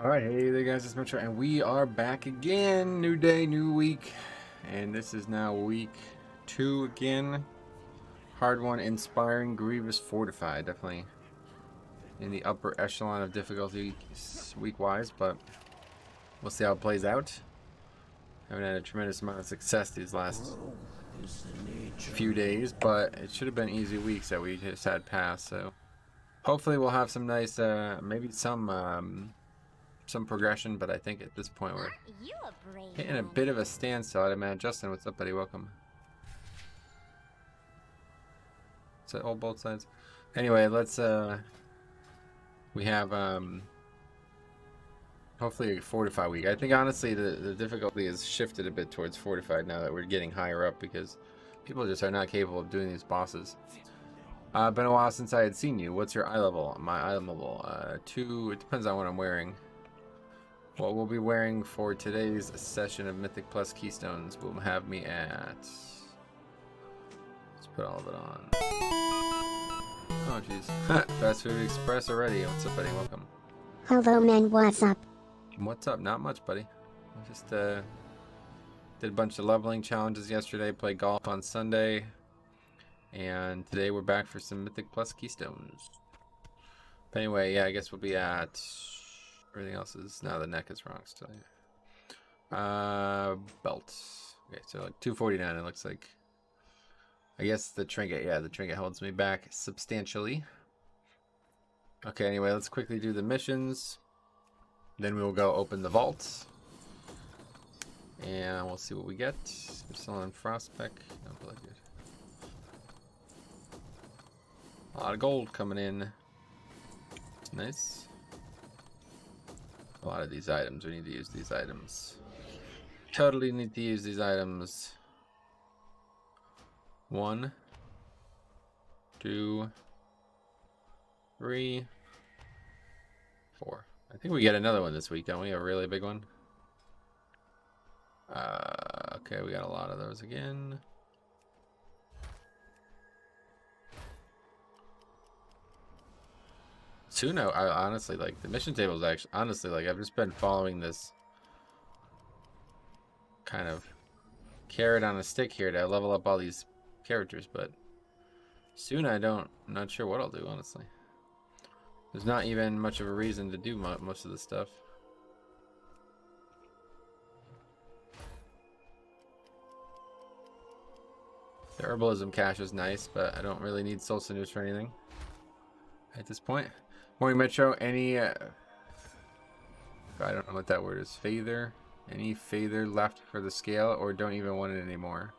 Alright, hey there guys, it's Metro, and we are back again. New day, new week. And this is now week 2 again. Hard one, inspiring, grievous, fortified. Definitely in the upper echelon of difficulty week-wise, but we'll see how it plays out. Haven't had a tremendous amount of success these last few days, but it should have been easy weeks that we just had passed, so hopefully we'll have some nice, maybe some progression, but I think at this point we're hitting a bit of a standstill, I'd imagine. Justin, what's up, buddy? Welcome. Is that all both sides? Anyway, let's we have hopefully a fortified week. I think honestly the difficulty has shifted a bit towards fortified now that we're getting higher up because people just are not capable of doing these bosses. Been a while since I had seen you. What's your eye level? My eye level 2. It depends on what I'm wearing. What we'll be wearing for today's session of Mythic Plus Keystones will have me at... Let's put all of it on. Oh, jeez. Fast Food Express already. What's up, buddy? Welcome. Hello, man. What's up? What's up? Not much, buddy. I just did a bunch of leveling challenges yesterday, played golf on Sunday, and today we're back for some Mythic Plus Keystones. But anyway, yeah, I guess we'll be at... Everything else is now the neck is wrong still. Belt. Okay, so like 249 it looks like. I guess the trinket, yeah, the trinket holds me back substantially. Okay, anyway, let's quickly do the missions. Then we will go open the vault. And we'll see what we get. We're still on Frostpeck. Don't feel like it. A lot of gold coming in. Nice. A lot of these items. We need to use these items. Totally need to use these items. 1, 2, 3, 4. I think we get another one this week, don't we? A really big one. Okay, we got a lot of those again. Soon, I honestly, like, the mission table is actually, honestly, like, I've just been following this kind of carrot on a stick here to level up all these characters, but soon I'm not sure what I'll do, honestly. There's not even much of a reason to do most of this stuff. The herbalism cache is nice, but I don't really need soul sinews for anything at this point. Morning Metro, any I don't know what that word is. Feather? Any feather left for the scale, or don't even want it anymore?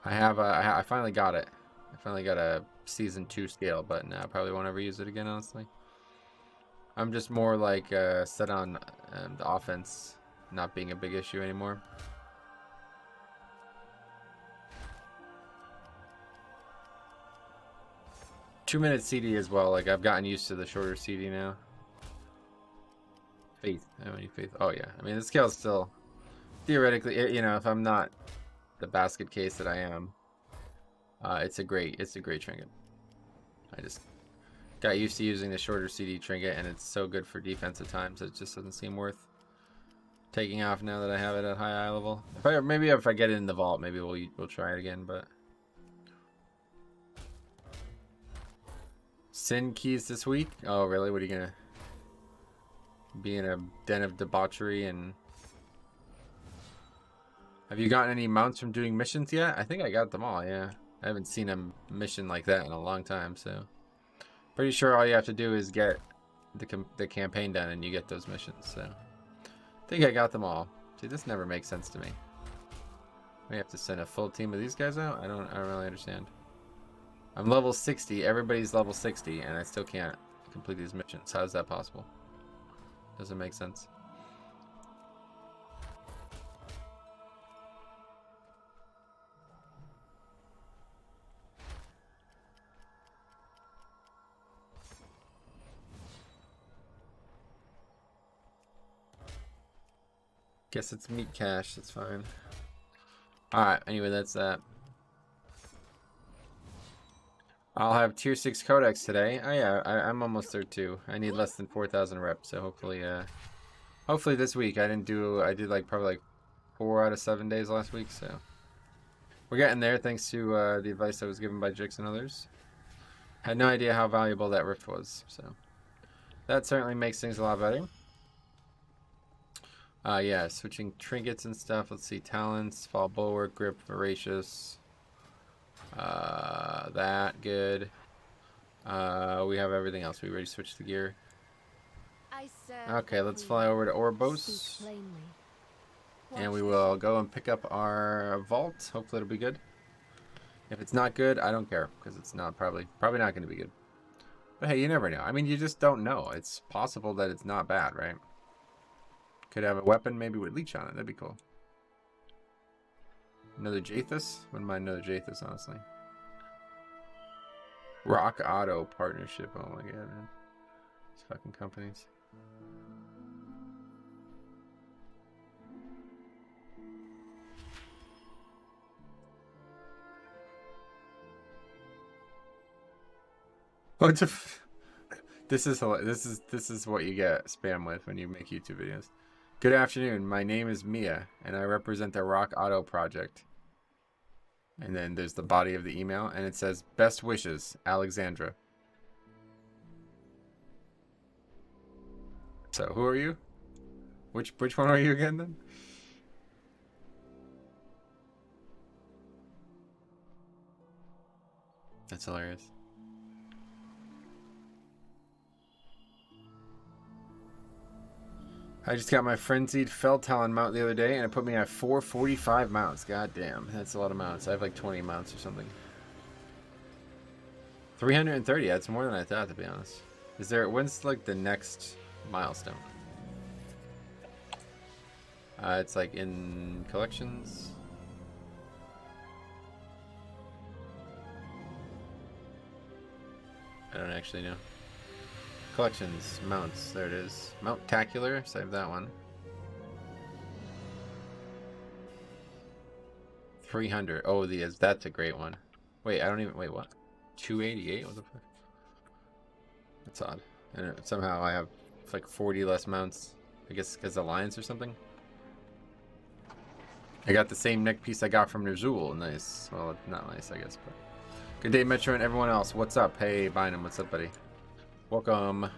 I have I finally got it. I finally got a season 2 scale, but now I probably won't ever use it again, honestly. I'm just more like set on the offense not being a big issue anymore. Two-minute CD as well. Like, I've gotten used to the shorter CD now. Faith. How many faith? Oh yeah. I mean, the scale's still theoretically, you know, if I'm not the basket case that I am, it's a great trinket. I just got used to using the shorter CD trinket, and it's so good for defense at times. It just doesn't seem worth taking off now that I have it at high eye level. Maybe if I get it in the vault, maybe we'll try it again, but. Sin keys this week? Oh, really? What are you gonna be in a den of debauchery? And have you gotten any mounts from doing missions yet? I think I got them all. Yeah, I haven't seen a mission like that in a long time, so pretty sure all you have to do is get the campaign done, and you get those missions. So I think I got them all. See, this never makes sense to me. We have to send a full team of these guys out. I don't really understand. I'm level 60, everybody's level 60, and I still can't complete these missions. How is that possible? Doesn't make sense. Guess it's meat cache, that's fine. Alright, anyway, that's that. I'll have tier 6 codex today. Oh yeah, I'm almost there too. I need less than 4,000 reps, so hopefully Hopefully this week. I did like probably like 4 out of 7 days last week, so we're getting there thanks to the advice that was given by Jix and others. Had no idea how valuable that rift was, so that certainly makes things a lot better. Yeah, switching trinkets and stuff. Let's see, talents, fall bulwark, grip, voracious. That good. We have everything else. We already switched the gear. Okay, let's fly over to Orbos. And we will go and pick up our vault. Hopefully it'll be good. If it's not good, I don't care, because it's not probably not going to be good. But hey, you never know. I mean, you just don't know. It's possible that it's not bad, right? Could have a weapon maybe with leech on it. That'd be cool. Another Jathus? Wouldn't mind another Jathus, honestly. Rock Auto partnership. Oh my god, man. These fucking companies. What the this is what you get spam with when you make YouTube videos. Good afternoon. My name is Mia, and I represent the Rock Auto project. And then there's the body of the email, and it says, "Best wishes, Alexandra." So who are you? Which one are you again then? That's hilarious. I just got my frenzied Feldtalon mount the other day, and it put me at 445 mounts. God damn, that's a lot of mounts. I have like 20 mounts or something. 330. That's more than I thought, to be honest. When's like the next milestone? It's like in collections. I don't actually know. Collections, mounts, there it is. Mount-tacular, save that one. 300. Oh, that's a great one. Wait, wait, what? 288? What the fuck? That's odd. And somehow I have like 40 less mounts. I guess because Alliance or something. I got the same neck piece I got from Ner'zhul. Nice. Well, not nice, I guess, but. Good day, Metro, and everyone else. What's up? Hey, Bynum, what's up, buddy? Welcome.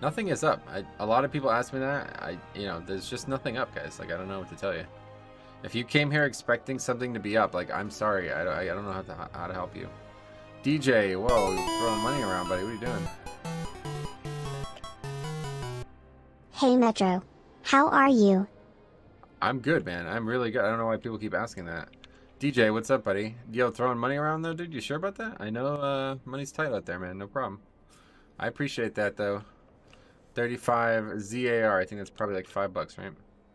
Nothing is up. A lot of people ask me that. There's just nothing up, guys. Like, I don't know what to tell you. If you came here expecting something to be up, like, I'm sorry. I don't know how to help you. DJ, whoa, you're throwing money around, buddy. What are you doing? Hey Metro, how are you? I'm good, man. I'm really good. I don't know why people keep asking that. DJ, what's up, buddy? Yo, throwing money around though, dude? You sure about that? I know money's tight out there, man. No problem. I appreciate that though. 35 ZAR. I think that's probably like $5, right?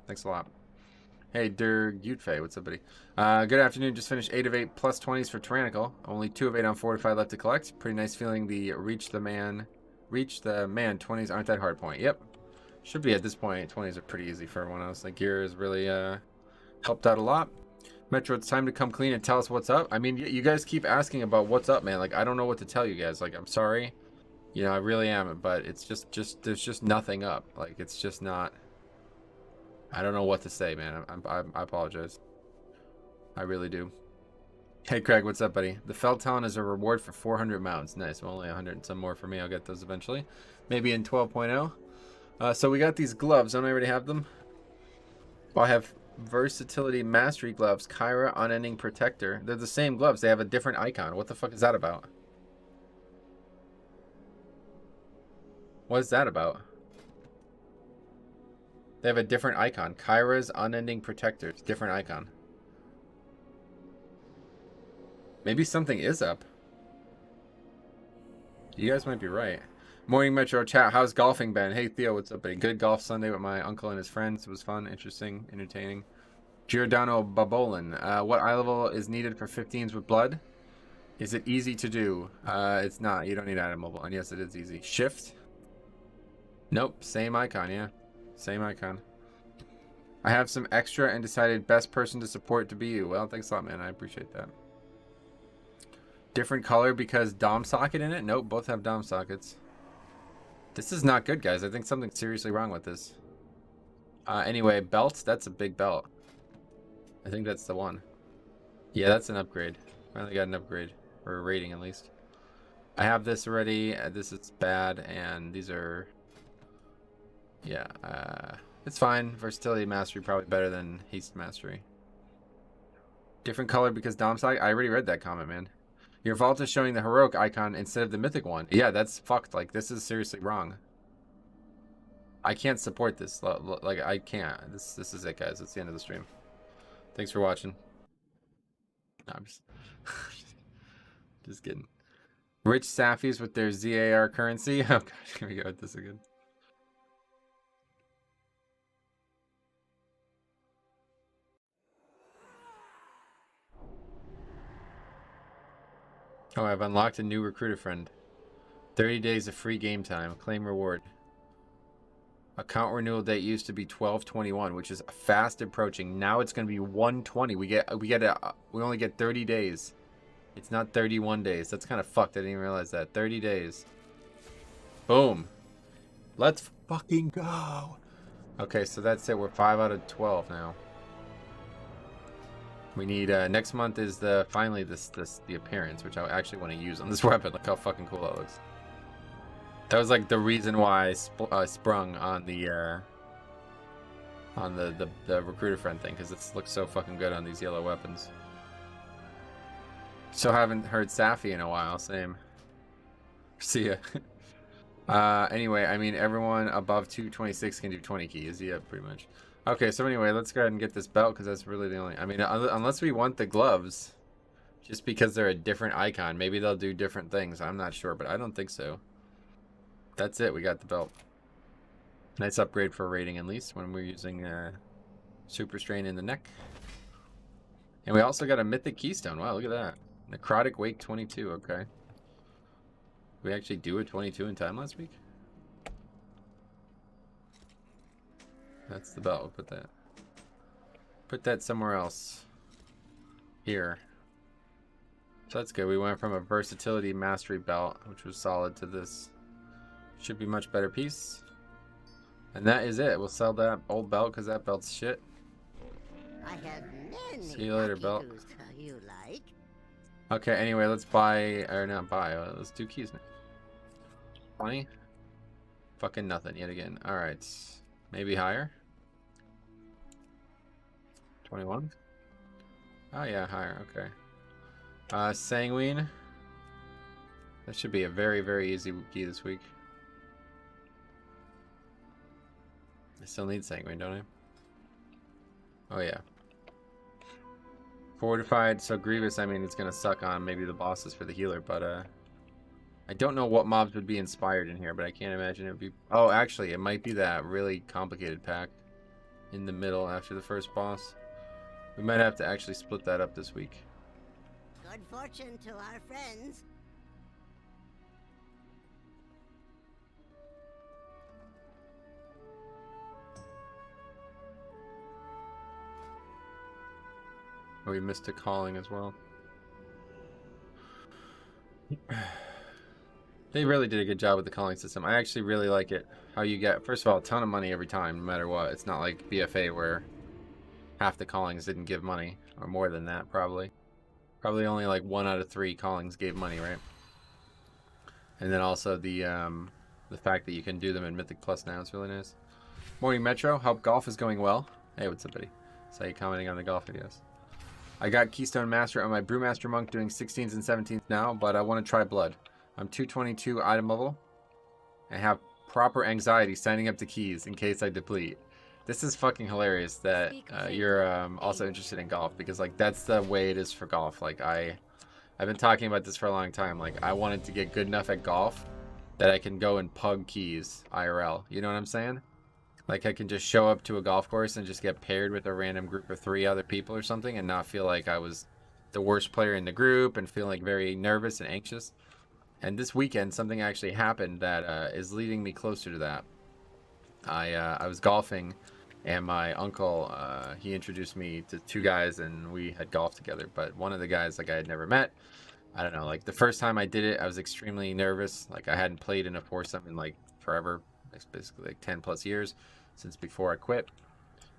Thanks a lot. Hey, Dirk Utfe, what's up, buddy? Good afternoon. Just finished 8 of 8 plus 20s for Tyrannical. Only 2 of 8 on Fortified left to collect. Pretty nice feeling. The reach the man 20s aren't that hard point. Yep. Should be at this point. 20s are pretty easy for everyone else. Like, gear has really helped out a lot. Metro, it's time to come clean and tell us what's up. I mean, you guys keep asking about what's up, man. Like, I don't know what to tell you guys. Like, I'm sorry. You know, I really am. But it's just there's just nothing up. Like, it's just not. I don't know what to say, man. I apologize. I really do. Hey, Craig, what's up, buddy? The Feldtalon is a reward for 400 mounts. Nice. Well, only 100 and some more for me. I'll get those eventually. Maybe in 12.0. So we got these gloves. Don't I already have them? Well, I have Versatility Mastery Gloves. Kyra Unending Protector. They're the same gloves. They have a different icon. What the fuck is that about? What is that about? They have a different icon. Kyra's Unending Protector. Different icon. Maybe something is up. You guys might be right. Morning Metro chat. How's golfing been? Hey Theo, what's up, buddy? Good golf Sunday with my uncle and his friends. It was fun, interesting, entertaining. Giordano Babolin. What eye level is needed for 15s with blood? Is it easy to do? It's not. You don't need item mobile. And yes, it is easy. Shift? Nope. Same icon, yeah. Same icon. I have some extra and decided best person to support to be you. Well, thanks a lot, man. I appreciate that. Different color because Dom socket in it? Nope, both have Dom sockets. This is not good, guys. I think something's seriously wrong with this. Anyway, belts. That's a big belt. I think that's the one. Yeah, that's an upgrade. Finally got an upgrade. Or a rating, at least. I have this already. This is bad. And these are... Yeah. It's fine. Versatility mastery probably better than haste mastery. Different color because Dom's like... I already read that comment, man. Your vault is showing the heroic icon instead of the mythic one. Yeah, that's fucked. Like, this is seriously wrong. I can't support this. Like, I can't. This is it, guys. It's the end of the stream. Thanks for watching. No, I'm just... just kidding. Rich Safis with their ZAR currency. Oh, God. Here we go with this again. Oh, I've unlocked a new recruiter friend. 30 days of free game time. Claim reward. Account renewal date used to be 12/21, which is fast approaching. Now it's going to be 1/20. We only get 30 days. It's not 31 days. That's kind of fucked. I didn't even realize that. 30 days. Boom. Let's fucking go. Okay, so that's it. We're 5 out of 12 now. We need next month is finally the appearance, which I actually want to use on this weapon. Look how fucking cool that looks. That was like the reason why I sprung on the recruiter friend thing, because it looks so fucking good on these yellow weapons. Still haven't heard Safi in a while. Same. See ya. Anyway, I mean everyone above 226 can do 20 keys. Yeah, pretty much. Okay, so anyway, let's go ahead and get this belt because that's really the only... I mean, unless we want the gloves, just because they're a different icon, maybe they'll do different things. I'm not sure, but I don't think so. That's it. We got the belt. Nice upgrade for rating, at least, when we're using Super Strain in the neck. And we also got a Mythic Keystone. Wow, look at that. Necrotic Wake 22. Okay. Did we actually do a 22 in time last week? That's the belt. We'll put that somewhere else. Here. So that's good. We went from a versatility mastery belt, which was solid, to this. Should be much better piece. And that is it. We'll sell that old belt because that belt's shit. I have many. See you later, belt. You like? Okay, anyway, let's buy, or not buy, let's do keys now. 20? Fucking nothing yet again. Alright. Maybe higher? 21? Oh yeah, higher, okay. Sanguine. That should be a very, very easy key this week. I still need Sanguine, don't I? Oh yeah. Fortified, so Grievous, I mean, it's gonna suck on maybe the bosses for the healer, but I don't know what mobs would be inspired in here, but I can't imagine it would be... Oh, actually, it might be that really complicated pack in the middle after the first boss. We might have to actually split that up this week. Good fortune to our friends. Oh, we missed a calling as well. They really did a good job with the calling system. I actually really like it. How you get, first of all, a ton of money every time, no matter what. It's not like BFA where half the callings didn't give money, or more than that, probably. Probably only like 1 out of 3 callings gave money, right? And then also the fact that you can do them in Mythic Plus now is really nice. Morning Metro, hope golf is going well. Hey, what's up, buddy? Saw you commenting on the golf videos. I got Keystone Master on my Brewmaster Monk doing 16s and 17s now, but I want to try Blood. I'm 222 item level. I have proper anxiety signing up to keys in case I deplete. This is fucking hilarious that you're also interested in golf, because like that's the way it is for golf. Like I've been talking about this for a long time. Like I wanted to get good enough at golf that I can go and pug keys IRL. You know what I'm saying? Like I can just show up to a golf course and just get paired with a random group of 3 other people or something and not feel like I was the worst player in the group and feel like very nervous and anxious. And this weekend something actually happened that is leading me closer to that. I was golfing and my uncle, he introduced me to 2 guys and we had golf together. But one of the guys like I had never met. I don't know, like the first time I did it I was extremely nervous. Like I hadn't played in a foursome in like forever. It's basically like 10 plus years since before I quit.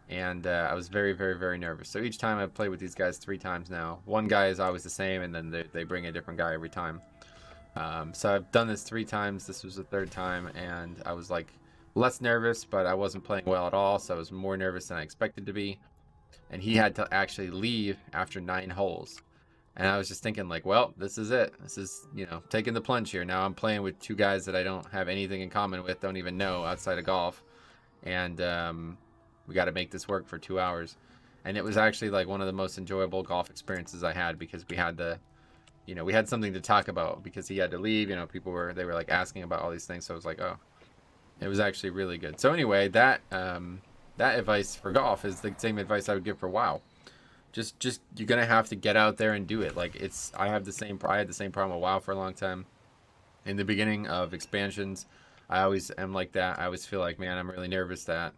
and I was very, very, very nervous. So each time I've played with these guys 3 times now. One guy is always the same, and then they bring a different guy every time. So I've done this 3 times. This was the 3rd time, and I was like less nervous, but I wasn't playing well at all, so I was more nervous than I expected to be. And he had to actually leave after 9 holes. And I was just thinking like, well, this is it. This is, you know, taking the plunge here. Now I'm playing with 2 guys that I don't have anything in common with, don't even know outside of golf. And we got to make this work for 2 hours. And it was actually like one of the most enjoyable golf experiences I had, because we had the, you know, we had something to talk about because he had to leave. You know, they were like asking about all these things. So I was like, oh, it was actually really good. So anyway, that advice for golf is the same advice I would give for WoW. Just you're gonna have to get out there and do it. Like I had the same problem with WoW for a long time. In the beginning of expansions, I always am like that. I always feel like, man, I'm really nervous that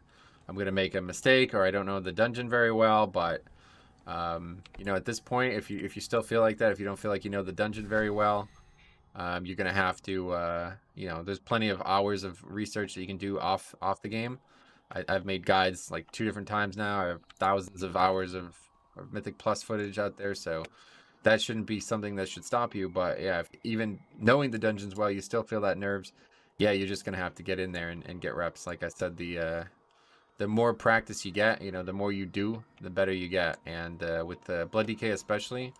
I'm gonna make a mistake, or I don't know the dungeon very well. But you know, at this point, if you still feel like that, if you don't feel like you know the dungeon very well, you're gonna have to you know, there's plenty of hours of research that you can do off the game. I've made guides like 2 different times now. I have thousands of hours of Mythic Plus footage out there, so that shouldn't be something that should stop you. But yeah, if even knowing the dungeons well, you still feel that nerves, yeah, you're just gonna have to get in there and get reps. Like I said, the more practice you get, you know, the more you do, the better you get. And with the Blood DK especially,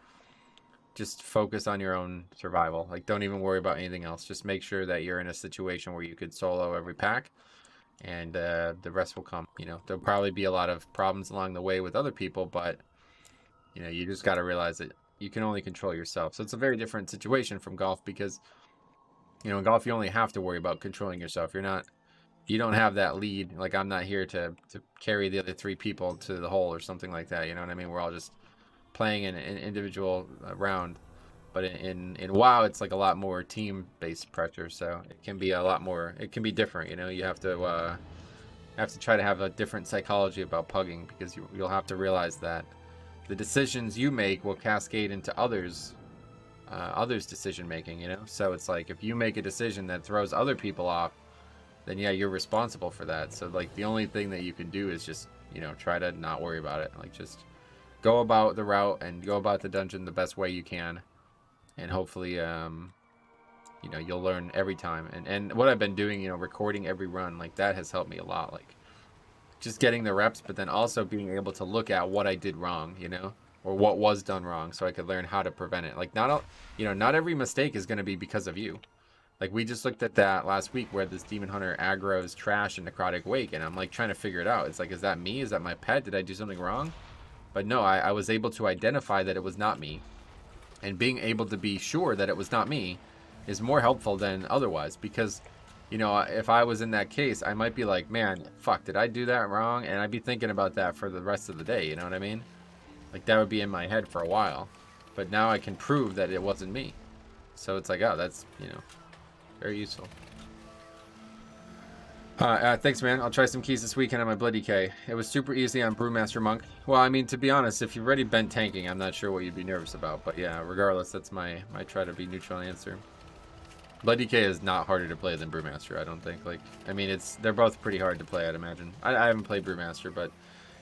just focus on your own survival. Like, don't even worry about anything else. Just make sure that you're in a situation where you could solo every pack, and the rest will come. You know, there'll probably be a lot of problems along the way with other people, but you know, you just got to realize that you can only control yourself. So it's a very different situation from golf, because, you know, in golf you only have to worry about controlling yourself. You don't have that lead. Like, I'm not here to carry the other 3 people to the hole or something like that. You know what I mean? We're all just playing an individual round. But in WoW, it's like a lot more team-based pressure. So it can be a lot more. It can be different. You know, you have to try to have a different psychology about pugging, because you'll have to realize that the decisions you make will cascade into others' decision making, you know? So it's like, if you make a decision that throws other people off, then yeah, you're responsible for that. So like, the only thing that you can do is just, you know, try to not worry about it. Like, just go about the route and go about the dungeon the best way you can, and hopefully you know, you'll learn every time. And what I've been doing, you know, recording every run, like, that has helped me a lot. Like, just getting the reps, but then also being able to look at what I did wrong, you know, or what was done wrong, so I could learn how to prevent it. Like, not every mistake is going to be because of you. Like, we just looked at that last week, where this Demon Hunter aggro's trash in Necrotic Wake, and I'm like trying to figure it out. It's like, is that me? Is that my pet? Did I do something wrong? But no, I was able to identify that it was not me. And being able to be sure that it was not me is more helpful than otherwise, because, you know, if I was in that case, I might be like, man, fuck, did I do that wrong? And I'd be thinking about that for the rest of the day, you know what I mean? Like, that would be in my head for a while. But now I can prove that it wasn't me. So it's like, oh, that's, you know, very useful. Thanks, man. I'll try some keys this weekend on my Blood DK. It was super easy on Brewmaster Monk. Well, I mean, to be honest, if you've already been tanking, I'm not sure what you'd be nervous about. But yeah, regardless, that's my try to be neutral answer. Blood DK is not harder to play than Brewmaster, I don't think. Like, I mean, they're both pretty hard to play, I'd imagine. I haven't played Brewmaster, but,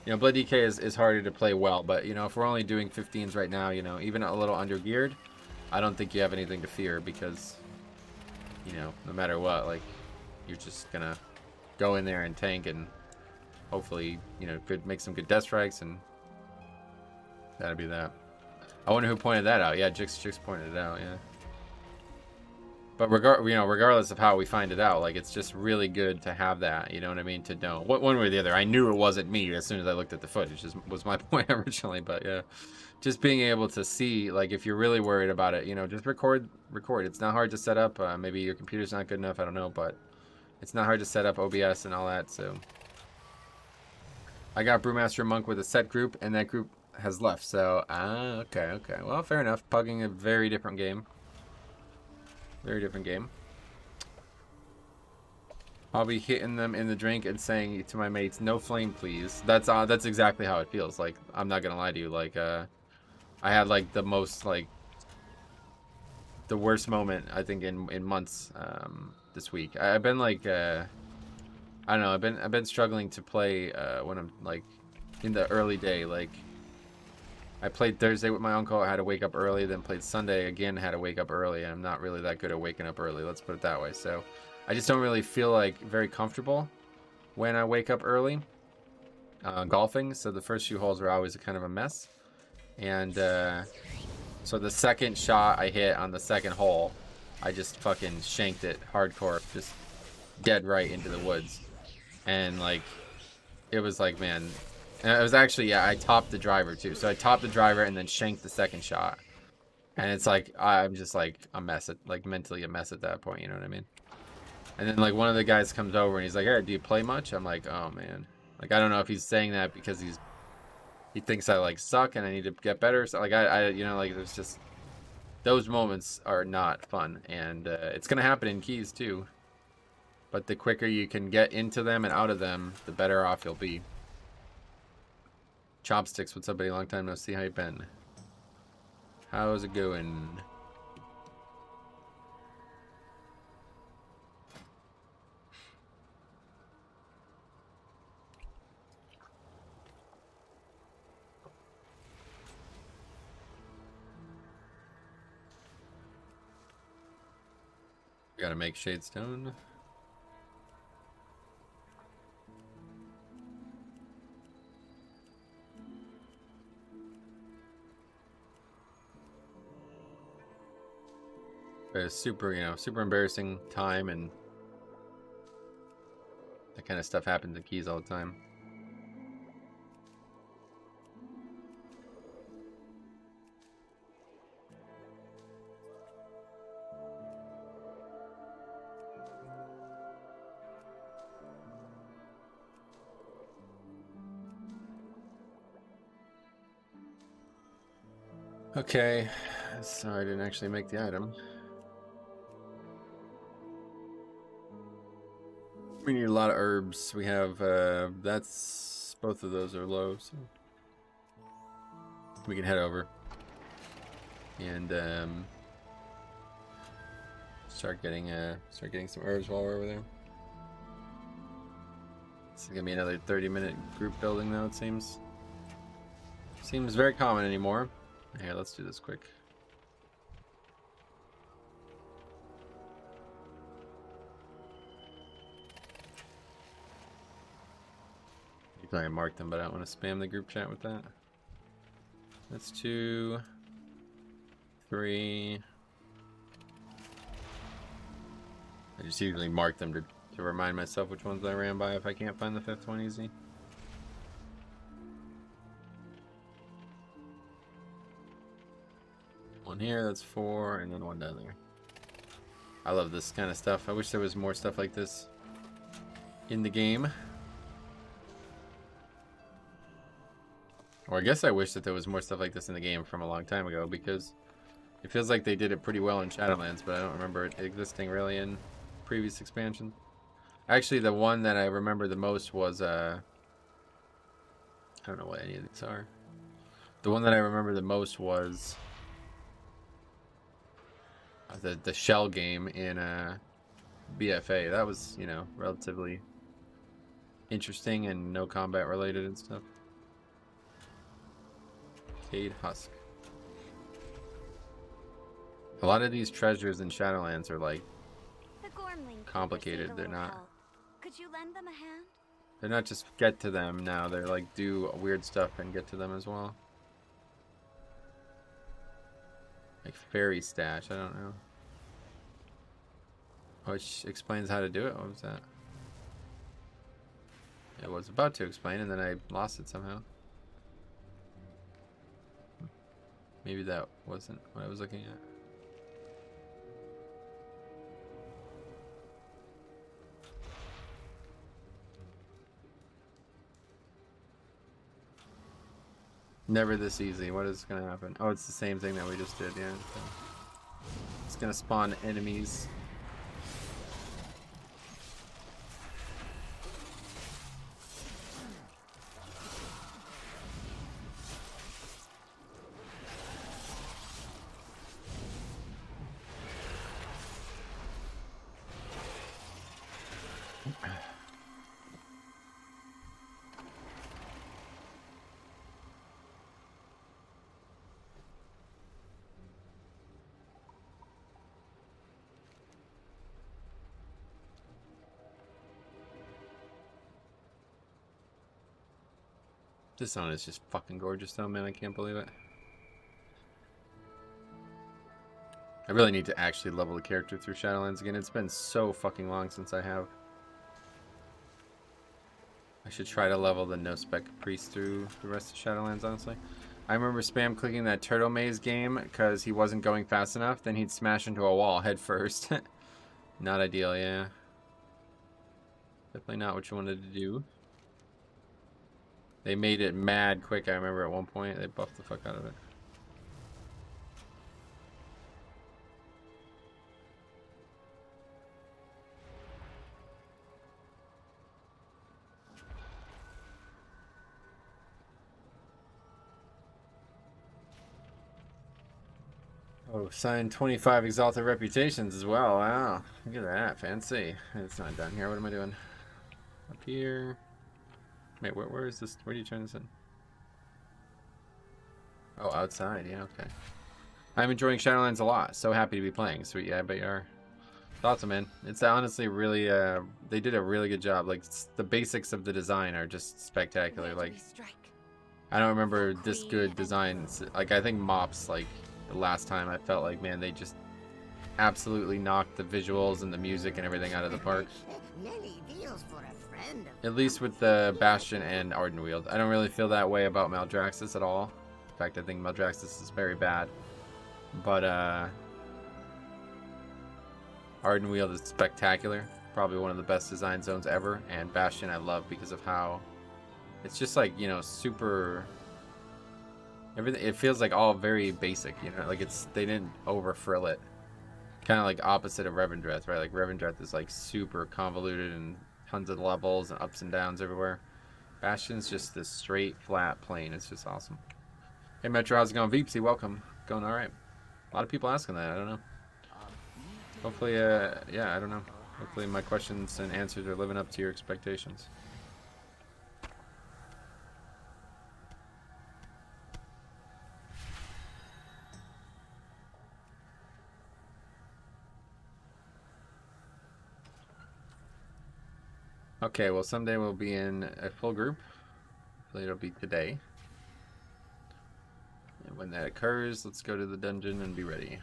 you know, Blood DK is harder to play well. But, you know, if we're only doing 15s right now, you know, even a little under geared, I don't think you have anything to fear, because, you know, no matter what, like, you're just gonna go in there and tank, and hopefully, you know, could make some good death strikes, and that'd be that. I wonder who pointed that out. Yeah, Jix pointed it out, yeah. But regardless of how we find it out, like, it's just really good to have that, you know what I mean, to know one way or the other. I knew it wasn't me as soon as I looked at the footage, just was my point originally. But yeah, just being able to see, like, if you're really worried about it, you know, just record. It's not hard to set up. Maybe your computer's not good enough, I don't know, but it's not hard to set up OBS and all that. So I got Brewmaster Monk with a set group, and that group has left. So okay, well, fair enough. Pugging, a very different game. Very different game. I'll be hitting them in the drink and saying to my mates, "No flame, please." That's exactly how it feels. Like, I'm not gonna lie to you. Like, I had like the most, like, the worst moment, I think, in months this week. I've been like I don't know. I've been struggling to play when I'm like in the early day. Like, I played Thursday with my uncle. I had to wake up early. Then played Sunday again. Had to wake up early. And I'm not really that good at waking up early. Let's put it that way. So, I just don't really feel like very comfortable when I wake up early golfing. So the first few holes are always kind of a mess. And so the second shot I hit on the second hole, I just fucking shanked it hardcore, just dead right into the woods. And like, it was like, man, and it was actually, yeah, I topped the driver too. So I topped the driver and then shanked the second shot. And it's like, I'm just like a mess, like mentally a mess at that point, you know what I mean? And then like one of the guys comes over and he's like, hey, do you play much? I'm like, oh man. Like, I don't know if he's saying that because he thinks I like suck and I need to get better. So like, you know, like there's just, those moments are not fun. And it's going to happen in keys too. But the quicker you can get into them and out of them, the better off you'll be. Chopsticks, what's up, buddy? Long time no see. How you been? How's it going? Gotta make Shadestone. A super, you know, super embarrassing time, and that kind of stuff happens in keys all the time. Okay, sorry I didn't actually make the item. We need a lot of herbs. We have, that's, both of those are low, so we can head over and start getting some herbs while we're over there. This is gonna be another 30-minute group building though, it seems. Seems very common anymore. Here, let's do this quick. I marked them, but I don't want to spam the group chat with that. That's 2, 3. I just usually mark them to remind myself which ones I ran by if I can't find the 5th one easy. One here, that's 4, and then one down there. I love this kind of stuff. I wish there was more stuff like this in the game. Or I guess I wish that there was more stuff like this in the game from a long time ago, because it feels like they did it pretty well in Shadowlands, but I don't remember it existing really in previous expansions. Actually, the one that I remember the most was, I don't know what any of these are. The one that I remember the most was the shell game in BFA. That was, you know, relatively interesting and no combat related and stuff. Cade Husk. A lot of these treasures in Shadowlands are like complicated. They're not. Could you lend them a hand? They're not just get to them now. They're like do weird stuff and get to them as well. Like fairy stash. I don't know. Which explains how to do it. What was that? I was about to explain and then I lost it somehow. Maybe that wasn't what I was looking at. Never this easy. What is going to happen? Oh, it's the same thing that we just did, yeah. So it's going to spawn enemies. This zone is just fucking gorgeous though, man. I can't believe it. I really need to actually level the character through Shadowlands again. It's been so fucking long since I have. I should try to level the no-spec priest through the rest of Shadowlands, honestly. I remember spam clicking that turtle maze game because he wasn't going fast enough. Then he'd smash into a wall head first. Not ideal, yeah. Definitely not what you wanted to do. They made it mad quick, I remember at one point. They buffed the fuck out of it. Oh, signed 25 Exalted Reputations as well. Wow. Look at that. Fancy. It's not done here. What am I doing? Up here. Wait, where is this? Where do you turn this in? Oh, outside. Yeah, okay. I'm enjoying Shadowlands a lot. So happy to be playing. Sweet. Yeah, I bet you are. It's awesome, man. It's honestly really, they did a really good job. Like, the basics of the design are just spectacular. Like, I don't remember this good designs. Like, I think Mops, like, the last time I felt like, man, they just absolutely knocked the visuals and the music and everything out of the park. At least with the Bastion and Ardenweald. I don't really feel that way about Maldraxxus at all. In fact, I think Maldraxxus is very bad. But, Ardenweald is spectacular. Probably one of the best design zones ever. And Bastion I love because of how it's just like, you know, super... Everything, it feels like all very basic, you know, like they didn't over frill it. Kind of like opposite of Revendreth, right? Like Revendreth is like super convoluted and tons of levels and ups and downs everywhere. Bastion's just this straight, flat plane. It's just awesome. Hey Metro, how's it going? Veepsy, welcome. Going all right. A lot of people asking that. I don't know. Hopefully, yeah, I don't know. Hopefully my questions and answers are living up to your expectations. Okay, well, someday we'll be in a full group. Hopefully it'll be today. And when that occurs, let's go to the dungeon and be ready.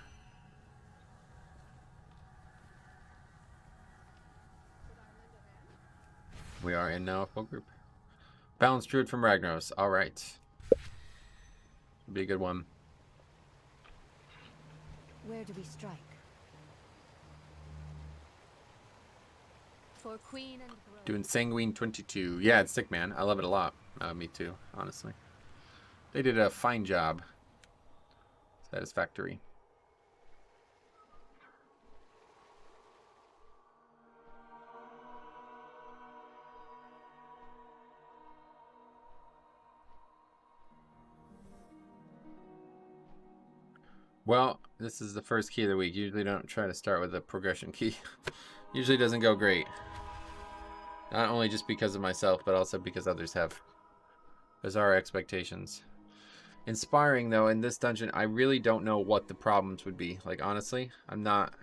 We are in now a full group. Balanced Druid from Ragnaros. Alright. Be a good one. Where do we strike? For Queen and Throne. Doing Sanguine 22. Yeah, it's sick, man. I love it a lot. Me too, honestly. They did a fine job. Satisfactory. Well, this is the first key of the week. Usually don't try to start with a progression key. Usually doesn't go great. Not only just because of myself, but also because others have bizarre expectations. Inspiring, though, in this dungeon, I really don't know what the problems would be. Like, honestly, I'm not...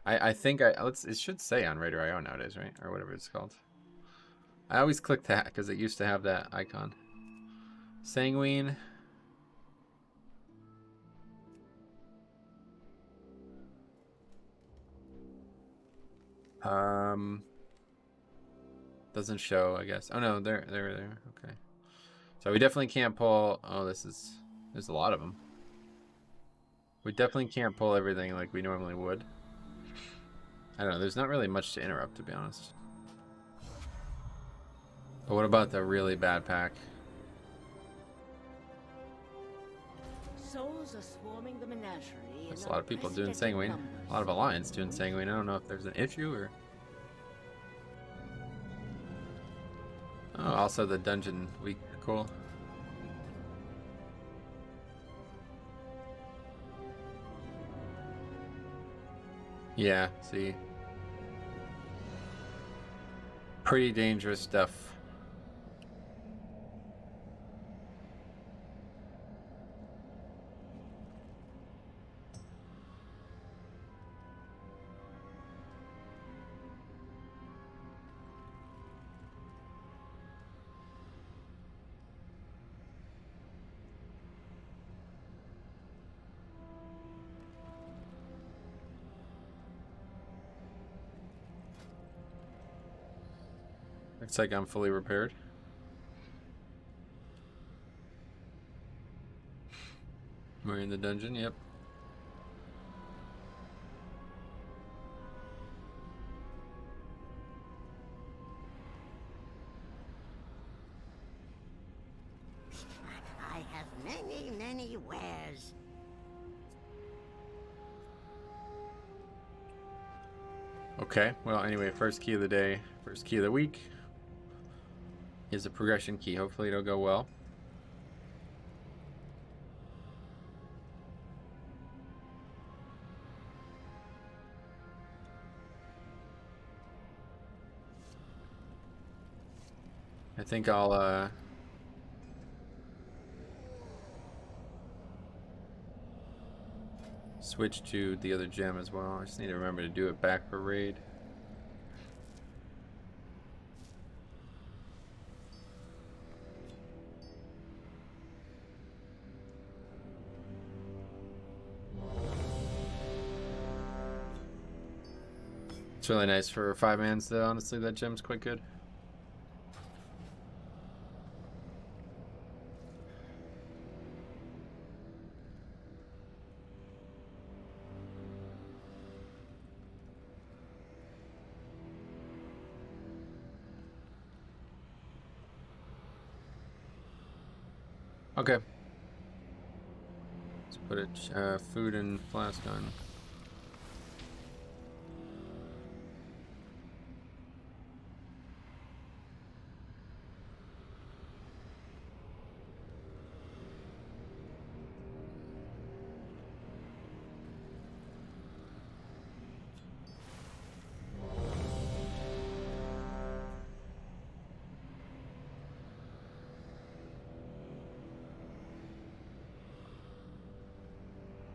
I think it should say on Raider.io nowadays, right? Or whatever it's called. I always click that because it used to have that icon. Sanguine... Doesn't show, I guess. Oh no, there. Okay. So we definitely can't pull. Oh, there's a lot of them. We definitely can't pull everything like we normally would. I don't know. There's not really much to interrupt, to be honest. But what about the really bad pack? Souls are swarming the menagerie. There's a lot of people doing Sanguine. A lot of Alliance doing Sanguine. I don't know if there's an issue or... Oh, also the dungeon week. Cool. Yeah, see. Pretty dangerous stuff. Looks like I'm fully repaired. We're in the dungeon, yep. I have many, many wares. Okay, well, anyway, first key of the day, first key of the week is a progression key. Hopefully it'll go well. I think I'll switch to the other gem as well. I just need to remember to do it back for raid. It's really nice for 5-mans though, honestly, that gem's quite good. Okay. Let's put it, food and flask on.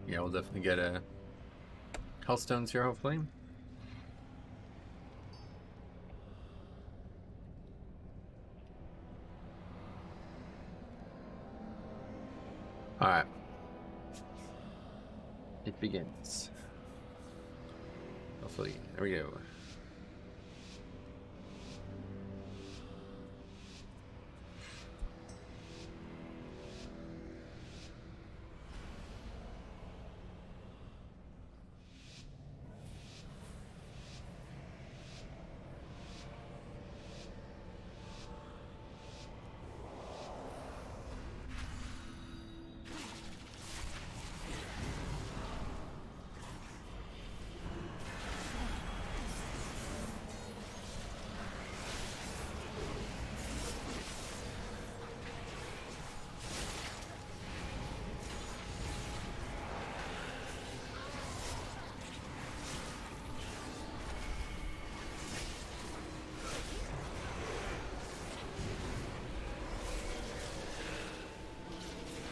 Yeah, we'll definitely get a health stones here, hopefully. Alright. It begins. Hopefully. There we go.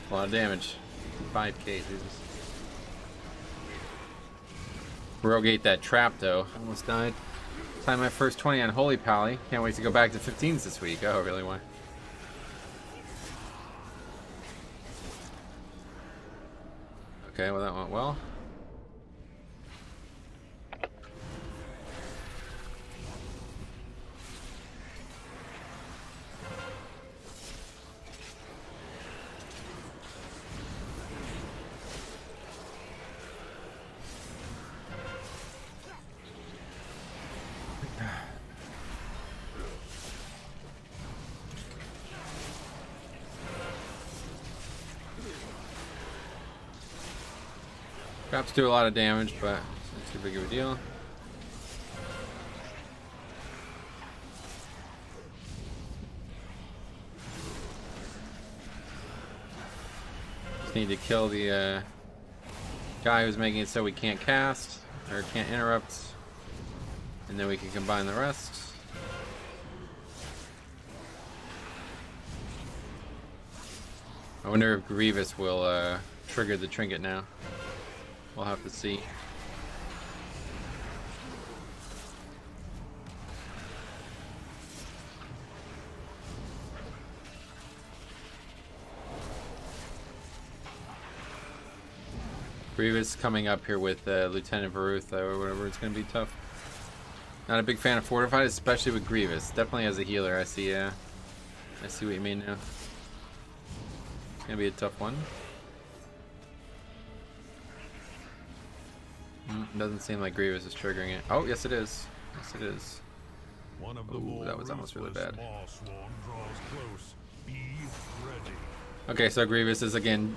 A lot of damage. 5k, Jesus. Rogate that trap though. Almost died. Time my first 20 on Holy Pally. Can't wait to go back to 15s this week. Oh, really? Why? Okay, well that went well. Traps do a lot of damage, but it's not too big of a deal. Just need to kill the guy who's making it so we can't cast or can't interrupt, and then we can combine the rest. I wonder if Grievous will trigger the trinket now. We'll have to see. Grievous coming up here with Lieutenant Varuth or whatever. It's going to be tough. Not a big fan of Fortified, especially with Grievous. Definitely as a healer, I see, I see what you mean now. It's gonna be a tough one. Doesn't seem like Grievous is triggering it. Oh, yes it is. Yes it is. Ooh, that was almost really bad. Okay, so Grievous is again,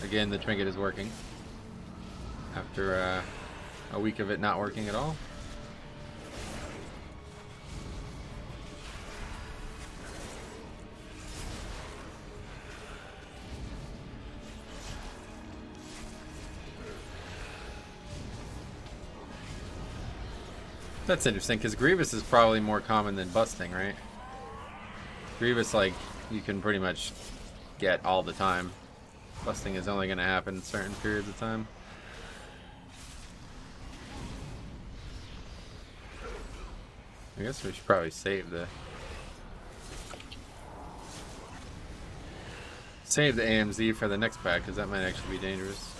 again the trinket is working. After a week of it not working at all. That's interesting, because Grievous is probably more common than busting, right? Grievous, like, you can pretty much get all the time. Busting is only going to happen in certain periods of time. I guess we should probably save the AMZ for the next pack, because that might actually be dangerous.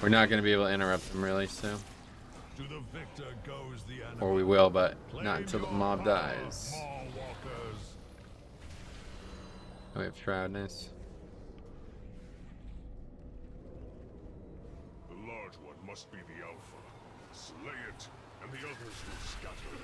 We're not going to be able to interrupt them really, so. Or we will, but not until the mob dies. Oh, we have Shroud, nice. The large one must be the Alpha. Slay it, and the others will scatter.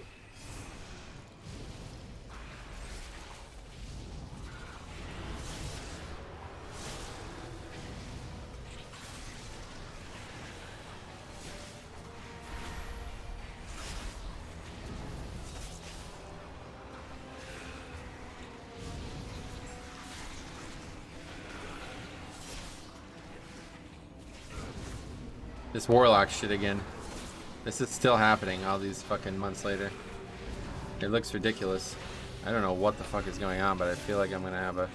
This Warlock shit again. This is still happening all these fucking months later. It looks ridiculous. I don't know what the fuck is going on, but I feel like I'm gonna have a...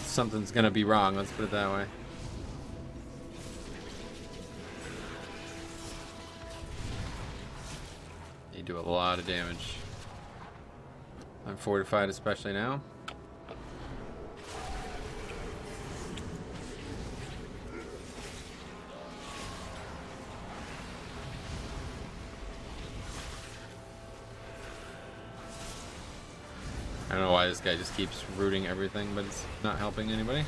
Something's gonna be wrong, let's put it that way. You do a lot of damage. I'm fortified especially now. I don't know why this guy just keeps rooting everything, but it's not helping anybody.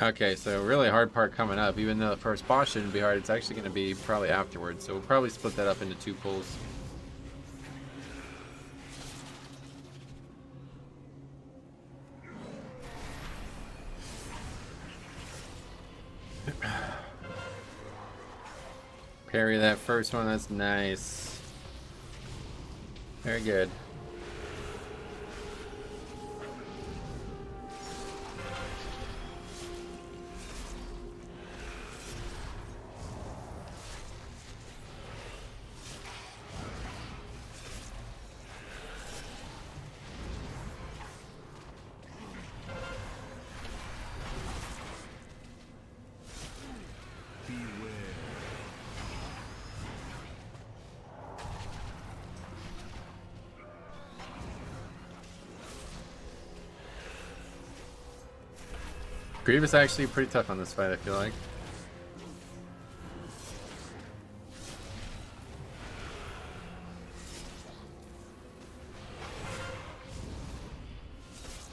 Okay, so really hard part coming up. Even though the first boss shouldn't be hard, it's actually going to be probably afterwards. So we'll probably split that up into 2 pulls. Parry that first one, that's nice. Very good. Grievous actually pretty tough on this fight, I feel like.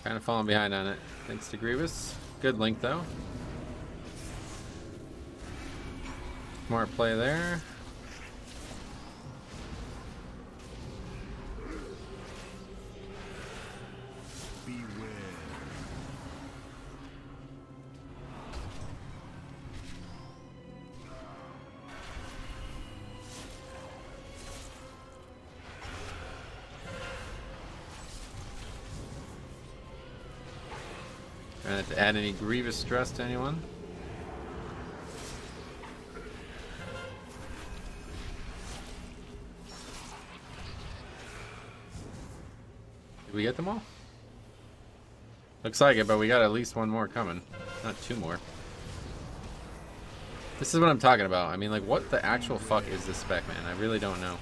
Kind of falling behind on it, thanks to Grievous. Good link though. Smart play there. To add any grievous stress to anyone? Did we get them all? Looks like it, but we got at least one more coming. Not two more. This is what I'm talking about. I mean, like, what the actual fuck is this spec, man? I really don't know.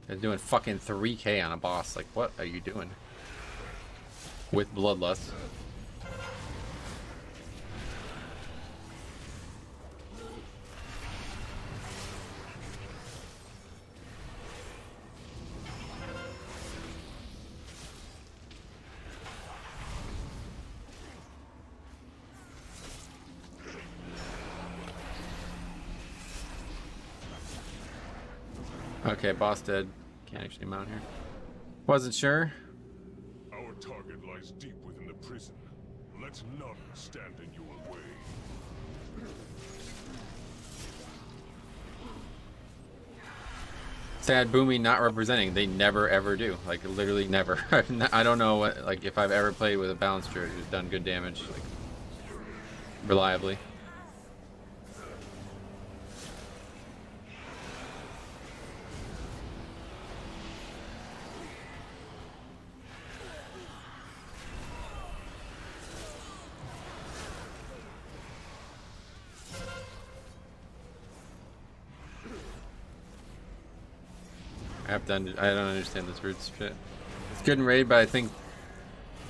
They're doing fucking 3K on a boss. Like, what are you doing? With Bloodlust. Okay, boss dead. Can't actually mount here. Wasn't sure. Our target lies deep within the prison. Let none stand in your way. Sad Boomy not representing. They never ever do. Like, literally never. I don't know what, like, if I've ever played with a balanced druid who's done good damage, like, reliably. I don't understand this root shit. It's good in raid, but I think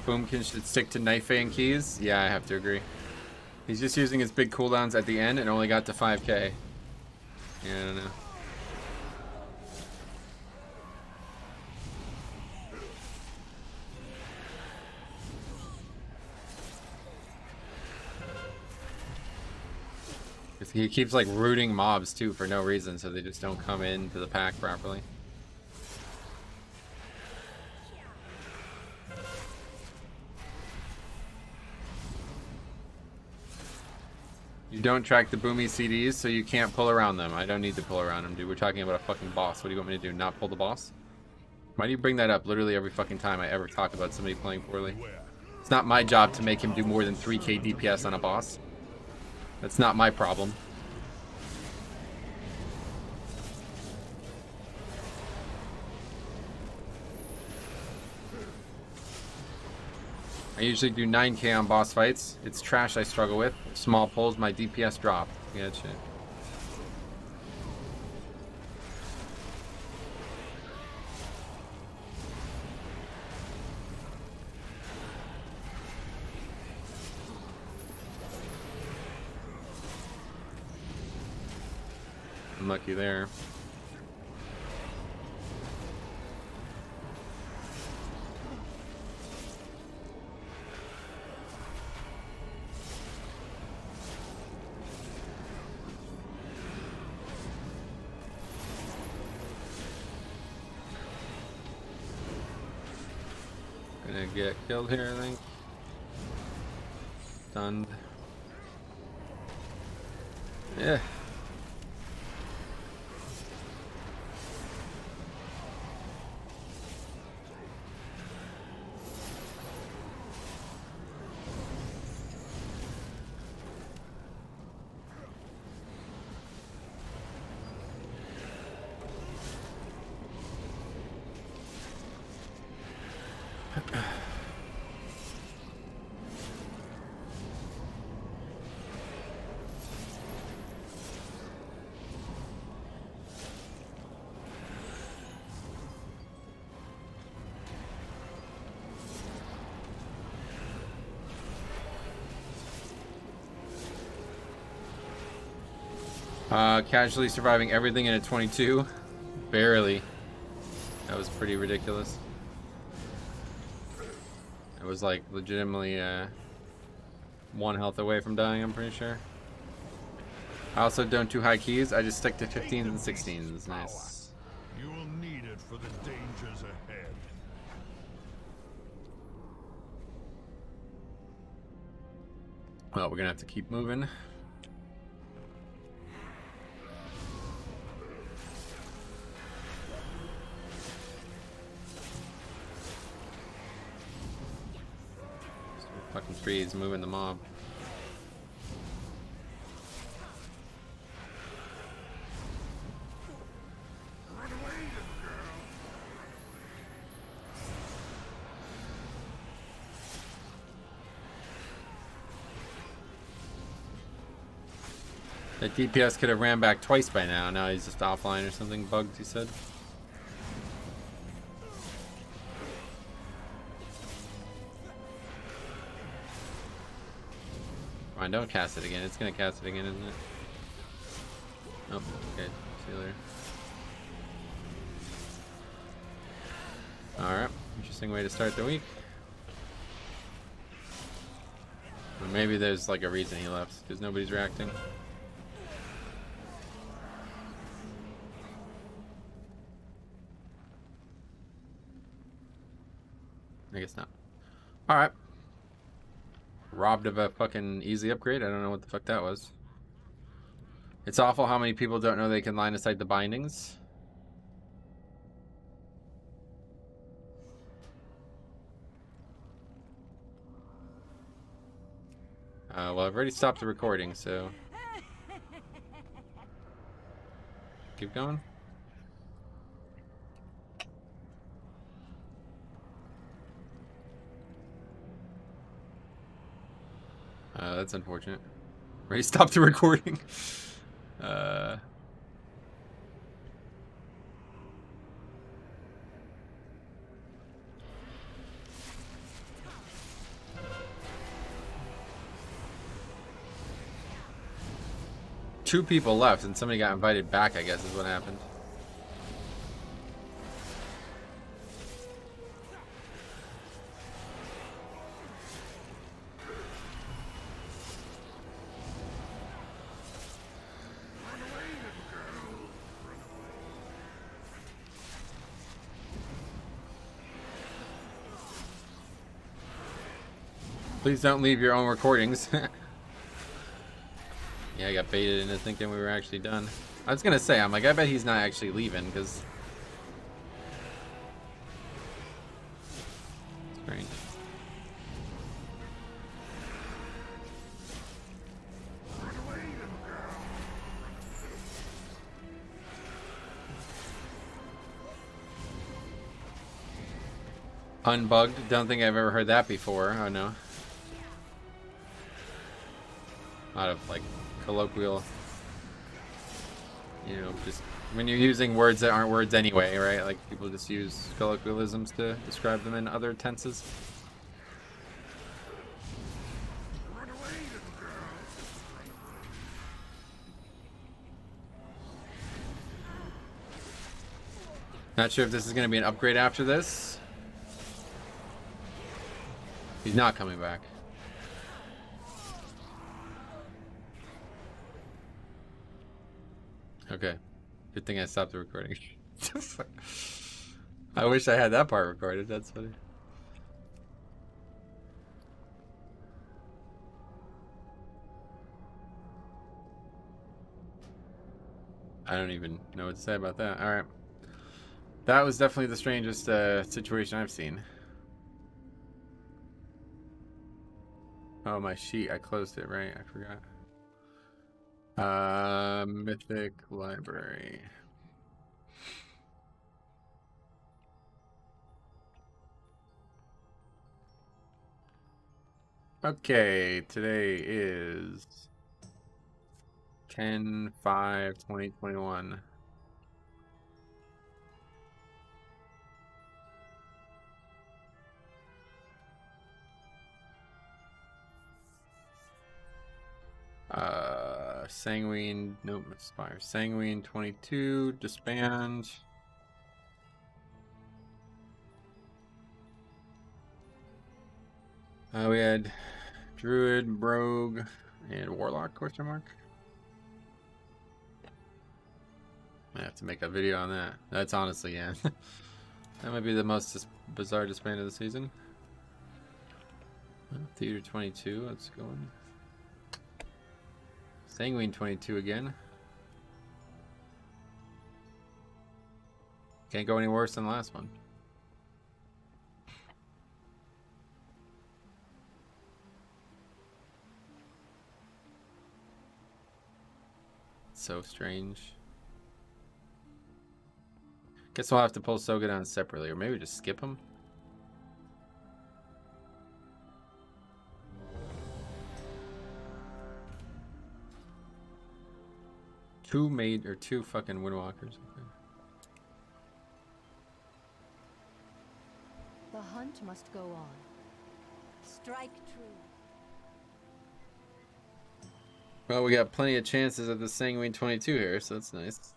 Boomkin should stick to knife and keys. Yeah, I have to agree. He's just using his big cooldowns at the end and only got to 5k. Yeah, I don't know. He keeps like rooting mobs too for no reason, so they just don't come into the pack properly. You don't track the Boomy CDs, so you can't pull around them. I don't need to pull around them, dude. We're talking about a fucking boss. What do you want me to do? Not pull the boss? Why do you bring that up literally every fucking time I ever talk about somebody playing poorly? It's not my job to make him do more than 3k DPS on a boss. That's not my problem. I usually do 9k on boss fights. It's trash I struggle with. Small pulls, my DPS drop. Gotcha. Unlucky there. Gonna get killed here, I think. Stunned. Yeah. Casually surviving everything in a 22. Barely. That was pretty ridiculous. It was like legitimately 1 health away from dying, I'm pretty sure. I also don't do high keys, I just stick to 15s and 16s. Nice. You will need it for the dangers ahead. Well, we're gonna have to keep moving. trees, moving the mob. That DPS could have ran back twice by now. Now he's just offline or something. Bugged, he said. Come on, don't cast it again. It's gonna cast it again, isn't it? Oh, okay. See you later. Alright. Interesting way to start the week. Or maybe there's like a reason he left, because nobody's reacting. I guess not. Alright. Robbed of a fucking easy upgrade. I don't know what the fuck that was. It's awful how many people don't know they can line of sight the bindings. Well, I've already stopped the recording, so... Keep going. That's unfortunate. Already stopped the recording. Two people left and somebody got invited back, I guess is what happened. Please don't leave your own recordings. Yeah, I got baited into thinking we were actually done. I was gonna say, I'm like, I bet he's not actually leaving, because... Strange. Unbugged? Don't think I've ever heard that before. Oh no. A lot of, like, colloquial, you know, just when you're using words that aren't words anyway, right? Like, people just use colloquialisms to describe them in other tenses. Not sure if this is going to be an upgrade after this. He's not coming back. Okay. Good thing I stopped the recording. I wish I had that part recorded. That's funny. I don't even know what to say about that. Alright. That was definitely the strangest situation I've seen. Oh, my sheet. I closed it, right? I forgot. Mythic Library. Okay, today is 10/5/2021. Sanguine, nope, Aspire. Sanguine 22, disband. We had Druid, Rogue, and Warlock, question mark. I have to make a video on that. That's honestly, yeah. That might be the most bizarre disband of the season. Theater 22, let's go in. Sanguine 22 again. Can't go any worse than the last one. so strange. Guess we'll have to pull Sogadon separately, or maybe just skip him. Two fucking Windwalkers. Okay. The hunt must go on. Strike true. Well, we got plenty of chances at the Sanguine 22 here, so that's nice.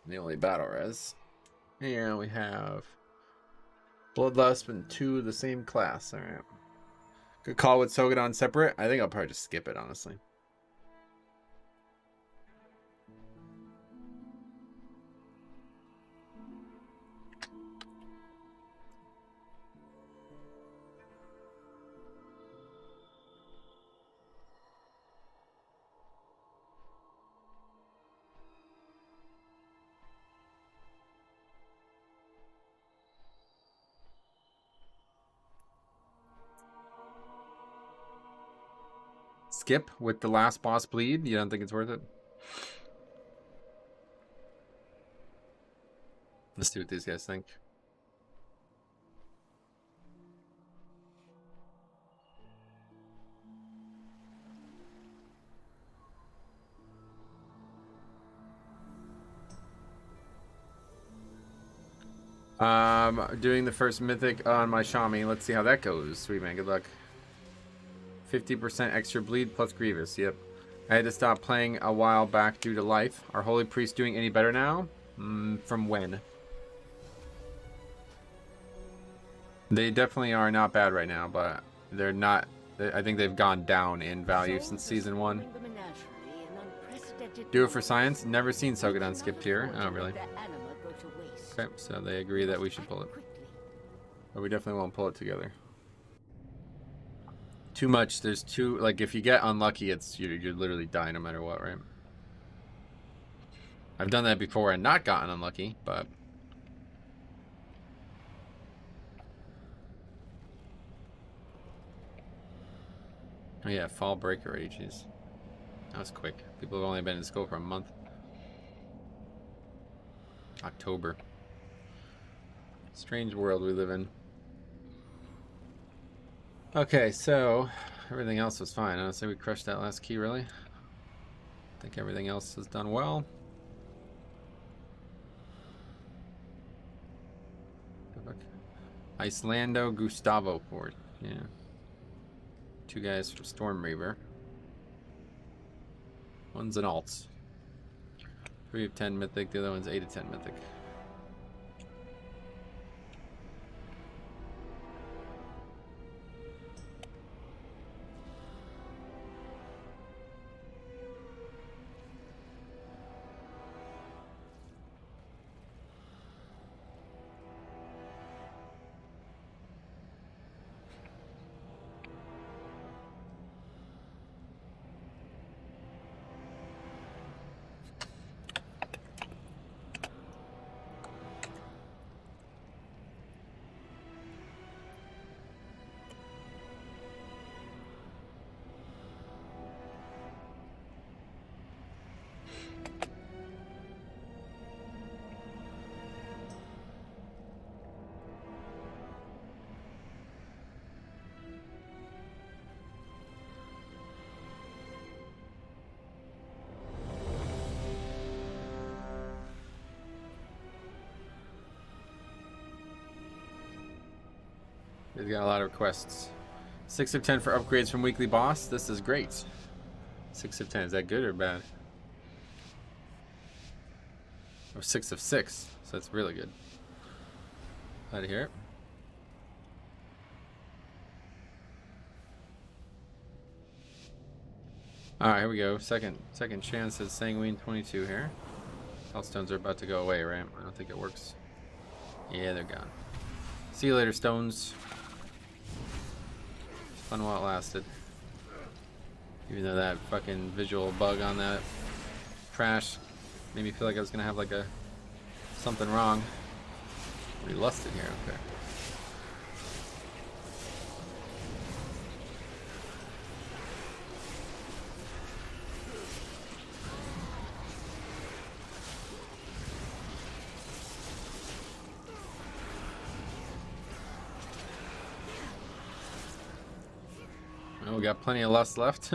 The only battle res. And we have Bloodlust and 2 of the same class. Alright. Good call with Sogadon separate. I think I'll probably just skip it, honestly. Skip with the last boss bleed? You don't think it's worth it? Let's see what these guys think. Doing the first mythic on my Shami. Let's see how that goes. Sweet man, good luck. 50% extra bleed plus Grievous. Yep. I had to stop playing a while back due to life. Are Holy Priest doing any better now? From when? They definitely are not bad right now, but they're not. I think they've gone down in value since season 1. Do it for science. Never seen Sogadon skipped here. Oh, really? Okay, so they agree that we should pull it. But we definitely won't pull it together. Too much. There's too, like, if you get unlucky, it's you're literally dying no matter what, right? I've done that before and not gotten unlucky, but oh yeah, fall break already. Jeez, that was quick. People have only been in school for a month. October. Strange world we live in. Okay, so everything else was fine. Honestly, we crushed that last key, really. I think everything else has done well. Islando Gustavo port. Yeah. 2 guys from Storm Reaver. One's an alt. 3 of 10 mythic, the other one's 8 of 10 mythic. He's got a lot of requests. 6 of 10 for upgrades from weekly boss. This is great. 6 of 10. Is that good or bad? Oh, 6 of 6. So that's really good. Glad to hear it. Alright, here we go. Second chance at Sanguine 22 here. Healthstones are about to go away, right? I don't think it works. Yeah, they're gone. See you later, stones. Fun while it lasted. Even though that fucking visual bug on that trash made me feel like I was gonna have like something wrong. We lusted here, okay. we got plenty of lust left.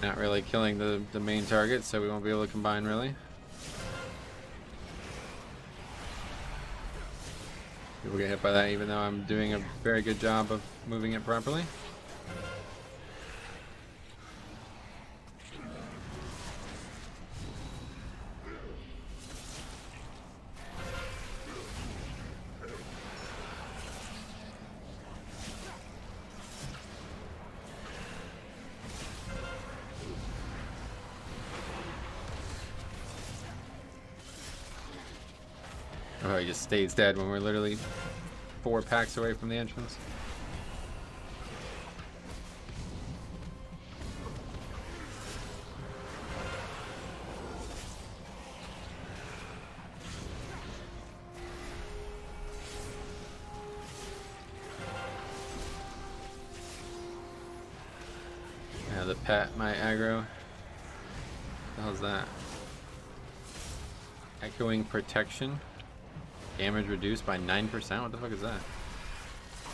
Not really killing the main target, so we won't be able to combine really. People get hit by that even though I'm doing a very good job of moving it properly. Oh, he just stays dead when we're literally 4 packs away from the entrance. Yeah, the pet, my aggro. What the hell's that? Echoing protection. Damage reduced by 9%? What the fuck is that?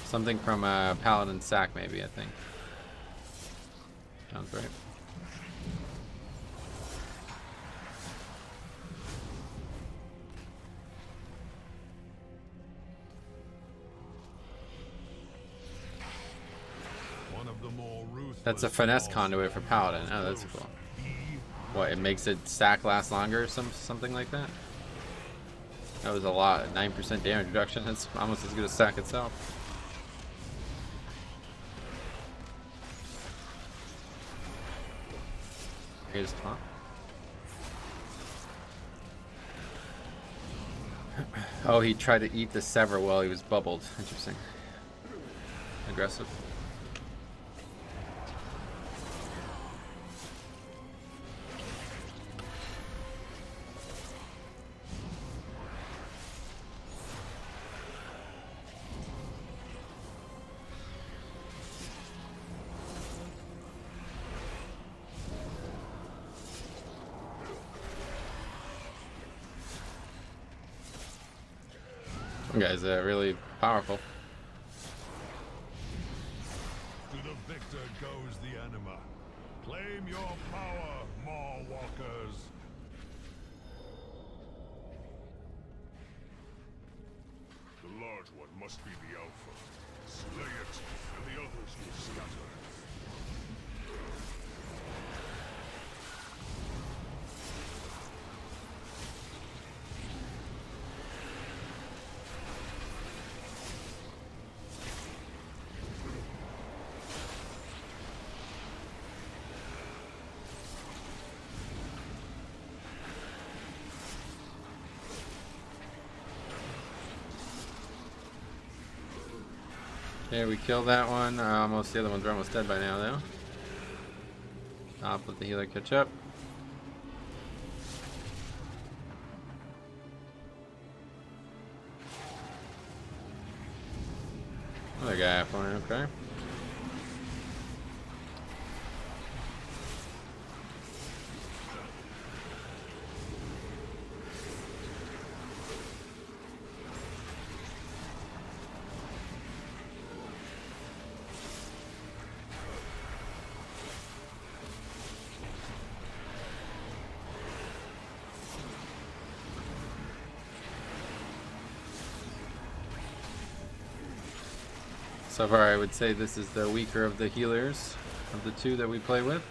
Something from Paladin Sack, maybe, I think. Sounds right. One of the more ruthless. That's a finesse conduit for Paladin. Oh, that's cool. What, it makes it stack last longer or something like that? That was a lot. 9% damage reduction. That's almost as good as stack itself. Here's top. Oh, he tried to eat the sever while he was bubbled. Interesting. Aggressive. You guys are really powerful. To the victor goes the anima. Claim your power, Maw Walkers. The large one must be the alpha. Slay it, and the others will scatter. Okay, we killed that one. Almost the other ones are almost dead by now, though. Stop, let the healer catch up. Another guy flying, okay. So far, I would say this is the weaker of the healers of the two that we play with.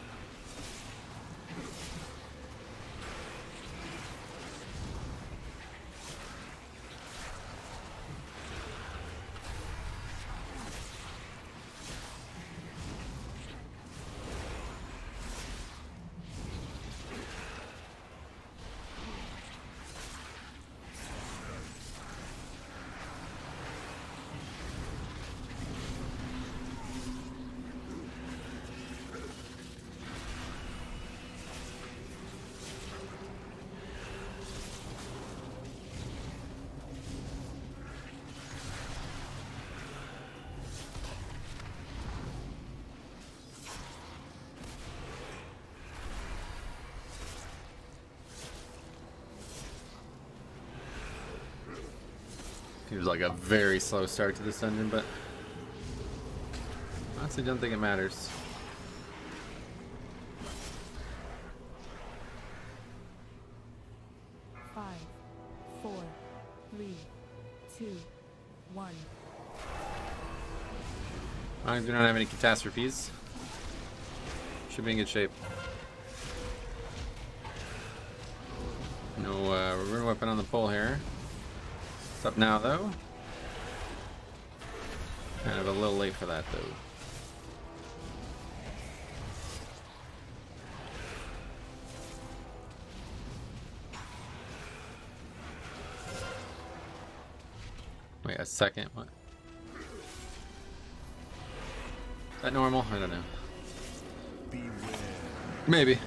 It was like a very slow start to this dungeon, but honestly don't think it matters. Five, 4, 3, 2, 1. As long as we don't have any catastrophes, should be in good shape. No rune weapon on the pole here. It's up now though. Kind of a little late for that though. Wait a second, what? Is that normal? I don't know. Beware. Maybe.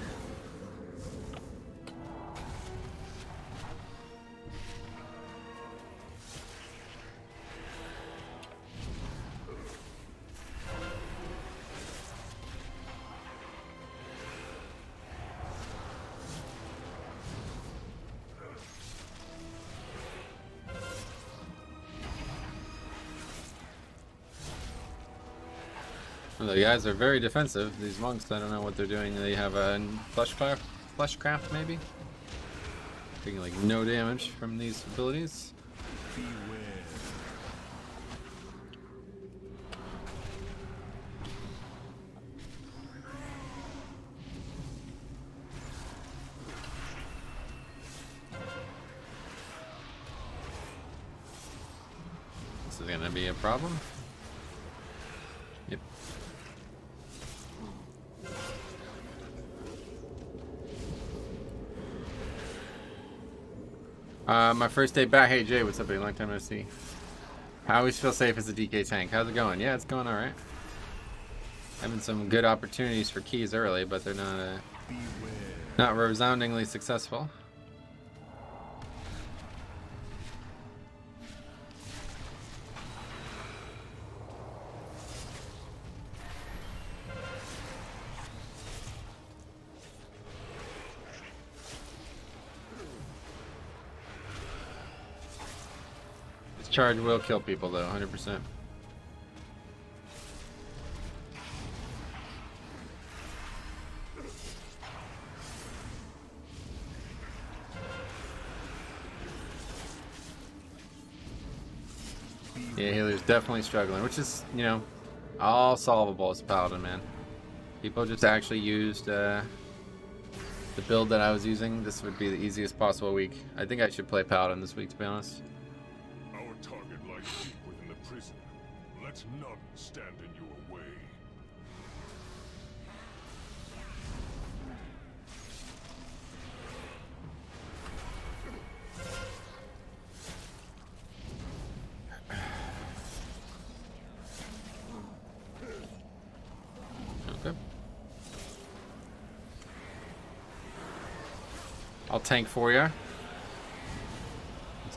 Well, the guys are very defensive. These monks, I don't know what they're doing. They have a fleshcraft maybe? Taking like no damage from these abilities. Beware. This is gonna be a problem. Yep. My first day back. Hey Jay, what's up, buddy? Long time no see. I always feel safe as a DK tank. How's it going? Yeah, it's going alright. Having some good opportunities for keys early, but they're not resoundingly successful. Charge will kill people though, 100%. Yeah, healer's definitely struggling, which is, you know, all solvable as a paladin, man. People just actually used the build that I was using. This would be the easiest possible week. I think I should play paladin this week, to be honest. Our target lies deep within the prison. Let none stand in your way. Okay. I'll tank for you.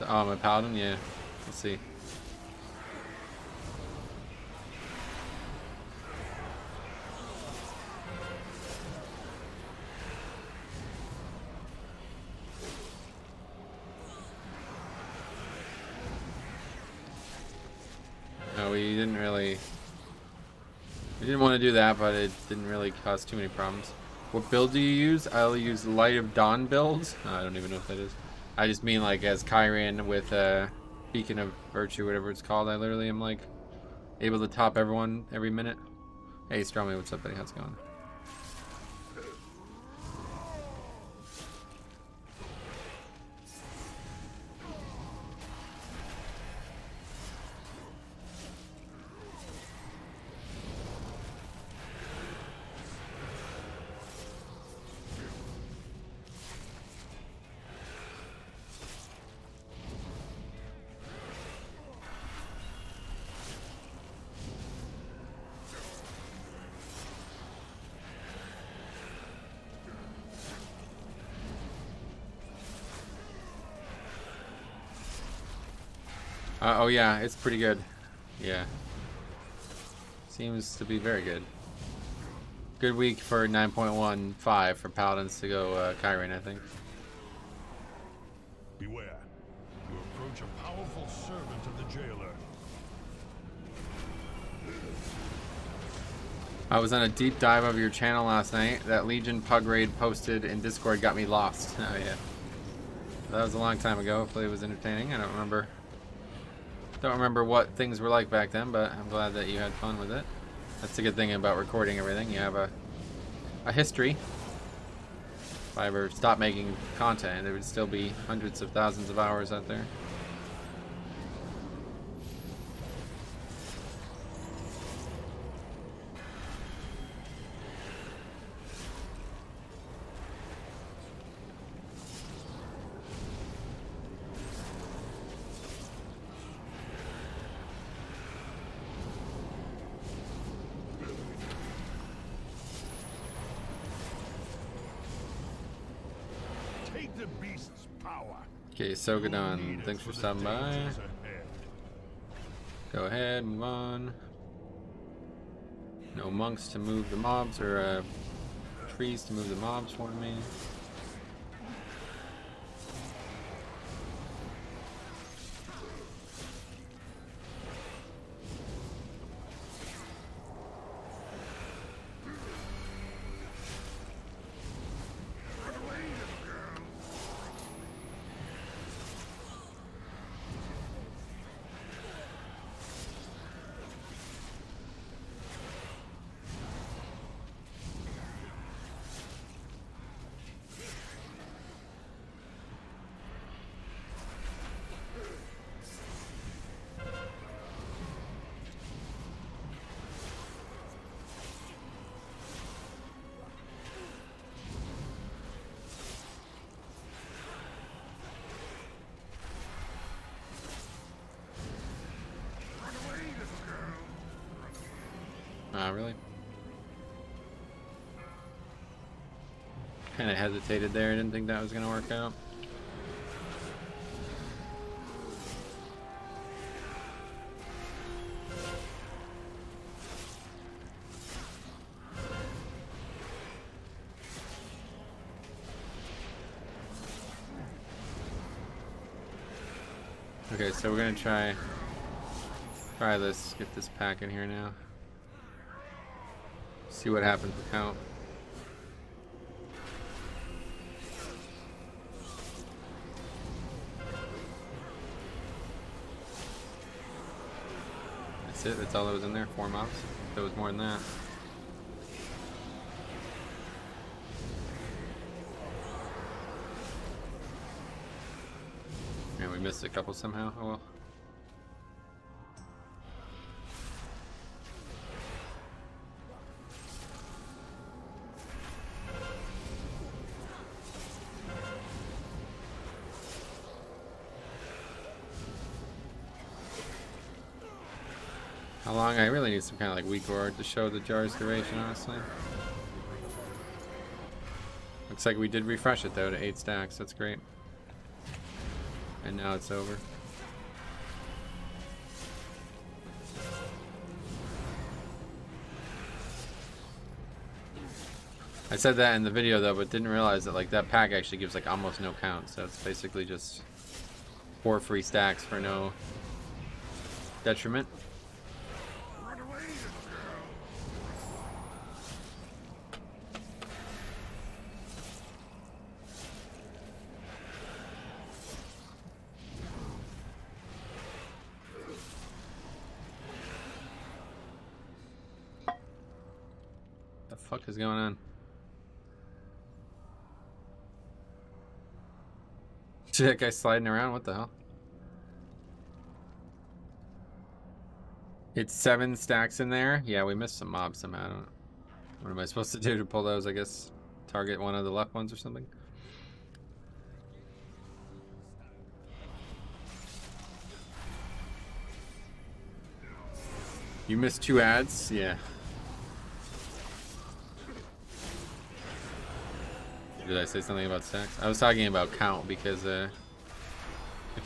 Oh, I'm a paladin? Yeah. Let's see. No, we didn't really... We didn't want to do that, but it didn't really cause too many problems. What build do you use? I'll use Light of Dawn builds. I don't even know what that is. I just mean like as Kyrian with Beacon of Virtue, whatever it's called. I literally am like able to top everyone every minute. Hey Stromy, what's up buddy? How's it going? Oh yeah, it's pretty good. Yeah. Seems to be very good. Good week for 9.15 for Paladins to go Kyrian, I think. Beware. You approach a powerful servant of the jailer. I was on a deep dive of your channel last night. That Legion Pug raid posted in Discord got me lost. Oh yeah. That was a long time ago. Hopefully it was entertaining. I don't remember what things were like back then, but I'm glad that you had fun with it. That's a good thing about recording everything. You have a history. If I ever stopped making content, there would still be hundreds of thousands of hours out there. Take the beast's power. Okay, Sogadon, thanks for stopping by. Go ahead, move on. No monks to move the mobs, or trees to move the mobs for me. Really? Kind of hesitated there. I didn't think that was going to work out. Okay, so we're going to try this. Get this pack in here now. See what happens with count. That's it. That's all that was in there. 4 mobs. There was more than that. And we missed a couple somehow. Oh well. How long? I really need some kind of like weak ward to show the jar's duration, honestly. Looks like we did refresh it though to 8 stacks. That's great. And now it's over. I said that in the video though, but didn't realize that like that pack actually gives like almost no count. So it's basically just 4 free stacks for no detriment. What the fuck is going on? See that guy sliding around? What the hell? It's 7 stacks in there. Yeah, we missed some mobs somehow. I don't know. What am I supposed to do to pull those? I guess target one of the left ones or something. You missed 2 ads? Yeah. Did I say something about stacks? I was talking about count because if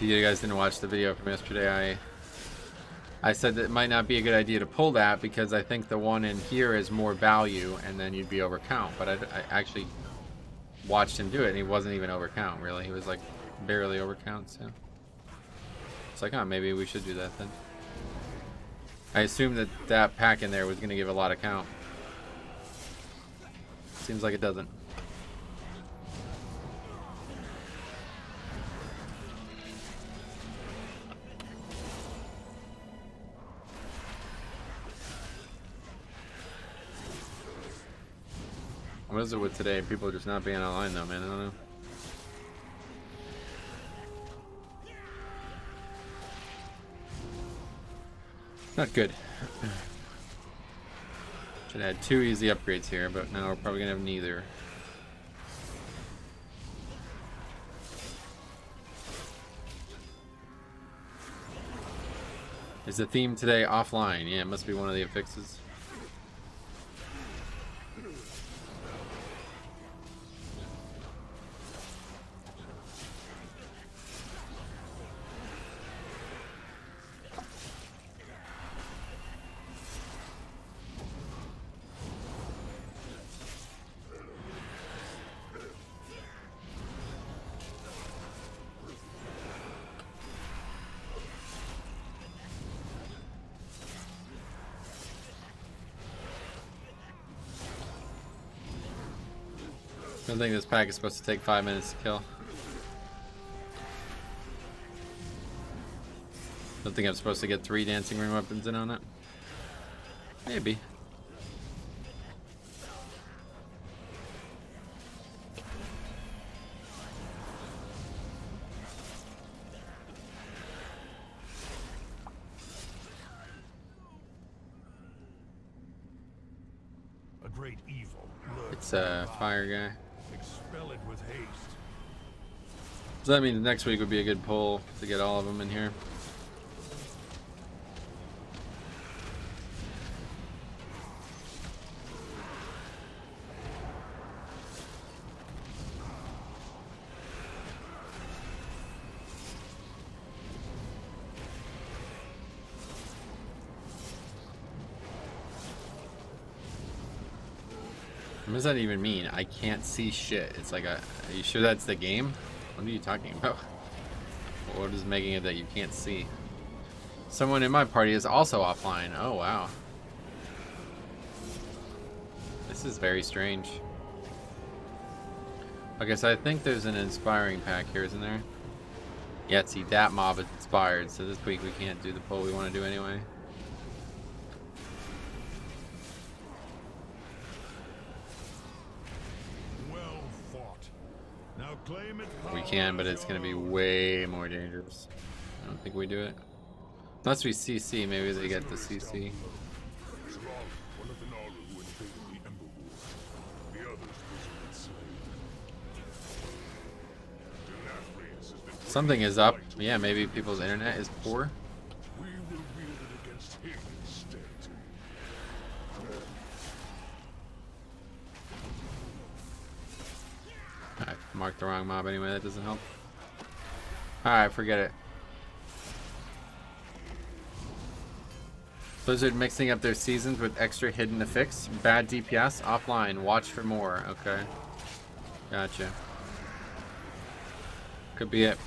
you guys didn't watch the video from yesterday, I said that it might not be a good idea to pull that because I think the one in here is more value and then you'd be over count. But I actually watched him do it and he wasn't even over count really. He was like barely over count, so. It's like, oh, maybe we should do that then. I assumed that that pack in there was going to give a lot of count. Seems like it doesn't. What is it with today? People are just not being online though, man. I don't know. Not good. Should have had 2 easy upgrades here, but now we're probably gonna have neither. Is the theme today offline? Yeah, it must be one of the affixes. I don't think this pack is supposed to take 5 minutes to kill. Don't think I'm supposed to get 3 dancing ring weapons in on it. Maybe. A great evil. It's a fire guy. Expel it with haste. So that means next week would be a good pull to get all of them in here. What does that even mean? I can't see shit. It's like are you sure that's the game? What are you talking about? What is making it that you can't see? Someone in my party is also offline. Oh wow. This is very strange. Okay, so I think there's an inspiring pack here, isn't there? Yeah, see, that mob is inspired, so this week we can't do the pull we want to do anyway. Well fought. Now claim it. We can, but it's going to be way more dangerous. I don't think we do it. Unless we CC, maybe they get the CC. Something is up. Yeah, maybe people's internet is poor. We will wield it against him instead. I marked the wrong mob anyway, that doesn't help. Alright, forget it. Blizzard mixing up their seasons with extra hidden affix. Bad DPS, offline, watch for more. Okay. Gotcha. Could be it.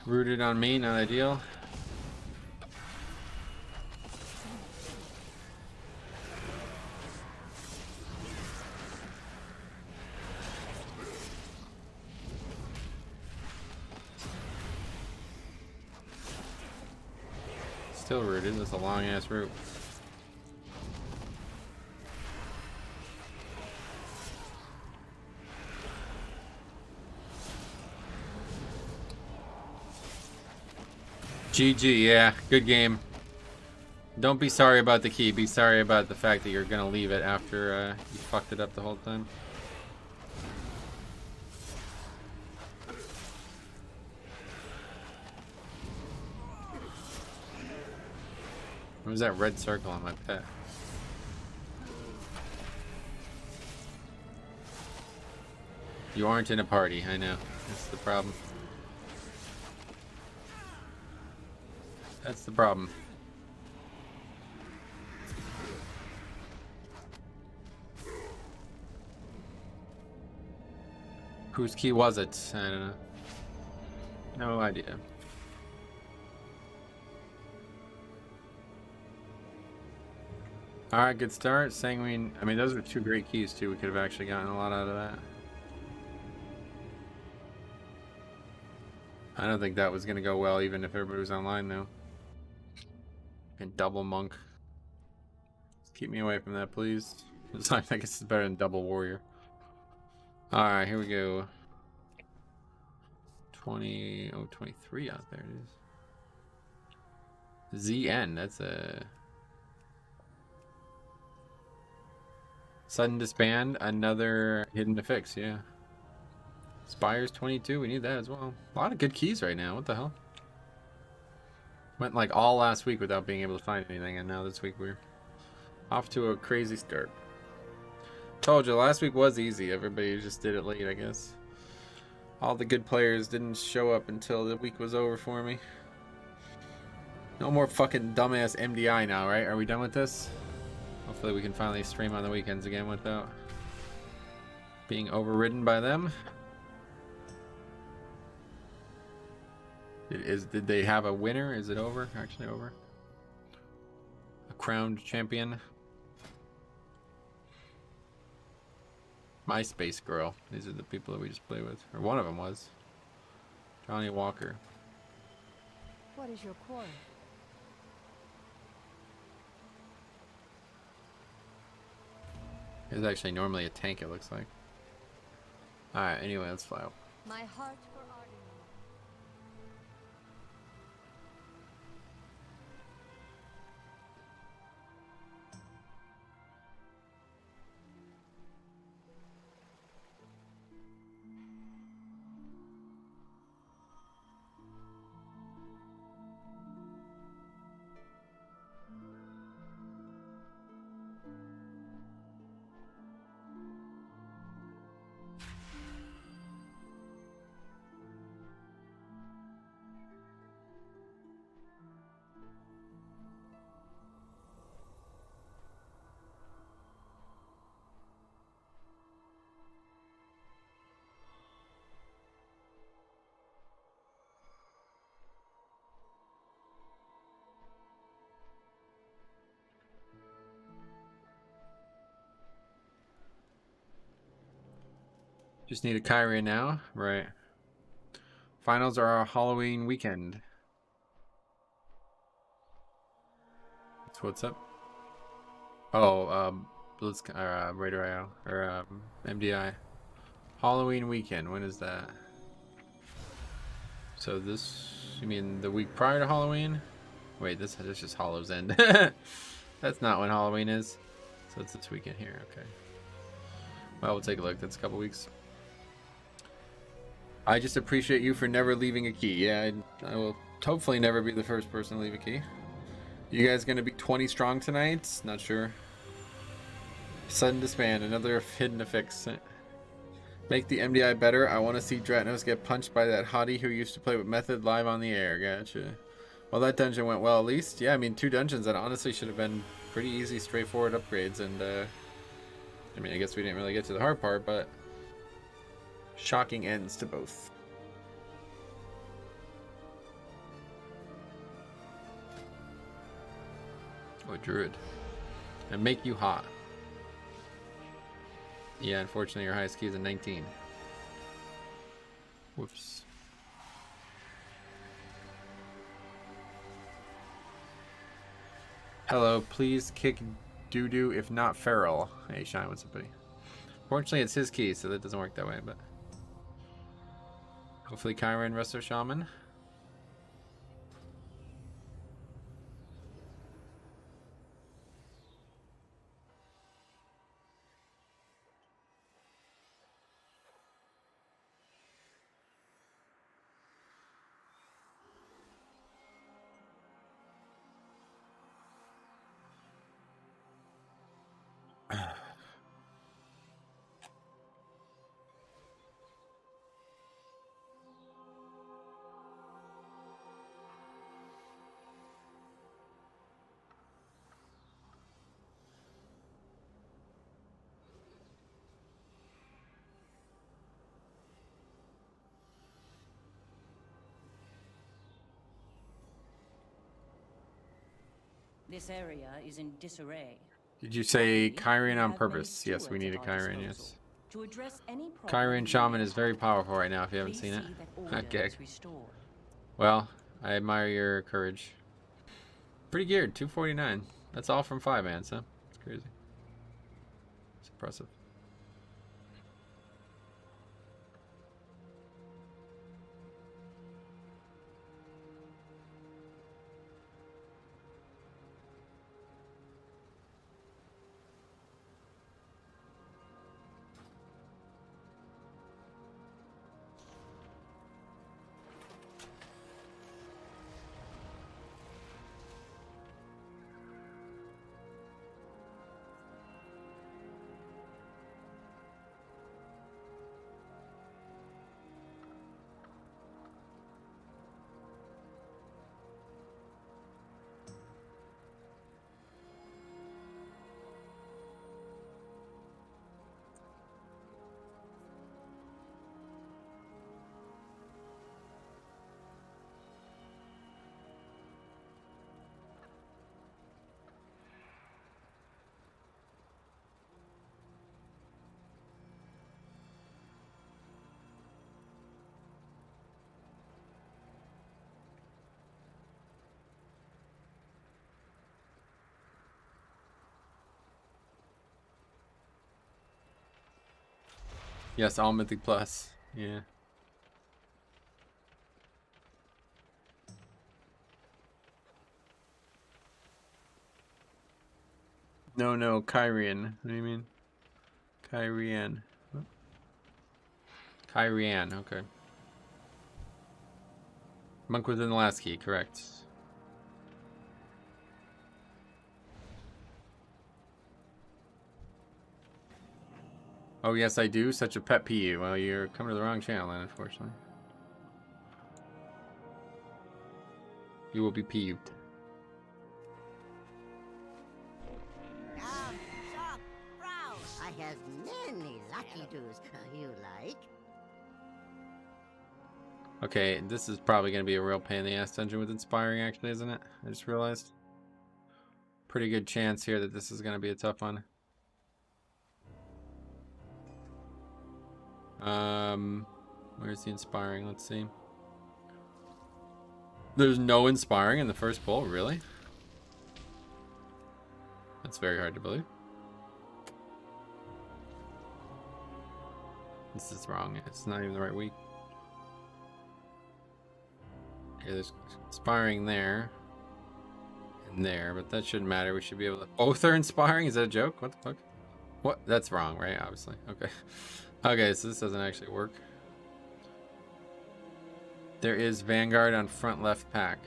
Rooted on me, not ideal. Still rooted, that's a long ass root. GG, yeah, good game. Don't be sorry about the key, be sorry about the fact that you're gonna leave it after you fucked it up the whole time. What was that red circle on my pet? You aren't in a party, I know. That's the problem. That's the problem. Whose key was it? I don't know. No idea. Alright, good start. Sanguine. I mean, those were two great keys, too. We could have actually gotten a lot out of that. I don't think that was going to go well, even if everybody was online, though. And double monk. Just keep me away from that, please. I guess it's better than double warrior. Alright, here we go. 23 out there it is. ZN, that's a... Sudden disband, another hidden to fix, yeah. Spires 22, we need that as well. A lot of good keys right now, what the hell? Went like all last week without being able to find anything, and now this week we're off to a crazy start. Told you, last week was easy, everybody just did it late, I guess. All the good players didn't show up until the week was over for me. No more fucking dumbass MDI now, right? Are we done with this? Hopefully we can finally stream on the weekends again without being overridden by them. Did they have a winner? Is it over? Actually over? A crowned champion? MySpace girl. These are the people that we just played with. Or one of them was. Johnny Walker. What is your quarrel? It's actually normally a tank, it looks like. Alright, anyway, let's fly out. My heart for Arden. Just need a Kyrie now. Right. Finals are our Halloween weekend. So what's up? Oh, Blitz, Raider IO, or MDI. Halloween weekend, when is that? So this, you mean the week prior to Halloween? Wait, this is just Hollow's End. That's not when Halloween is. So it's this weekend here, okay. Well, we'll take a look. That's a couple weeks. I just appreciate you for never leaving a key. Yeah, I will hopefully never be the first person to leave a key. You guys gonna be 20 strong tonight? Not sure. Sudden disband, another hidden to fix. Make the MDI better. I want to see Dratnos get punched by that hottie who used to play with Method live on the air. Gotcha. Well, that dungeon went well at least. Yeah, I mean, 2 dungeons that honestly should have been pretty easy, straightforward upgrades. And, I mean, I guess we didn't really get to the hard part, but shocking ends to both. Oh, Druid. And make you hot. Yeah, unfortunately your highest key is a 19. Whoops. Hello, please kick doo-doo if not feral. Hey, Shine, what's up, buddy? Fortunately, it's his key, so that doesn't work that way, but... Hopefully Kyra and Resto Shaman. This area is in disarray. Did you say We Kyrian on have many purpose? Yes, we stewards need a at our Kyrian, disposal yes. to address any problem Kyrian we Shaman may is very have. powerful right now if you haven't Please seen it. see that order Okay. is restored. Well, I admire your courage. Pretty geared, 249. That's all from 5 ants, huh? It's crazy. It's impressive. Yes, all Mythic Plus. Yeah. No, Kyrian. What do you mean? Kyrian. Kyrian, okay. Monk within the last key, correct. Oh, yes, I do. Such a pet peeve. Well, you're coming to the wrong channel, then, unfortunately. You will be peeved. Shop, browse. I have many lucky do's. You like? Okay, this is probably going to be a real pain in the ass dungeon with Inspiring, actually, isn't it? I just realized. Pretty good chance here that this is going to be a tough one. Where's the Inspiring? Let's see. There's no Inspiring in the first pull, really? That's very hard to believe. This is wrong. It's not even the right week. Okay, there's Inspiring there. And there, but that shouldn't matter. We should be able to... Both are Inspiring? Is that a joke? What the fuck? What? That's wrong, right? Obviously. Okay. Okay, so this doesn't actually work. There is Vanguard on front left pack.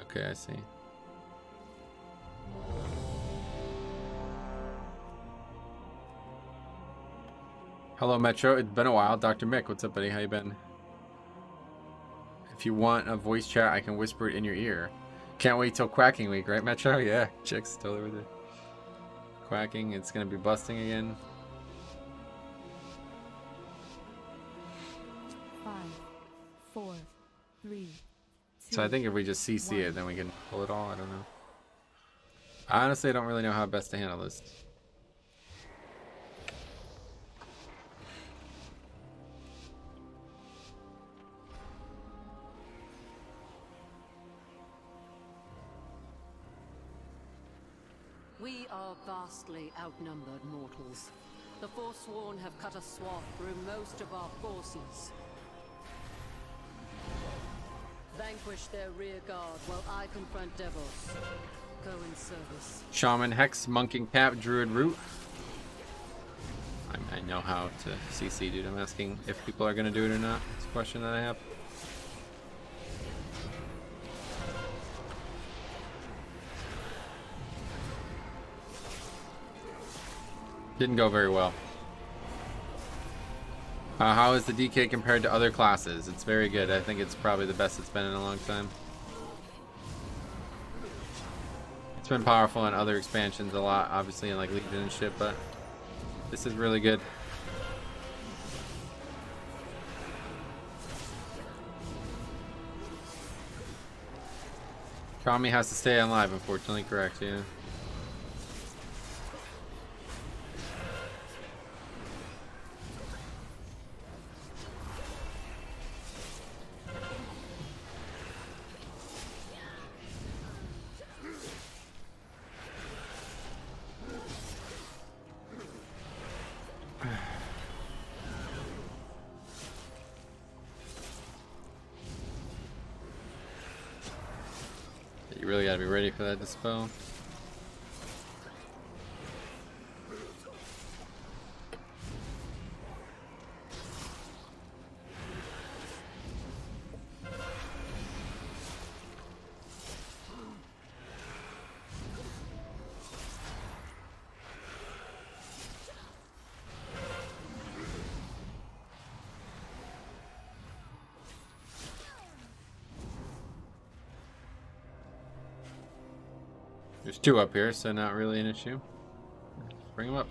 Okay, I see. Hello, Metro. It's been a while. Dr. Mick, what's up, buddy? How you been? If you want a voice chat, I can whisper it in your ear. Can't wait till Quacking Week, right, Metro? Yeah, chicks totally with it. Quacking, it's gonna be busting again. 5, 4, 3, 2. So I think if we just CC it, then we can pull it all. I don't know. Honestly, I don't really know how best to handle this. We are vastly outnumbered mortals. The Forsworn have cut a swath through most of our forces. Vanquish their rear guard while I confront devils. Go in service. Shaman, Hex, Monking Cap, Druid Root. I know how to CC, dude. I'm asking if people are going to do it or not. It's a question that I have. Didn't go very well. How is the DK compared to other classes? It's very good. I think it's probably the best it's been in a long time. It's been powerful in other expansions a lot, obviously in like Legion and shit, but this is really good. Tommy has to stay alive, unfortunately. Correct, yeah. You really gotta be ready for that dispel. There's two up here, so not really an issue. Just bring them up.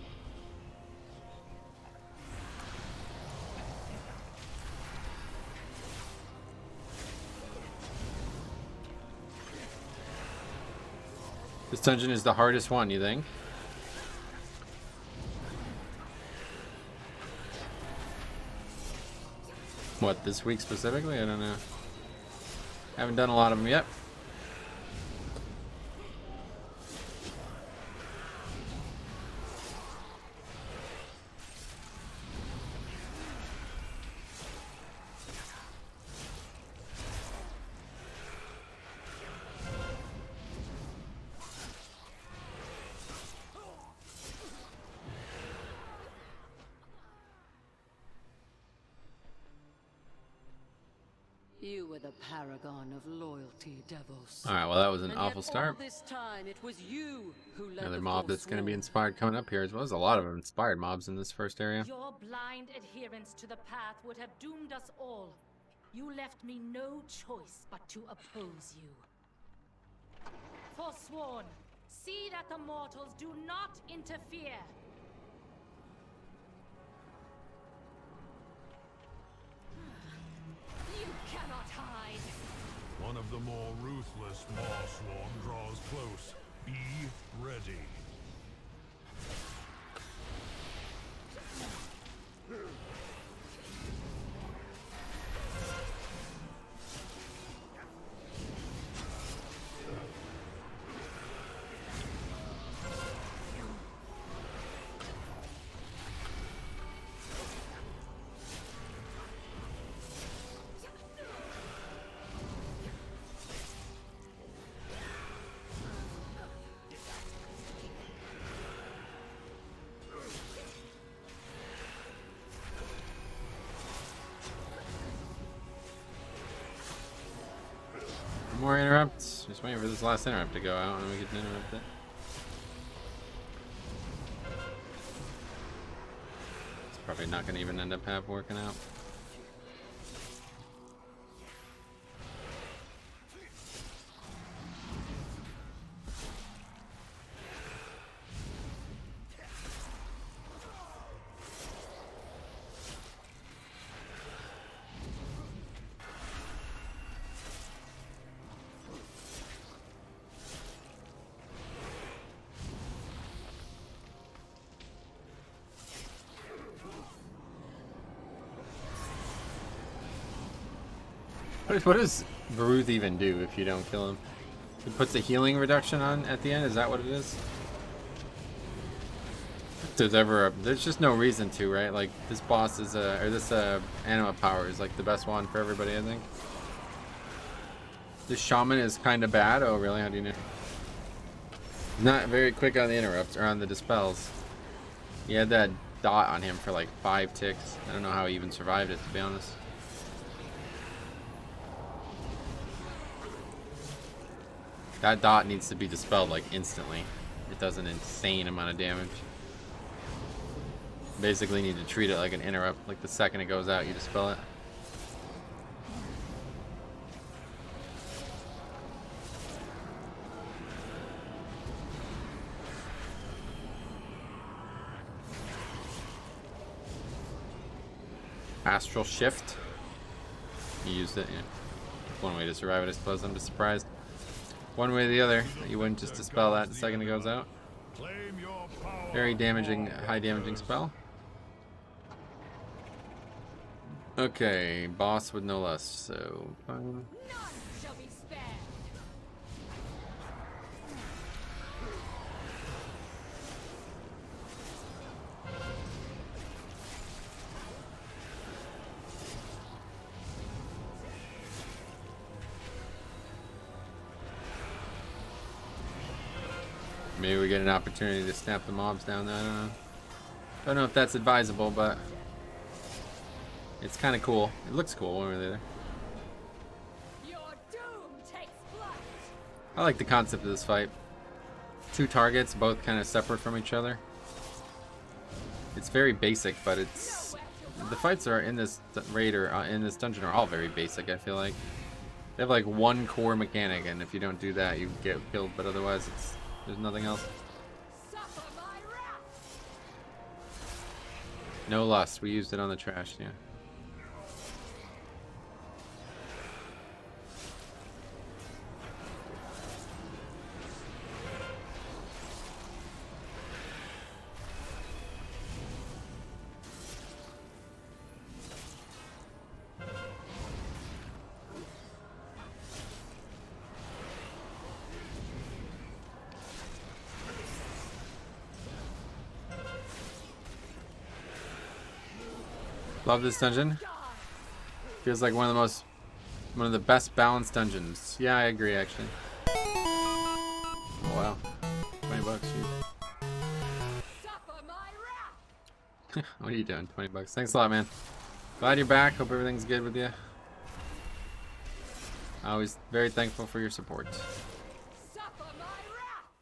This dungeon is the hardest one, you think? What, this week specifically? I don't know. Haven't done a lot of them yet. You were the paragon of loyalty, devils. Alright, well that was an And awful yet start. all this time, it was you who led Another the mob that's going to be Forsworn. inspired coming up here as well. There's a lot of inspired mobs in this first area. Your blind adherence to the path would have doomed us all. You left me no choice but to oppose you. Forsworn, see that the mortals do not interfere. You cannot hide. One of the more ruthless Marsworn draws close. Be ready. More interrupts. Just waiting for this last interrupt to go out and we can interrupt it. It's probably not going to even end up working out. What does Baruth even do if you don't kill him? He puts a healing reduction on at the end? Is that what it is? If there's ever there's just no reason to, right? Like, this boss is or this anima power is like the best one for everybody, I think. This shaman is kind of bad. Oh, really? How do you know? Not very quick on the interrupts or on the dispels. He had that dot on him for like 5 ticks. I don't know how he even survived it, to be honest. That dot needs to be dispelled like instantly. It does an insane amount of damage. Basically need to treat it like an interrupt. Like the second it goes out, you dispel it. Astral shift. You used it, yeah. One way to survive it, I suppose. I'm just surprised. one way or the other. You wouldn't just dispel that the second it goes out. Claim your power. Very damaging, high damaging spell. Okay, boss with no less, so fine. None shall be spared. Maybe we get an opportunity to snap the mobs down. I don't know. Don't know if that's advisable, but it's kind of cool. It looks cool when we're there. Your doom takes flight. I like the concept of this fight. Two targets, both kind of separate from each other. It's very basic, but it's the fights are in this raid or in this dungeon are all very basic. I feel like they have like one core mechanic, and if you don't do that, you get killed. But otherwise, there's nothing else. Suffer my wrath. No lust. We used it on the trash. Yeah. Love this dungeon. Feels like one of the best balanced dungeons. Yeah, I agree actually. Oh wow, $20. Suffer my wrath. What are you doing? $20. Thanks a lot, man. Glad you're back. Hope everything's good with you. Always very thankful for your support. Suffer my wrath.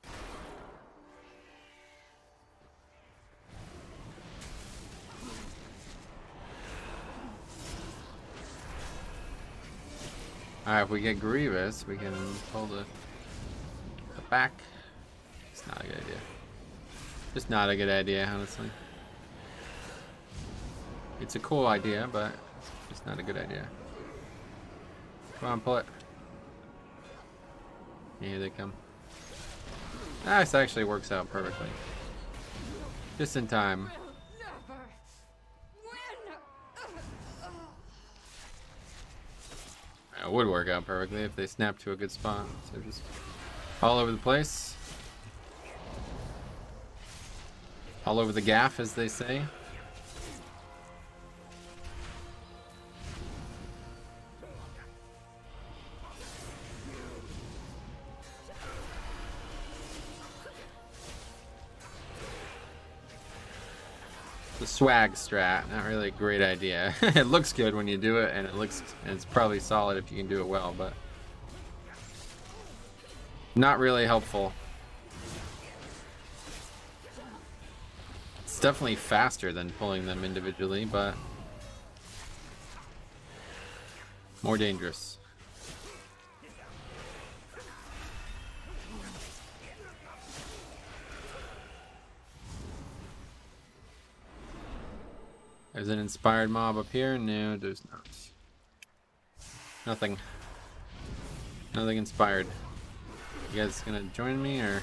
Alright, if we get Grievous, we can pull the back. It's not a good idea. Just not a good idea, honestly. It's a cool idea, but it's not a good idea. Come on, pull it. Here they come. Ah, this actually works out perfectly. Just in time. Never win. It would work out perfectly if they snap to a good spot. So just all over the place. All over the gaff, as they say. The swag strat, not really a great idea. It looks good when you do it, and it's probably solid if you can do it well, but not really helpful. It's definitely faster than pulling them individually, but more dangerous. There's an inspired mob up here. No, there's not. Nothing. Nothing inspired. You guys gonna join me or?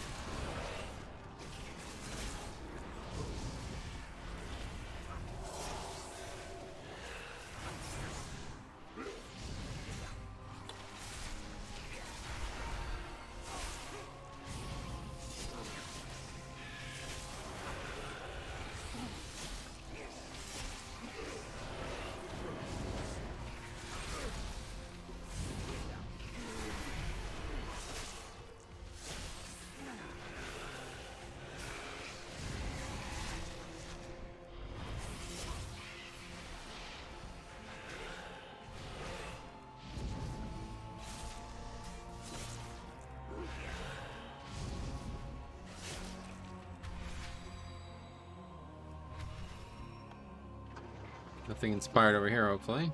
Nothing inspired over here, hopefully.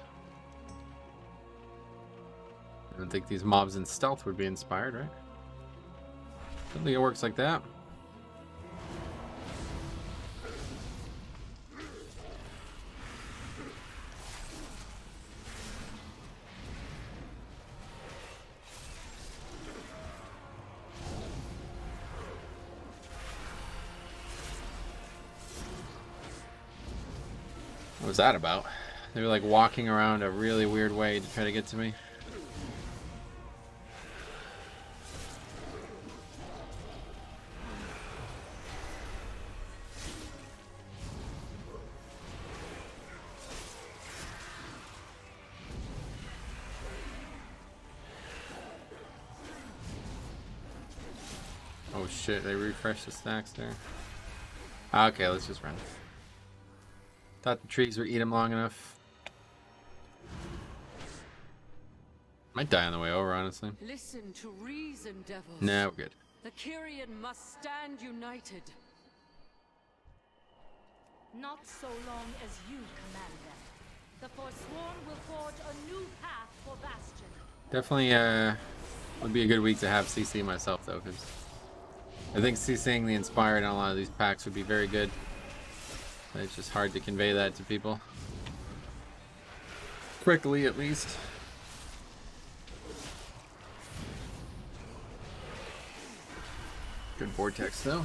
I don't think these mobs in stealth would be inspired, right? Don't think it works like that. What was that about? They were like walking around a really weird way to try to get to me. Oh shit, they refreshed the stacks there. Okay, let's just run. Thought the trees would eat him long enough. Might die on the way over, honestly. Listen to reason, devils. Nah, we're good. The Kyrian must stand united. Not so long as you command them. The Forsworn will forge a new path for Bastion. Definitely would be a good week to have CC myself though, because I think CCing the Inspired on a lot of these packs would be very good. But it's just hard to convey that to people. Quickly, at least. Good Vortex, though.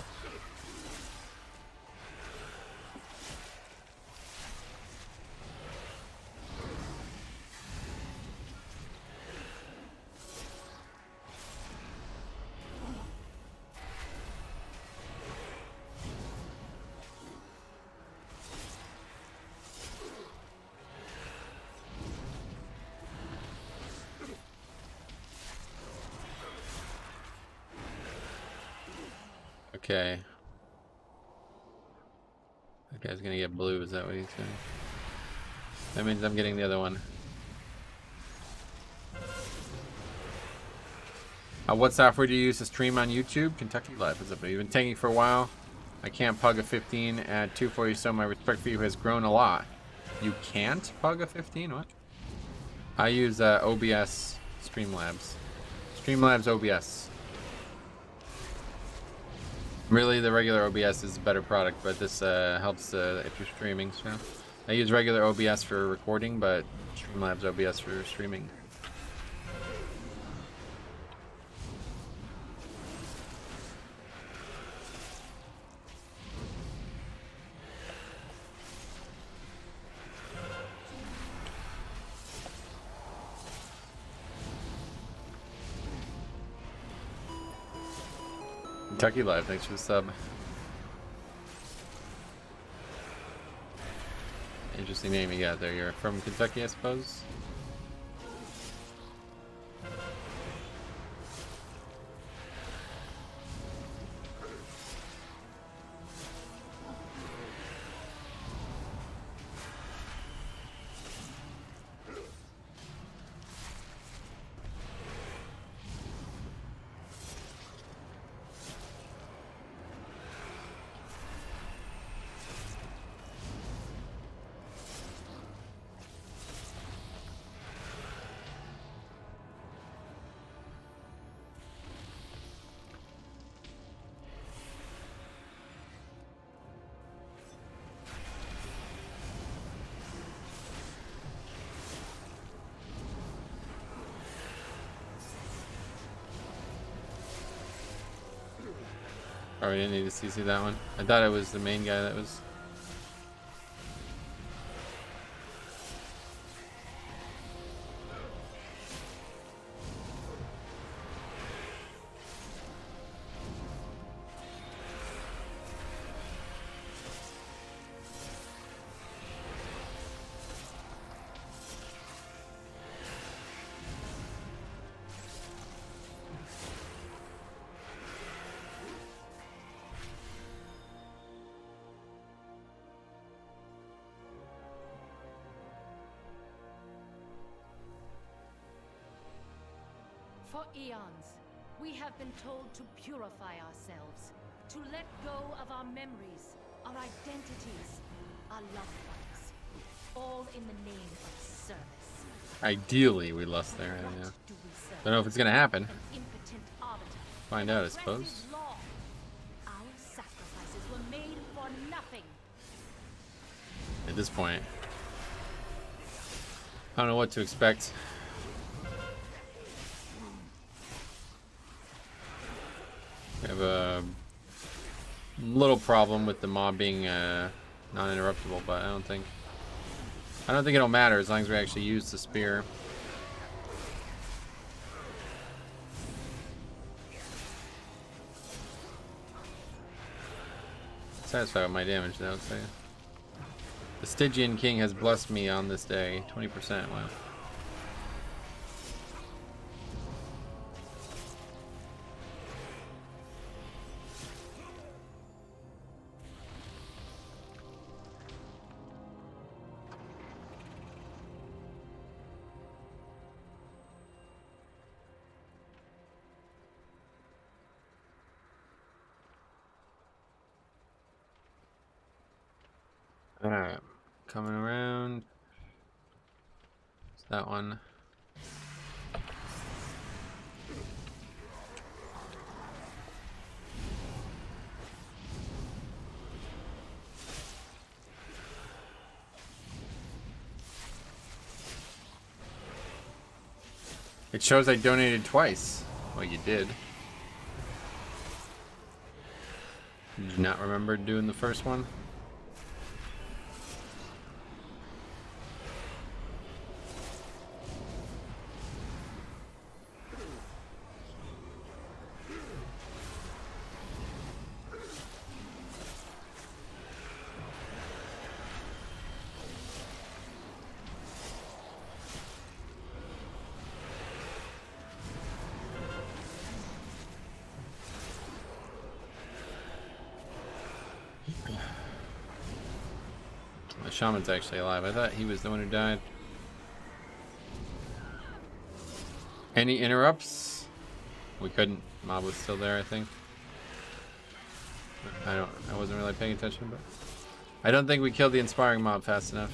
Okay. That guy's gonna get blue, is that what he's saying? That means I'm getting the other one. What software do you use to stream on YouTube? Kentucky Life is up. You've been taking for a while. I can't pug a 15 at 240, so my respect for you has grown a lot. You can't pug a 15? What? I use OBS Streamlabs. Streamlabs OBS. Really, the regular OBS is a better product, but this helps if you're streaming. So I use regular OBS for recording, but Streamlabs OBS for streaming. Kentucky Live, thanks for the sub. Interesting name you got there. You're from Kentucky, I suppose? Oh, we didn't need to CC that one. I thought it was the main guy that was... For eons, we have been told to purify ourselves, to let go of our memories, our identities, our love fights, all in the name of service. Ideally, we lost there. What Yeah. do we serve? Don't know if it's gonna happen. An impotent arbiter. Find out, I suppose. Oppressive law. Our sacrifices were made for nothing. At this point, I don't know what to expect. We have a little problem with the mob being non-interruptible, but I don't think I don't think it'll matter as long as we actually use the spear. Satisfied with my damage, though, I'd say. The Stygian King has blessed me on this day. 20%, wow. Alright, coming around. It's that one. It shows I donated twice. Well, you did. Did you not remember doing the first one? The shaman's actually alive. I thought he was the one who died. Any interrupts? We couldn't. Mob was still there, I think. I wasn't really paying attention, but I don't think we killed the inspiring mob fast enough.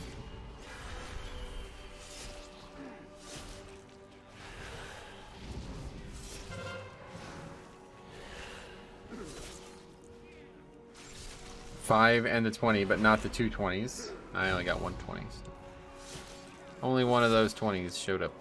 Five and the 20, but not the two 20s. I only got one 20s. Only one of those 20s showed up.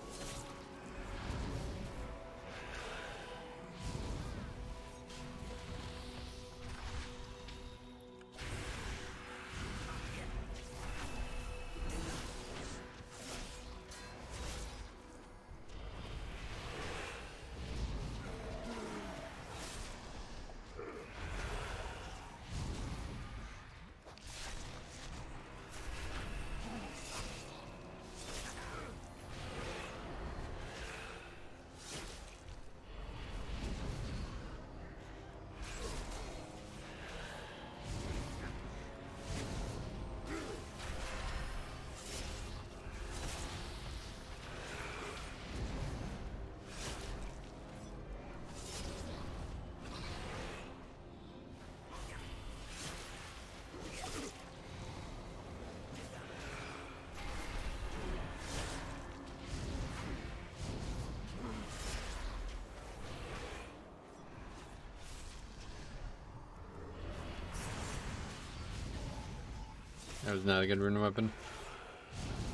That was not a good rune weapon.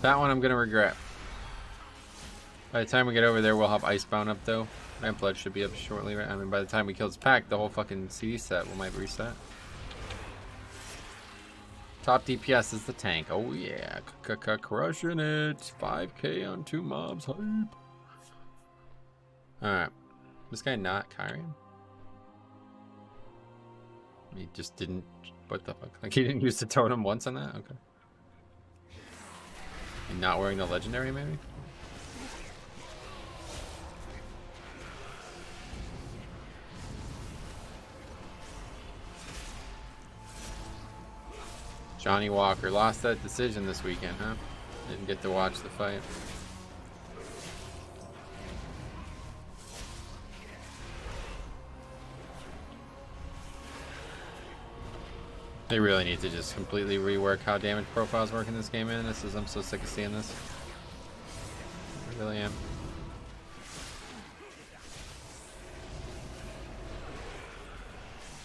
That one I'm gonna regret. By the time we get over there, we'll have Icebound up though. Lampblood should be up shortly, right? I mean, by the time we kill this pack, the whole fucking CD set might reset. Top DPS is the tank. Oh yeah, crushing it. 5k on 2 mobs. Hype. Alright. This guy not Kyrian? He just didn't... What the fuck? Like he didn't use the totem once on that? Okay. And not wearing the legendary maybe? Johnny Walker lost that decision this weekend, huh? Didn't get to watch the fight. They really need to just completely rework how damage profiles work in this game, man. I'm so sick of seeing this. I really am.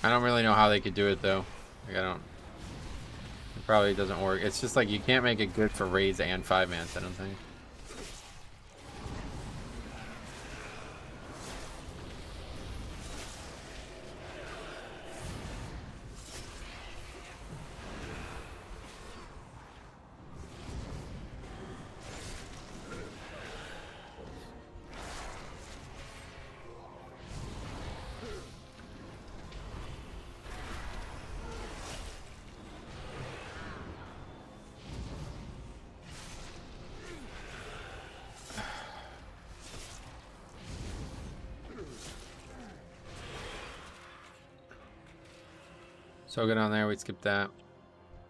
I don't really know how they could do it though. Like it probably doesn't work. It's just like you can't make it good for raids and 5-mans, I don't think. So good on there. We skipped that.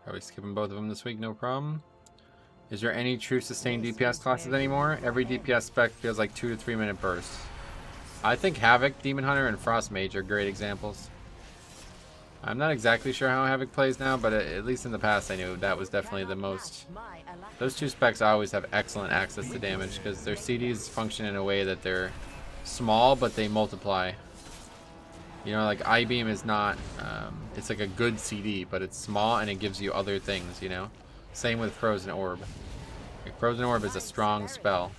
Probably skipping both of them this week, no problem. Is there any true sustained DPS classes anymore? Every DPS spec feels like 2 to 3 minute bursts. I think Havoc, Demon Hunter, and Frost Mage are great examples. I'm not exactly sure how Havoc plays now, but at least in the past I knew that was definitely the most... Those two specs always have excellent access to damage because their CDs function in a way that they're small, but they multiply. You know, like I-Beam is not... it's like a good CD, but it's small and it gives you other things, you know? Same with Frozen Orb. Like, Frozen Orb is a strong spell.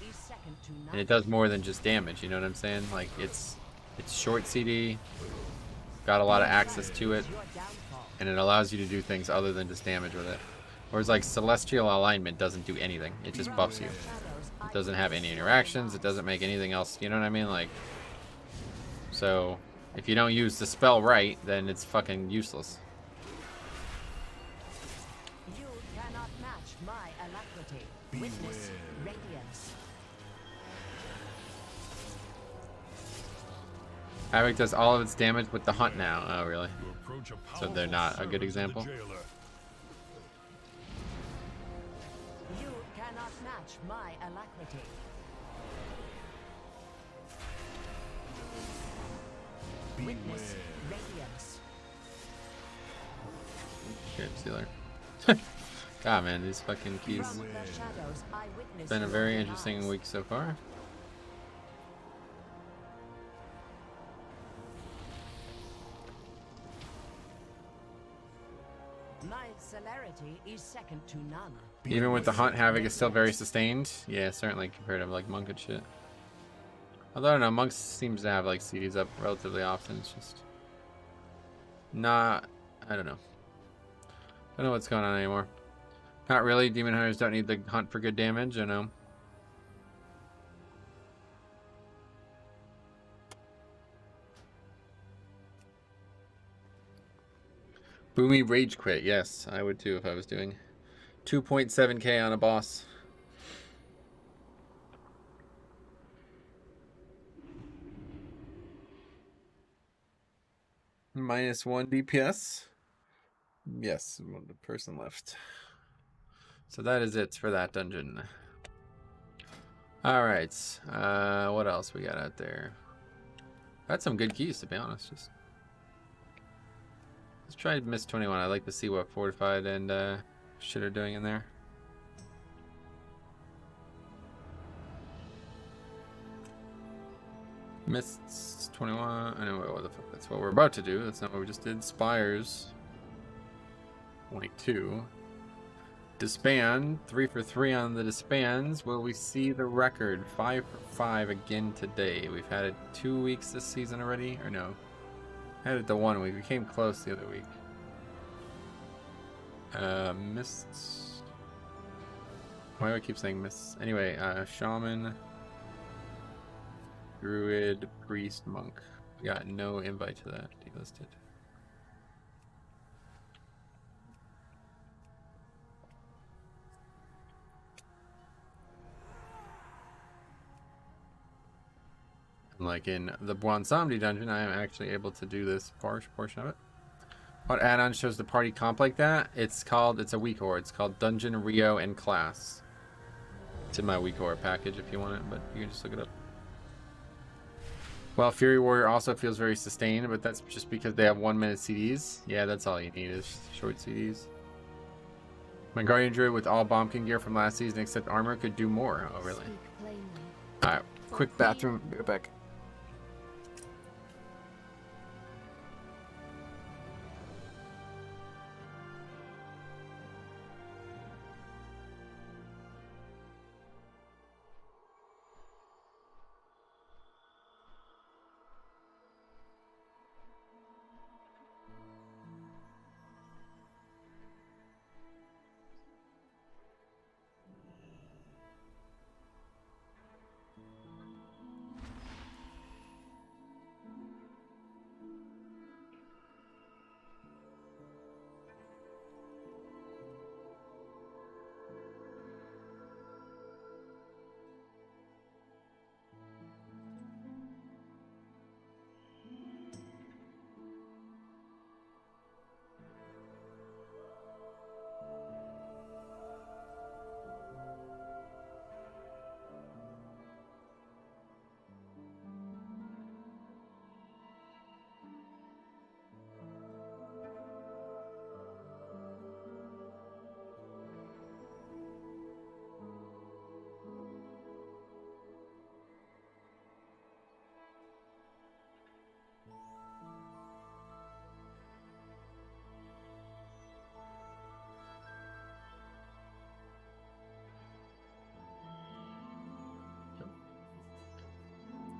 And it does more than just damage, you know what I'm saying? Like, it's short CD, got a lot of access to it, and it allows you to do things other than just damage with it. Whereas, like, Celestial Alignment doesn't do anything. It just buffs you. It doesn't have any interactions. It doesn't make anything else, you know what I mean? Like, so, if you don't use the spell right, then it's fucking useless. You cannot match my alacrity. Witness radiance. Havoc does all of its damage with the hunt now. Oh, really? You approach a So they're not a good example? powerful servant of the jailer. You cannot match my alacrity. Witness radiance. Shit, Sealer. God, man, these fucking keys. From the shadows, I witness Been a your very demise. interesting week so far. My celerity is second to none. Even with the hunt, Havoc is still very sustained. Yeah, certainly compared to like Monk and shit. Although I don't know, Monk seems to have like CDs up relatively often. It's just not, I don't know. Don't know what's going on anymore. Not really. Demon Hunters don't need the hunt for good damage, I know. Boomy Rage Quit. Yes, I would too if I was doing 2.7k on a boss. -1 DPS. Yes, one person left. So that is it for that dungeon. Alright. What else we got out there? Got some good keys, to be honest. Just let's try Mist 21. I'd like to see what Fortified and shit are doing in there. Mists 21. I know what the fuck. That's what we're about to do. That's not what we just did. Spires 22. Disband. 3 for 3 on the disbands. Will we see the record? 5 for 5 again today. We've had it 2 weeks this season already. Or no. Had it the 1 week. We came close the other week. Mists. Why do I keep saying mists? Anyway, Shaman. Druid, Priest, Monk. We got no invite to that delisted. Like in the Bwansamdi dungeon, I am actually able to do this portion of it. What add-on shows the party comp like that? It's a weak ore. It's called Dungeon, Rio, and Class. It's in my weak ore package if you want it, but you can just look it up. Well, Fury Warrior also feels very sustained, but that's just because they have 1 minute CDs. Yeah, that's all you need is short CDs. My Guardian Druid with all Bombkin gear from last season except armor could do more. Oh, really? Speak plainly. Alright, quick bathroom. Be right back.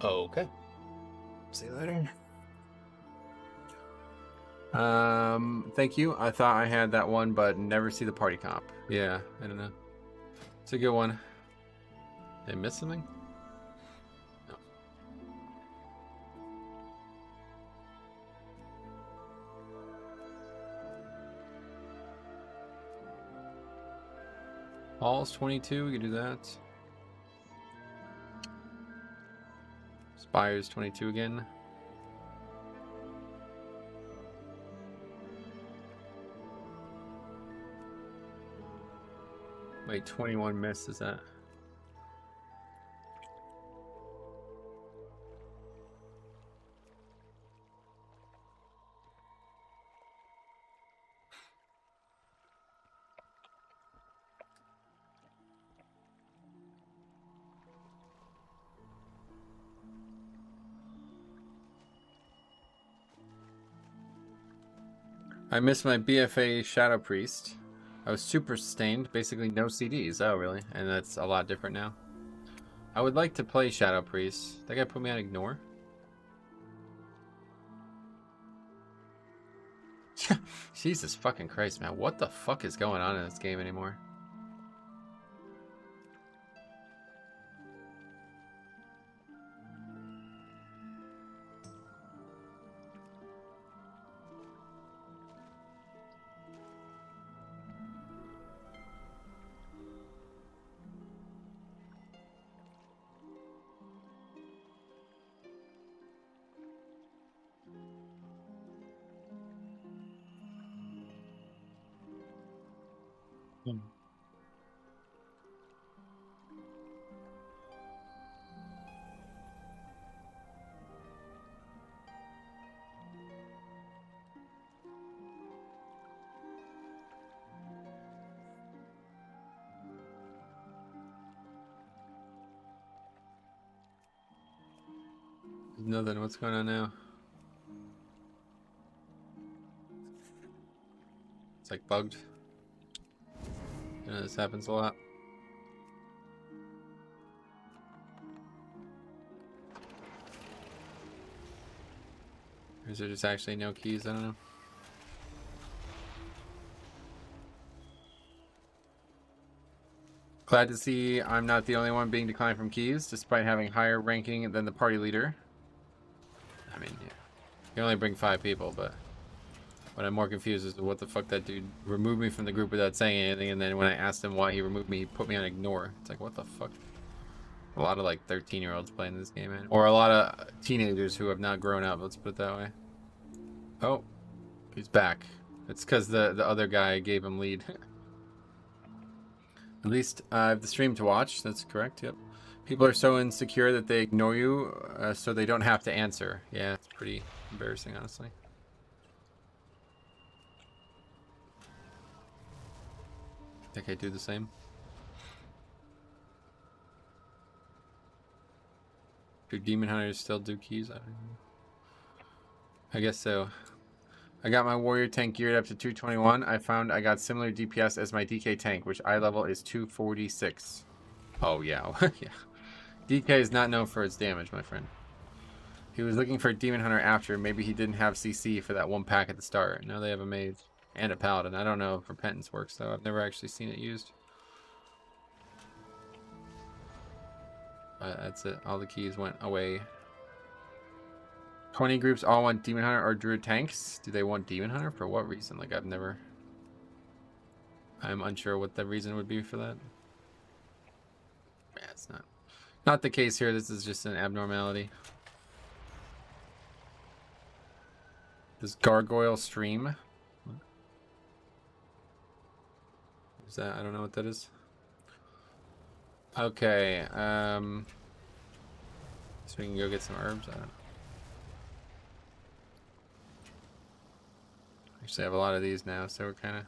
Okay. See you later. Thank you. I thought I had that one, but never see the party comp. Yeah, I don't know. It's a good one. Did I miss something? No. Hall's 22, we can do that. Spire's 22 again. Wait, 21 missed, is that? I missed my BFA Shadow Priest. I was super sustained, basically no CDs. Oh, really? And that's a lot different now. I would like to play Shadow Priest. That guy put me on ignore. Jesus fucking Christ, man. What the fuck is going on in this game anymore? Nothing. What's going on now? It's like bugged. You know, this happens a lot. Or is there just actually no keys? I don't know. Glad to see I'm not the only one being declined from keys, despite having higher ranking than the party leader. I mean, yeah. You can only bring 5 people, but what I'm more confused is what the fuck that dude removed me from the group without saying anything, and then when I asked him why he removed me, he put me on ignore. It's like, what the fuck? A lot of like 13-year-olds playing this game, man. Or a lot of teenagers who have not grown up, let's put it that way. Oh, he's back. It's because the other guy gave him lead. At least I have the stream to watch. That's correct, yep. People are so insecure that they ignore you, so they don't have to answer. Yeah, it's pretty embarrassing, honestly. Think I do the same. Do demon hunters still do keys? I don't know. I guess so. I got my warrior tank geared up to 221. I found I got similar DPS as my DK tank, which eye level is 246. Oh yeah, yeah. DK is not known for its damage, my friend. He was looking for a demon hunter after. Maybe he didn't have CC for that one pack at the start. Now they have a mage and a paladin. I don't know if repentance works though. I've never actually seen it used. But that's it. All the keys went away. 20 groups all want demon hunter or druid tanks. Do they want demon hunter for what reason? Like I'm unsure what the reason would be for that. Yeah, it's not the case here. This is just an abnormality. This gargoyle stream. What is that? I don't know what that is. Okay, so we can go get some herbs. I don't know. Actually, I have a lot of these now, so we're kind of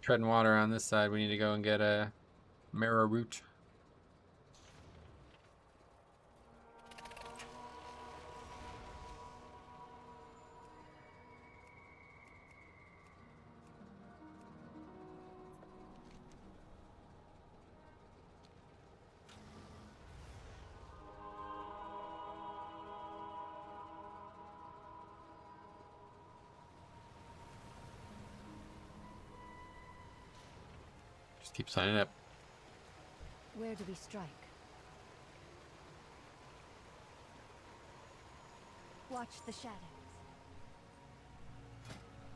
treading water on this side. We need to go and get a marrow root. Just keep signing up. Where do we strike? Watch the shadows.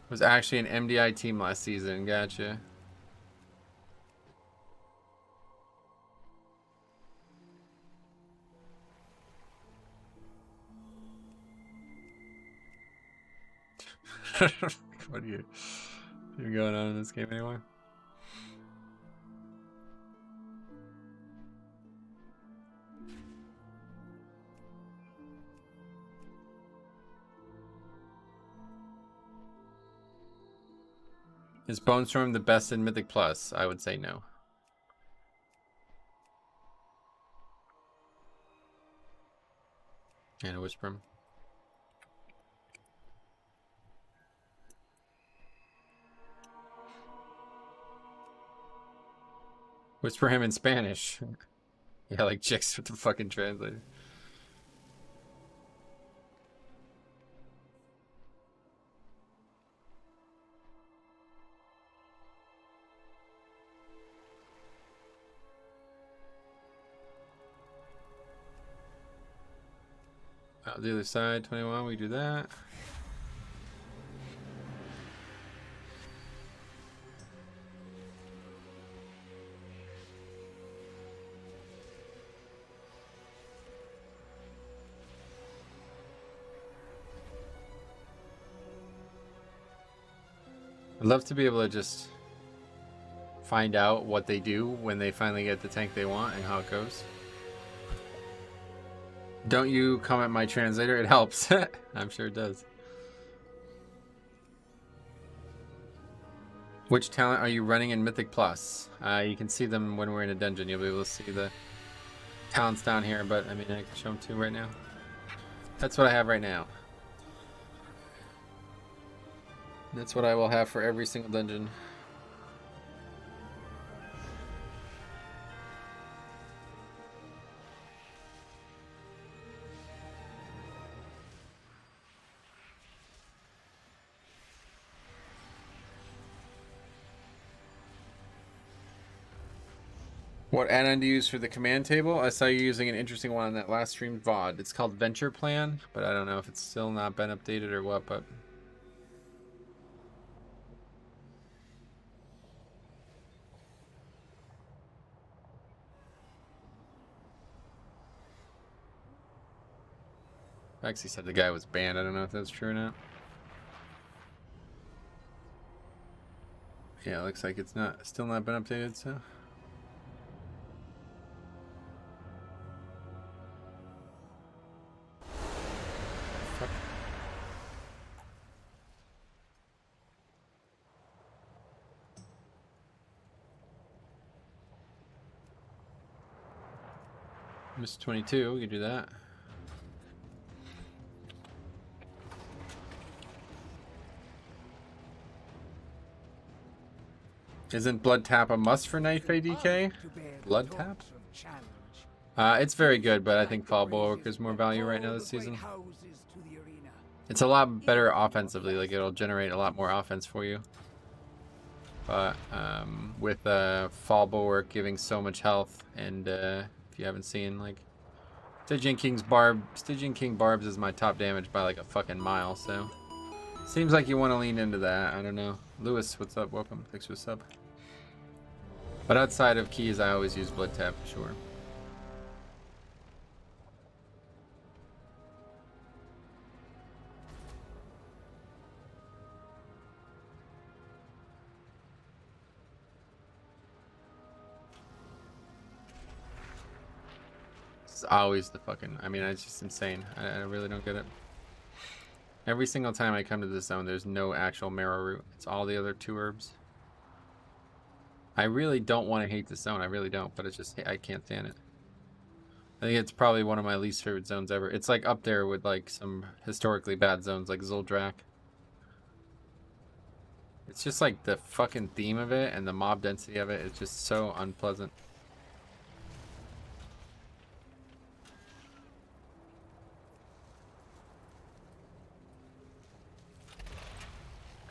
Was actually an MDI team last season. Gotcha. What are you going on in this game anymore? Is Bone Storm the best in Mythic Plus? I would say no. And a Whisper him. Whisper him in Spanish. Yeah, like chicks with the fucking translator. Out the other side, 21, we do that. I'd love to be able to just find out what they do when they finally get the tank they want and how it goes. Don't you comment my translator? It helps. I'm sure it does. Which talent are you running in Mythic Plus? You can see them when we're in a dungeon. You'll be able to see the talents down here, but I mean, I can show them too right now. That's what I have right now. That's what I will have for every single dungeon. What add-on do you use for the command table? I saw you using an interesting one on that last stream VOD. It's called Venture Plan, but I don't know if it's still not been updated or what, but... I actually said the guy was banned. I don't know if that's true or not. Yeah, it looks like it's not still not been updated, so... Mr. 22, we can do that. Isn't Blood Tap a must for Knife ADK? Blood Tap? It's very good, but I think Fall Bulwark is more value right now this season. It's a lot better offensively, like it'll generate a lot more offense for you. But with Fall Bulwark giving so much health, and if you haven't seen, like, Stygian King Barbs is my top damage by like a fucking mile, so seems like you want to lean into that. I don't know. Lewis, what's up? Welcome. Thanks for the sub. But outside of keys, I always use Blood Tap for sure. It's always the fucking... I mean, it's just insane. I really don't get it. Every single time I come to this zone, there's no actual marrow root. It's all the other 2 herbs. I really don't want to hate this zone. I really don't, but it's just, I can't stand it. I think it's probably one of my least favorite zones ever. It's like up there with like some historically bad zones like Zuldrak. It's just like the fucking theme of it and the mob density of it is just so unpleasant.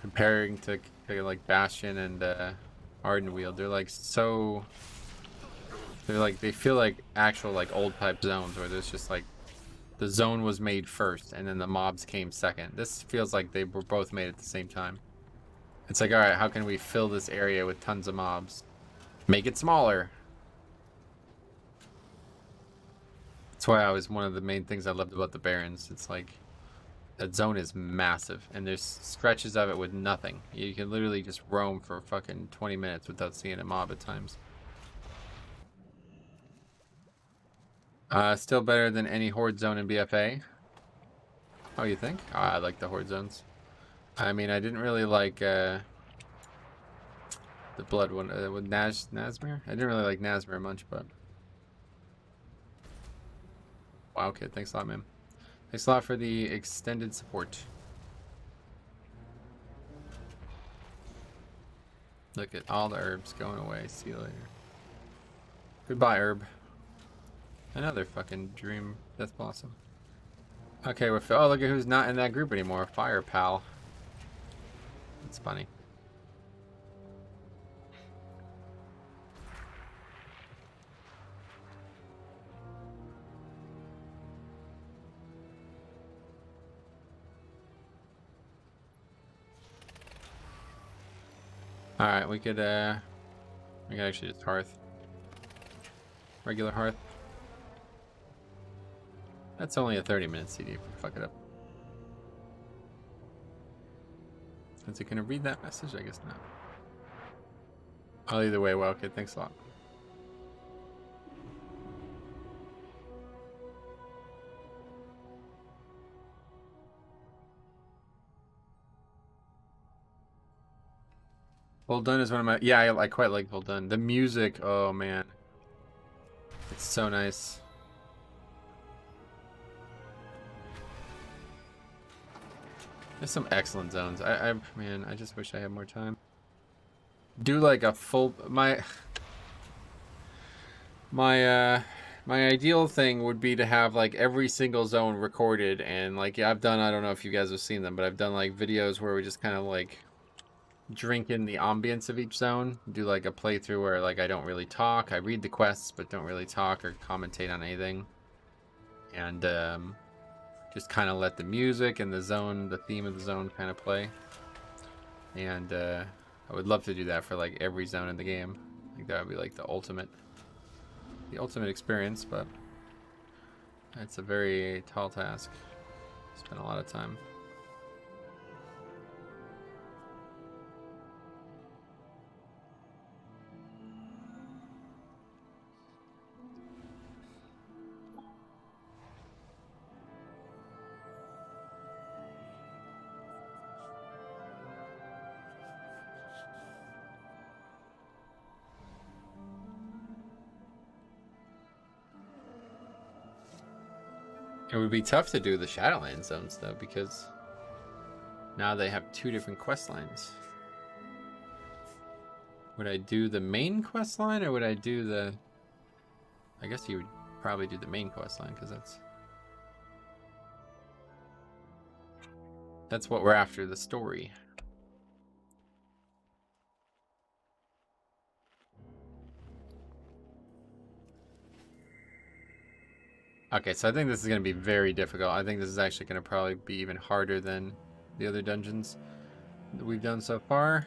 Comparing to like Bastion and Arden Weald. They're like so... They're like, they feel like actual like old type zones where there's just like the zone was made first and then the mobs came second. This feels like they were both made at the same time. It's like, all right, how can we fill this area with tons of mobs? Make it smaller. That's why I was one of the main things I loved about the Barrens. It's like that zone is massive and there's stretches of it with nothing. You can literally just roam for fucking 20 minutes without seeing a mob at times. Still better than any horde zone in BFA. Oh, you think? Oh, I like the horde zones. I mean, I didn't really like the blood one with Nazmir. I didn't really like Nazmir much, but wow, kid, thanks a lot, man. Thanks a lot for the extended support. Look at all the herbs going away. See you later. Goodbye, herb. Another fucking dream death blossom. Okay, we're oh, look at who's not in that group anymore. Fire pal. That's funny. All right, we could actually just hearth. Regular hearth. That's only a 30-minute CD if we fuck it up. Is it gonna read that message? I guess not. Oh, either way, well, okay, thanks a lot. Well Done is one of my... Yeah, I quite like Well Done. The music, oh man. It's so nice. There's some excellent zones. Man, I just wish I had more time. Do like a full... My ideal thing would be to have like every single zone recorded and like, yeah, I've done, I don't know if you guys have seen them, but I've done like videos where we just kind of like drink in the ambience of each zone. Do like a playthrough where like I don't really talk. I read the quests but don't really talk or commentate on anything. And just kind of let the music and the zone, the theme of the zone kind of play. And I would love to do that for like every zone in the game. I think that would be like the ultimate experience, but it's a very tall task. Spend a lot of time. It would be tough to do the Shadowland zones though, because now they have two different quest lines. Would I do the main quest line or would I do the... I guess you would probably do the main quest line because that's what we're after, the story. Okay, so I think this is going to be very difficult. I think this is actually going to probably be even harder than the other dungeons that we've done so far.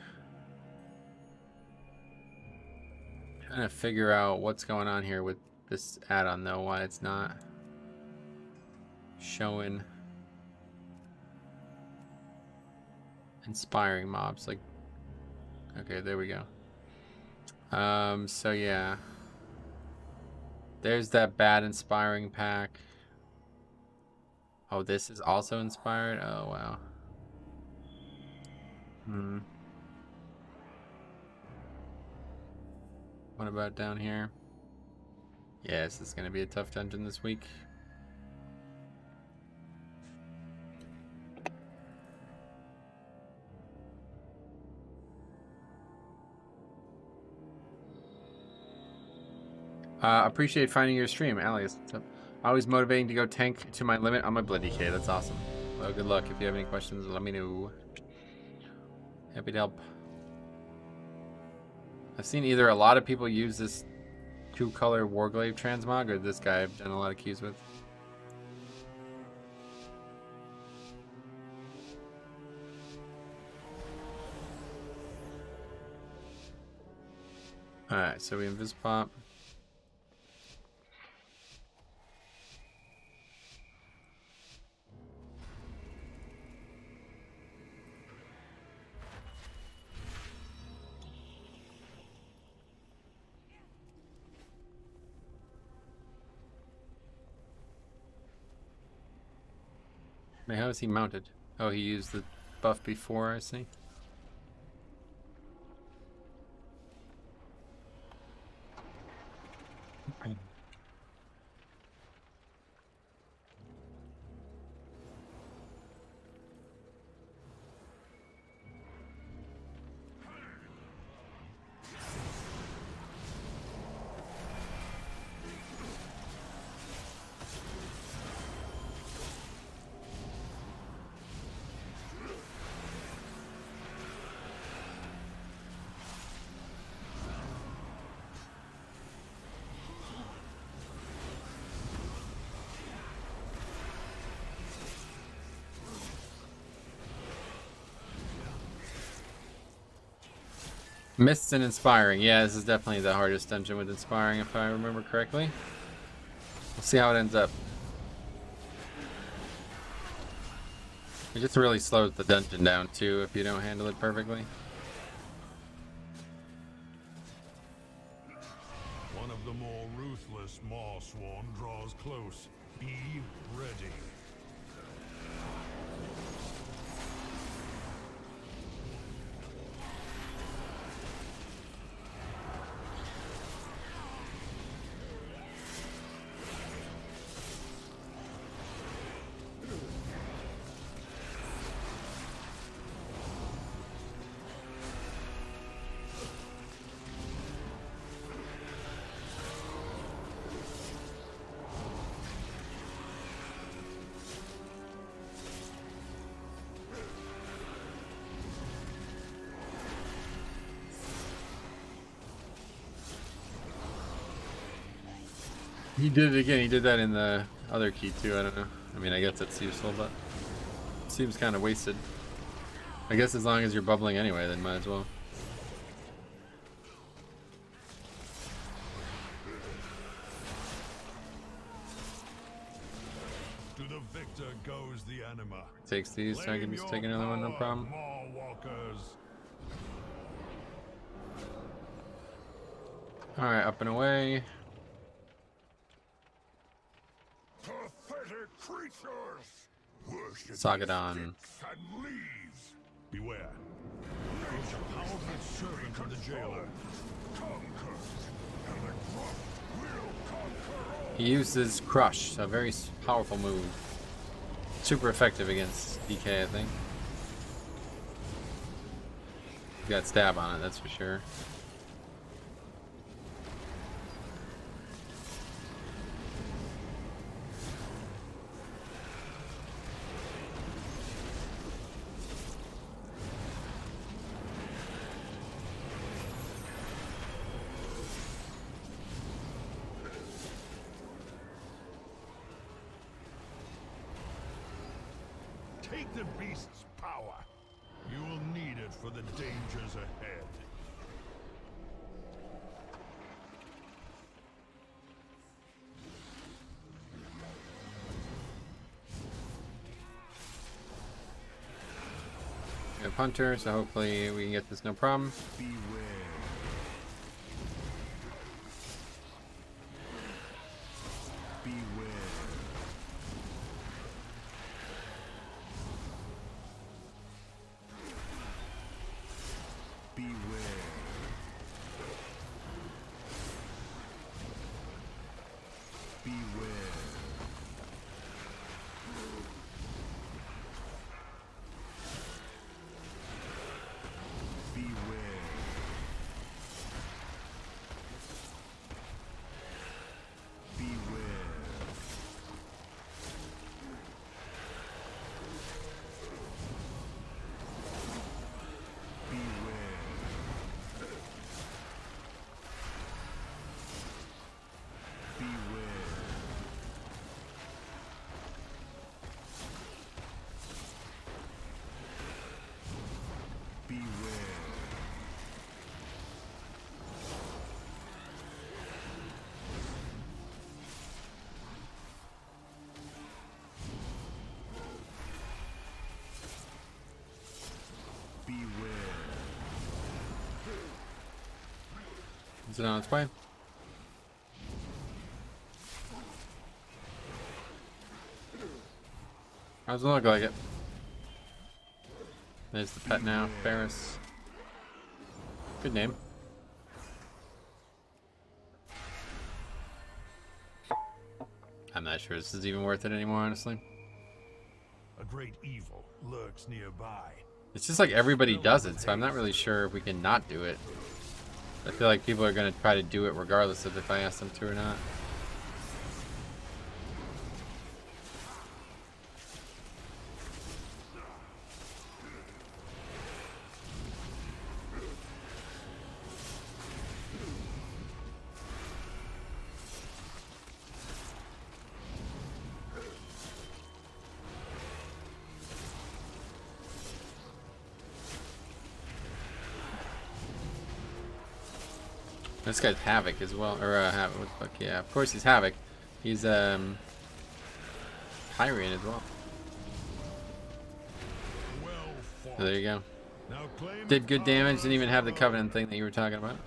Trying to figure out what's going on here with this add-on though, why it's not showing inspiring mobs. Like, okay, there we go. So yeah. There's that bad inspiring pack. Oh, this is also inspired? Oh, wow. What about down here? Yes, this is going to be a tough dungeon this week. Appreciate finding your stream, Alias. What's up? Always motivating to go tank to my limit on my blood DK. That's awesome. Well, good luck. If you have any questions, let me know. Happy to help. I've seen either a lot of people use this 2-color Warglaive transmog, or this guy I've done a lot of queues with. Alright, so we invis pop. Wait, how is he mounted? Oh, he used the buff before, I see. Mists and Inspiring. Yeah, this is definitely the hardest dungeon with Inspiring, if I remember correctly. We'll see how it ends up. It just really slows the dungeon down, too, if you don't handle it perfectly. One of the more ruthless Marsworn draws close. Be ready. He did it again. He did that in the other key too. I don't know. I mean, I guess it's useful, but it seems kind of wasted. I guess as long as you're bubbling anyway, then might as well. To the victor goes the anima. Takes these, so I can just take another one, no problem. Alright, up and away. Pathetic creatures! Worship Sagadon. and leaves. Beware. He's a powerful servant of the jailer. Conquer, and the grunt will conquer all. He uses Crush, a very powerful move. Super effective against DK, I think. He's got stab on it, that's for sure. Take the beast's power. You will need it for the dangers ahead. We have Hunter, so hopefully we can get this no problem. Beware. Beware. Beware. Beware. Beware. Beware. Is it on its way? Doesn't look like it. There's the pet now, Ferris. Good name. I'm not sure this is even worth it anymore, honestly. A great evil lurks nearby. It's just like everybody does it, so I'm not really sure if we can not do it. I feel like people are going to try to do it regardless of if I ask them to or not. This guy's Havoc as well, or Havoc, what the fuck, yeah, of course he's Havoc. He's Hyrian as well. So there you go. Did good damage, didn't even have the Covenant thing that you were talking about.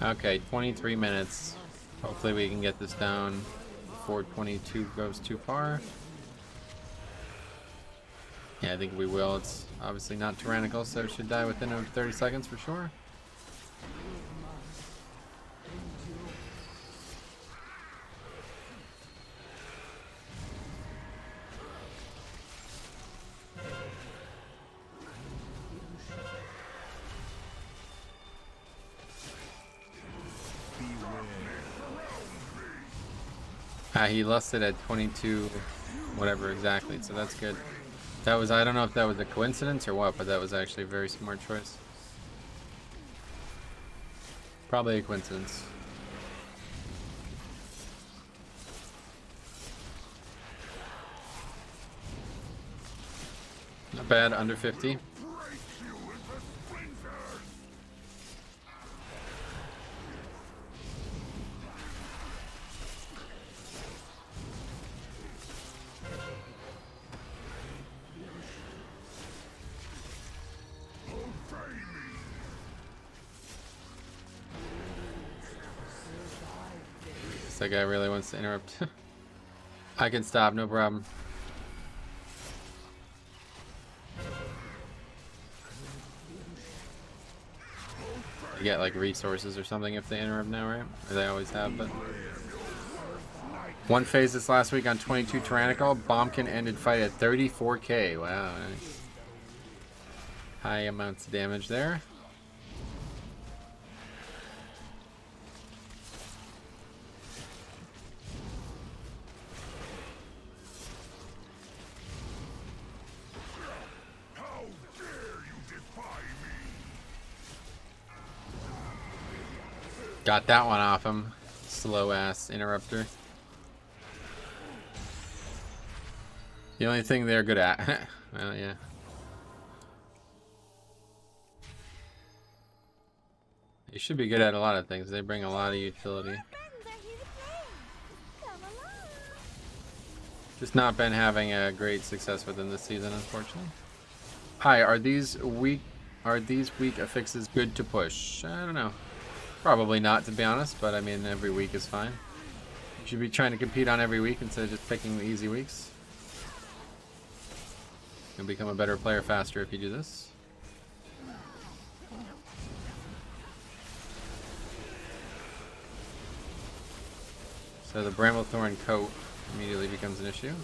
Okay, 23 minutes. Hopefully we can get this down before 22 goes too far. Yeah, I think we will. It's obviously not tyrannical, so it should die within 30 seconds for sure. He lusted at 22, whatever exactly, so that's good. That was, I don't know if that was a coincidence or what, but that was actually a very smart choice. Probably a coincidence. Not bad, under 50. That guy really wants to interrupt. I can stop, no problem. You get like resources or something if they interrupt now, right? Or they always have, but... One phase this last week on 22 Tyrannical. Bombkin ended fight at 34k. Wow, nice. High amounts of damage there. Got that one off him. Slow ass interrupter. The only thing they're good at. Well, yeah. They should be good at a lot of things. They bring a lot of utility. Just not been having a great success with them this season, unfortunately. Hi, are these weak affixes good to push? I don't know. Probably not, to be honest, but I mean, every week is fine. You should be trying to compete on every week instead of just picking the easy weeks. You'll become a better player faster if you do this. So the Bramblethorn coat immediately becomes an issue.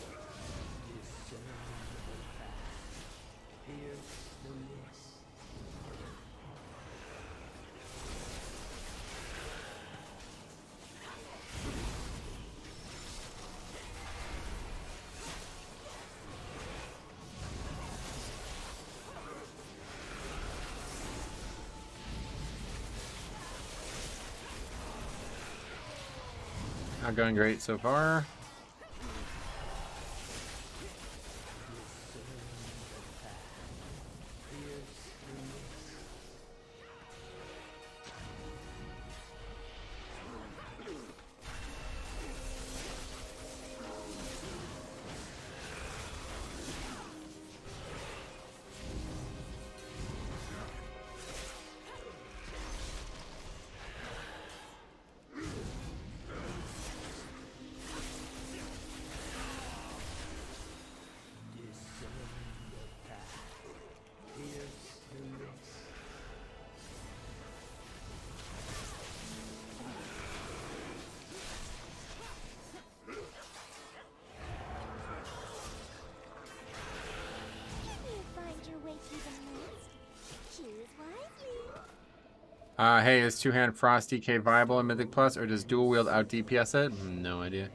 Not going great so far. Hey, is two-hand Frost DK viable in Mythic Plus, or does dual wield out DPS it? No idea.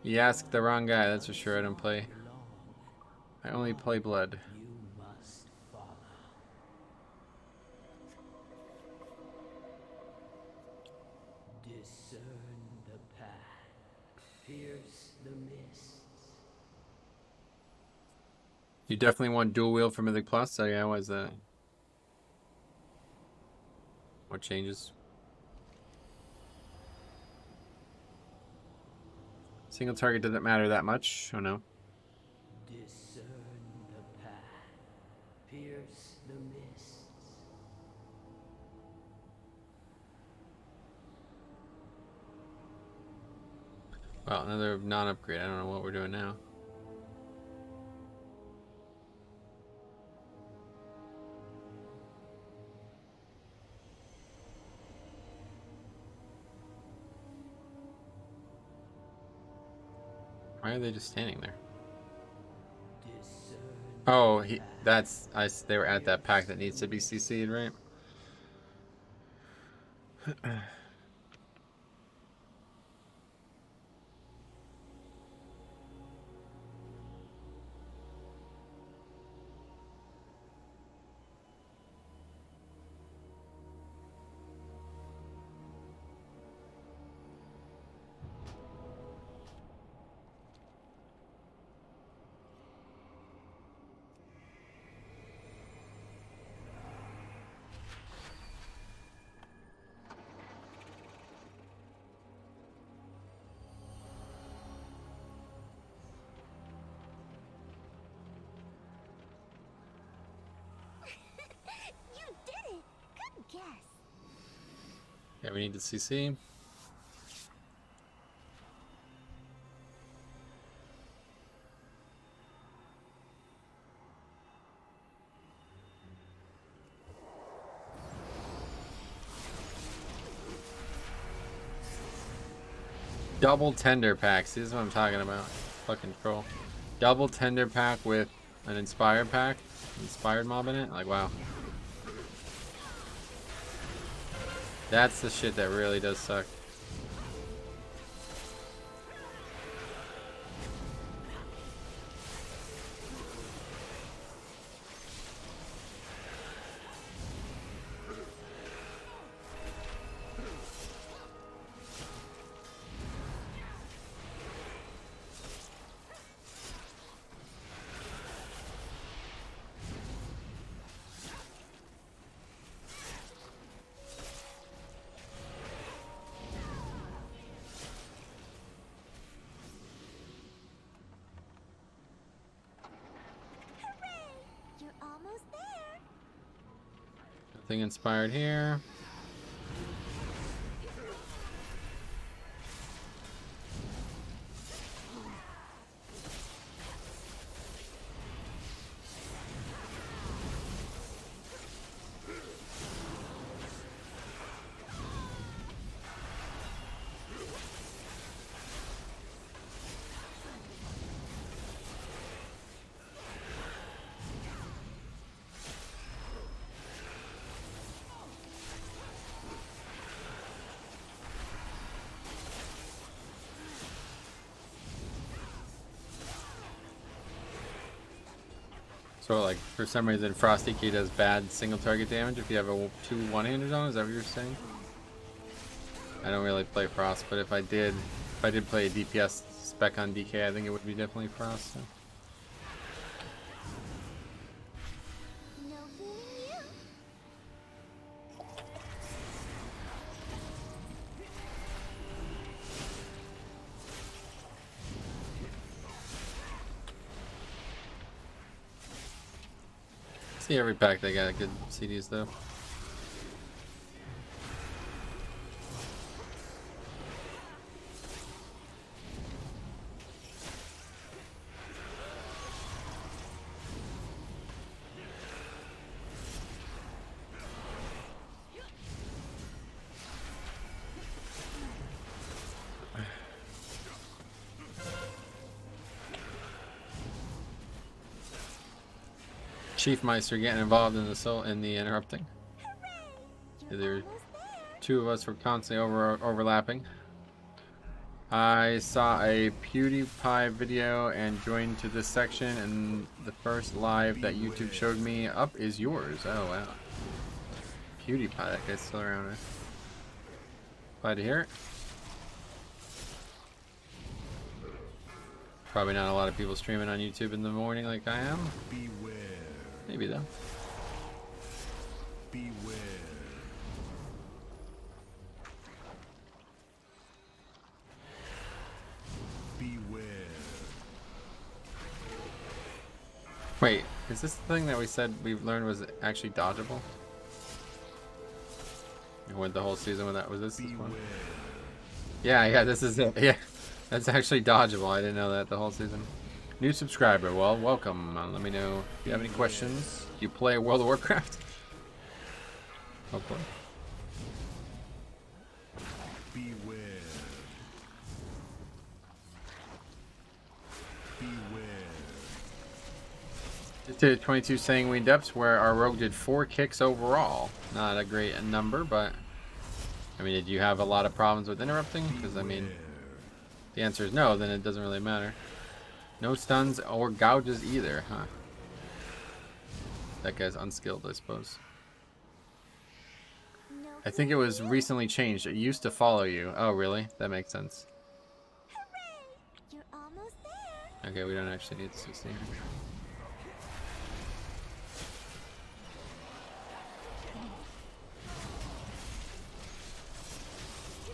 You asked the wrong guy, that's for sure. I don't play. I only play Blood. You definitely want dual wield for Mythic Plus? So yeah, why is that? What changes? Single target doesn't matter that much. Oh no. Discern the path, pierce the mists. Well, another non-upgrade. I don't know what we're doing now. Why are they just standing there? Oh, they were at that pack that needs to be CC'd, right? You did it! Good guess. Yeah, we need to CC. Double tender packs. This is what I'm talking about. Fucking troll. Double tender pack with an inspired pack. Inspired mob in it. Like, wow. That's the shit that really does suck. You're almost there. Nothing inspired here. So, like, for some reason, Frosty Key does bad single target damage if you have two one-handers on. Is that what you're saying? I don't really play Frost, but if I did play a DPS spec on DK, I think it would be definitely Frost. So. No fooling you. See every pack they got good CDs though. Chief Meister getting involved in the interrupting. Hooray! You're Either two of us were constantly overlapping. I saw a PewDiePie video and joined to this section, and the first live that YouTube showed me up is yours. Oh wow. PewDiePie, that guy's still around. Huh? Glad to hear it. Probably not a lot of people streaming on YouTube in the morning like I am. Beware. Maybe though. Beware. Beware. Wait, is this the thing that we said we've learned was actually dodgeable? We went the whole season with that. Was this one? Yeah, this is it. Yeah, that's actually dodgeable. I didn't know that the whole season. New subscriber. Well, welcome. Let me know if you have any questions. Do you play World of Warcraft? Hopefully. Beware. Beware. Just did 22 sanguine depths where our rogue did 4 kicks overall. Not a great number, but I mean, did you have a lot of problems with interrupting? Because I mean, the answer is no, then it doesn't really matter. No stuns or gouges either, huh? That guy's unskilled, I suppose. No I think it was recently changed. It used to follow you. Oh, really? That makes sense. Hooray! You're almost there. Okay, we don't actually need 60.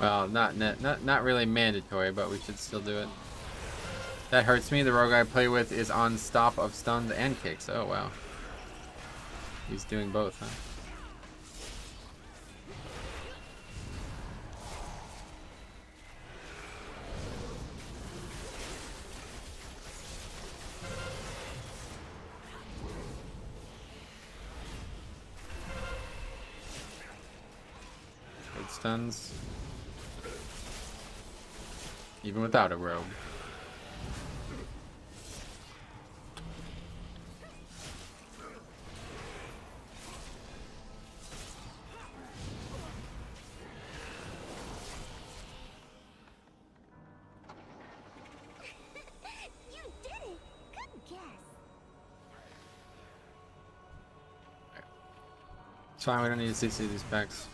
Well, not really mandatory, but we should still do it. That hurts me. The rogue I play with is on stop of stuns and kicks. Oh, wow. He's doing both, huh? Good stuns. Even without a rogue. You did it. Good guess. It's fine, we don't need to CC these packs.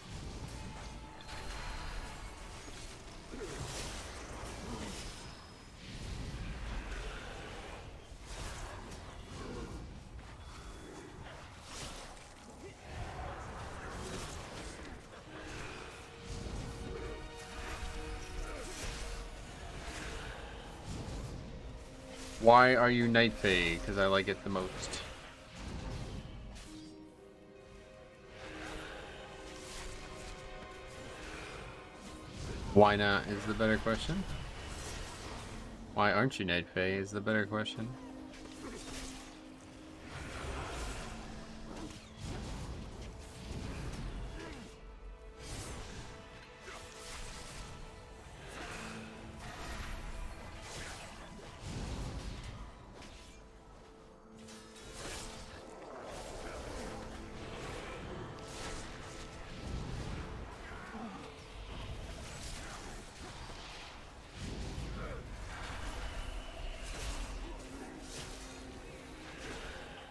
Why are you Night Fae? Because I like it the most. Why not is the better question. Why aren't you Night Fae is the better question.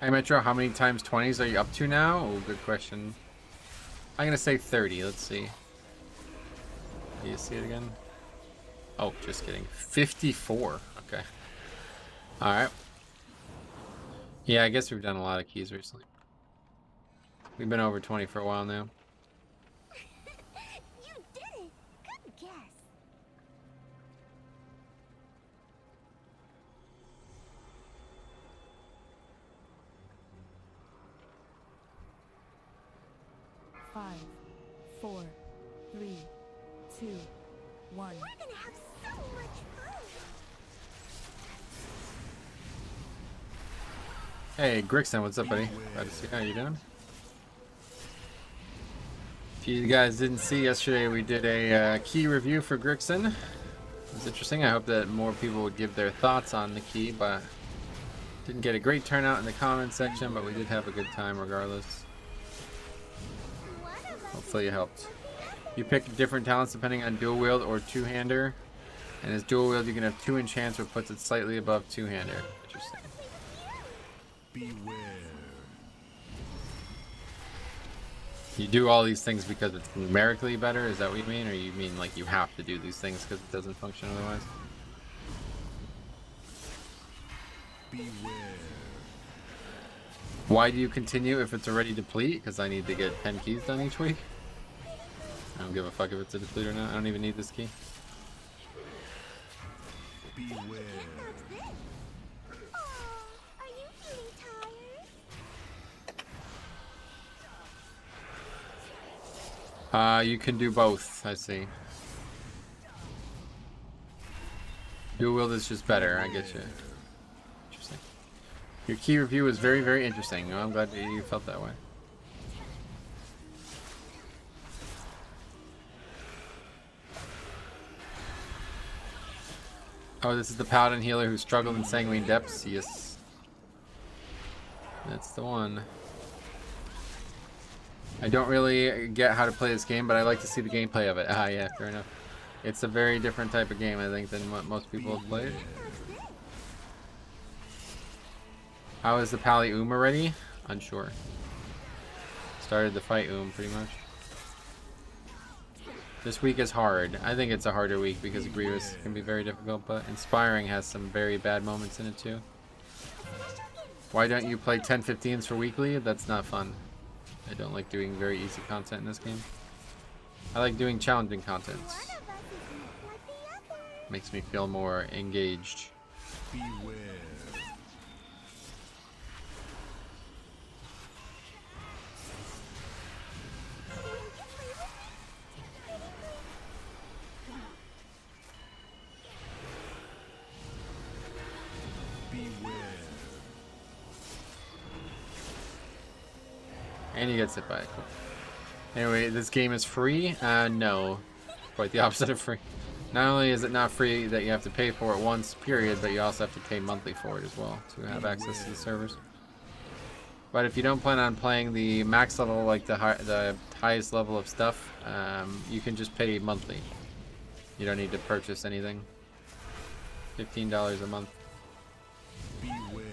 Hey Metro, how many times 20s are you up to now? Oh, good question. I'm gonna say 30. Let's see. Do you see it again? Oh, just kidding. 54. Okay. Alright. Yeah, I guess we've done a lot of keys recently. We've been over 20 for a while now. You did it. Good guess. Five, 4, 3, 2, 1. We're gonna have so much fun. Hey, Grixon, what's up, buddy? Glad to see how you doing. If you guys didn't see yesterday, we did a key review for Grixon. It was interesting. I hope that more people would give their thoughts on the key, but didn't get a great turnout in the comment section, but we did have a good time regardless. What about Hopefully it helped. You pick different talents depending on dual wield or two-hander. And as dual wield, you can have 2 enchants, which puts it slightly above two-hander. Interesting. Beware. You do all these things because it's numerically better? Is that what you mean? Or you mean like you have to do these things because it doesn't function otherwise? Beware. Why do you continue if it's already deplete? Because I need to get 10 keys done each week? I don't give a fuck if it's a deplete or not. I don't even need this key. Beware. Are you feeling tired? You can do both, I see. Dual wield is just better, I get you. Interesting. Your key review was very, very interesting. Oh, I'm glad that you felt that way. Oh, this is the paladin healer who struggled in sanguine depths? Yes. That's the one. I don't really get how to play this game, but I like to see the gameplay of it. Ah, yeah, fair enough. It's a very different type of game, I think, than what most people have played. How is the Pally already? Unsure. Started the fight pretty much. This week is hard. I think it's a harder week because Grievous can be very difficult, but Inspiring has some very bad moments in it too. Why don't you play 10-15s for weekly? That's not fun. I don't like doing very easy content in this game. I like doing challenging content. Makes me feel more engaged. Beware. And he gets hit by it. Cool. Anyway, this game is free? No. Quite the opposite of free. Not only is it not free that you have to pay for it once, period, but you also have to pay monthly for it as well to have access to the servers. But if you don't plan on playing the max level, like the highest level of stuff, you can just pay monthly. You don't need to purchase anything. $15 a month. Beware.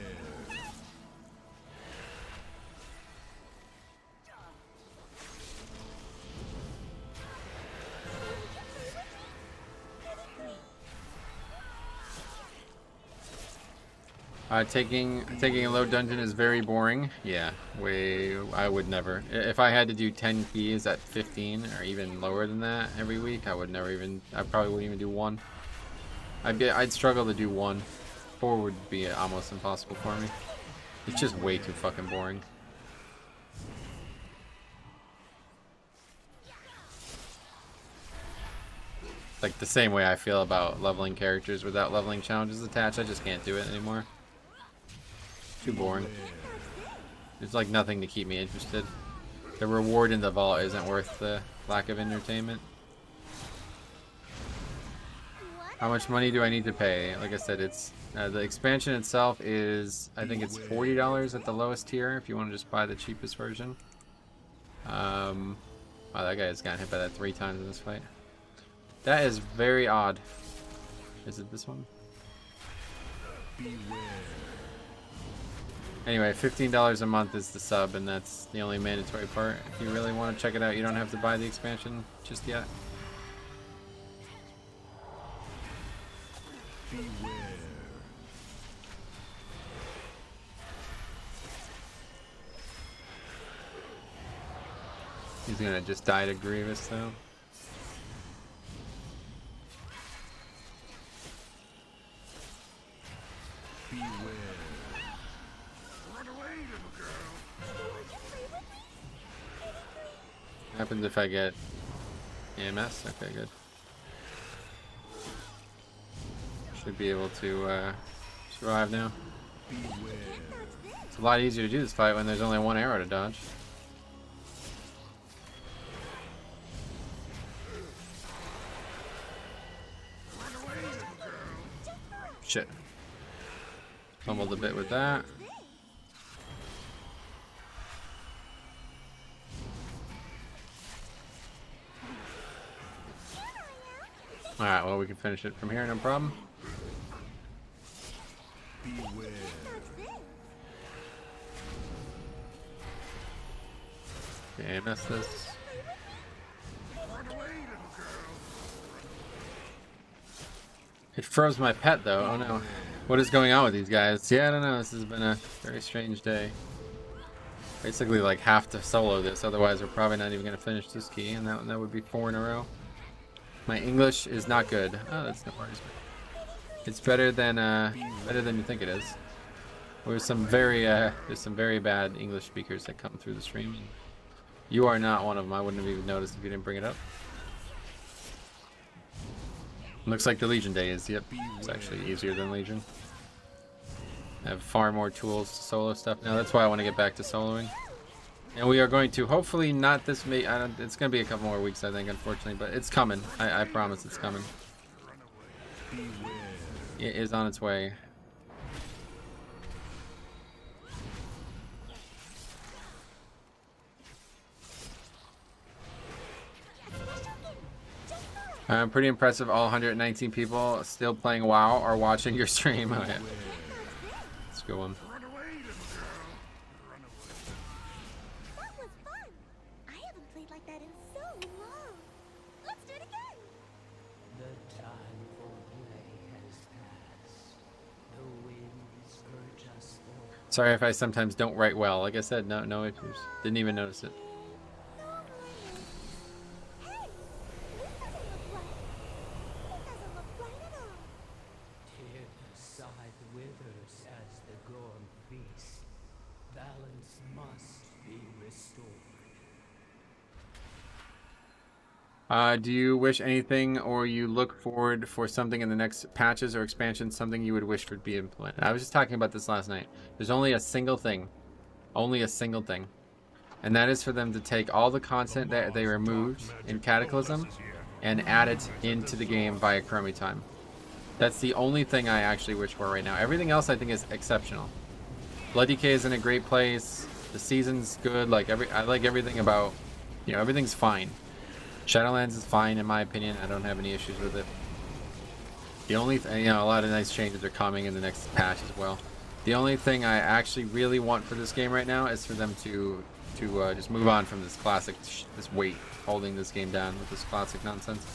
Taking a low dungeon is very boring. Yeah, I would never. If I had to do 10 keys at 15 or even lower than that every week, I would never even. I probably wouldn't even do 1. I'd struggle to do 1. 4 would be almost impossible for me. It's just way too fucking boring. Like the same way I feel about leveling characters without leveling challenges attached. I just can't do it anymore. Too boring. There's like nothing to keep me interested. The reward in the vault isn't worth the lack of entertainment. How much money do I need to pay? Like I said, it's the expansion itself is, I think it's $40 at the lowest tier if you want to just buy the cheapest version. Wow, that guy has gotten hit by that 3 times in this fight. That is very odd. Is it this one? Beware. Anyway, $15 a month is the sub, and that's the only mandatory part. If you really want to check it out, you don't have to buy the expansion just yet. Beware. He's gonna just die to Grievous, though. Beware. Run away, little girl. What happens if I get EMS? Okay, good. Should be able to survive now. Beware. It's a lot easier to do this fight when there's only 1 arrow to dodge. Run away, little girl. Shit. Fumbled a bit with that. Alright, well, we can finish it from here, no problem. Beware. Okay, I missed this. It froze my pet, though. Oh no. What is going on with these guys? Yeah, I don't know. This has been a very strange day. Basically, like, have to solo this, otherwise we're probably not even going to finish this key, and that would be 4 in a row. My English is not good. Oh, that's no worries. It's better than you think it is. There's some very bad English speakers that come through the stream. You are not one of them. I wouldn't have even noticed if you didn't bring it up. Looks like the Legion day is, yep. It's actually easier than Legion. I have far more tools to solo stuff now. That's why I want to get back to soloing. And we are going to, hopefully not this May, it's going to be a couple more weeks, I think, unfortunately, but it's coming. I promise it's coming. It is on its way. Pretty impressive. All 119 people still playing WoW are watching your stream. Oh, yeah. Let's go on. That was fun. I haven't played like that in so long. Let's do it again. The time for play has passed. The winds urge us forth. Sorry if I sometimes don't write well. Like I said, no issues. Didn't even notice it. Do you wish anything, or you look forward for something in the next patches or expansions, something you would wish would be implemented? I was just talking about this last night. There's only a single thing. Only a single thing. And that is for them to take all the content that they removed in Cataclysm and add it into the game via Chromie time. That's the only thing I actually wish for right now. Everything else I think is exceptional. Blood DK is in a great place. The season's good. I like everything about, everything's fine. Shadowlands is fine in my opinion. I don't have any issues with it. The only thing, a lot of nice changes are coming in the next patch as well. The only thing I actually really want for this game right now is for them to just move on from this classic, this weight holding this game down with this classic nonsense.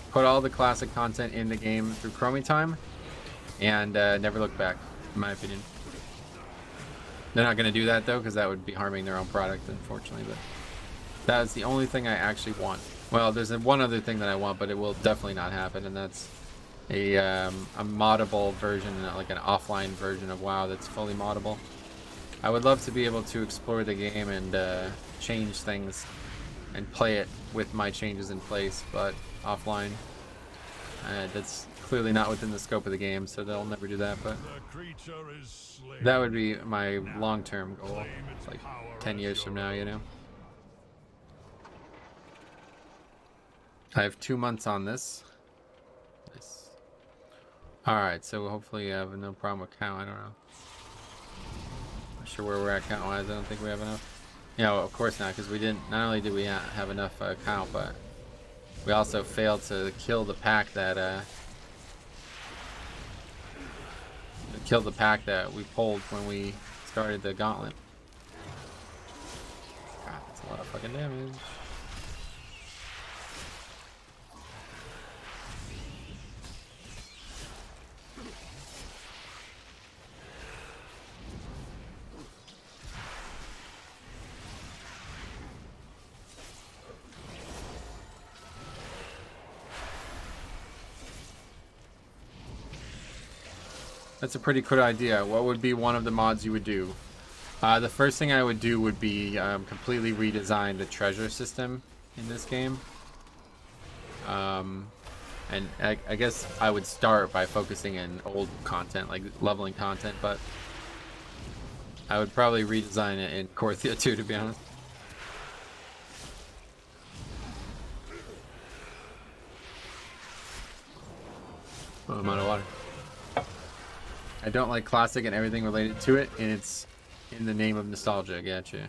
Put all the classic content in the game through Chromie time, and never look back, in my opinion. They're not going to do that though, because that would be harming their own product, unfortunately. But that is the only thing I actually want. Well, there's one other thing that I want, but it will definitely not happen, and that's a moddable version, like an offline version of WoW that's fully moddable. I would love to be able to explore the game and change things and play it with my changes in place, but offline. That's clearly not within the scope of the game, so they'll never do that, but that would be my long-term goal, like 10 years from now, I have 2 months on this. Nice. Alright, so hopefully I have no problem with count. I don't know. Not sure where we're at count-wise. I don't think we have enough. Of course not, because not only did we not have enough count, but we also failed to kill the pack that we pulled when we started the gauntlet. God, that's a lot of fucking damage. That's a pretty good idea. What would be one of the mods you would do? The first thing I would do would be completely redesign the treasure system in this game. And I guess I would start by focusing in old content, like leveling content, but I would probably redesign it in Korthia too, to be honest. Oh, I'm out of water. I don't like classic and everything related to it, and it's in the name of nostalgia. Gotcha.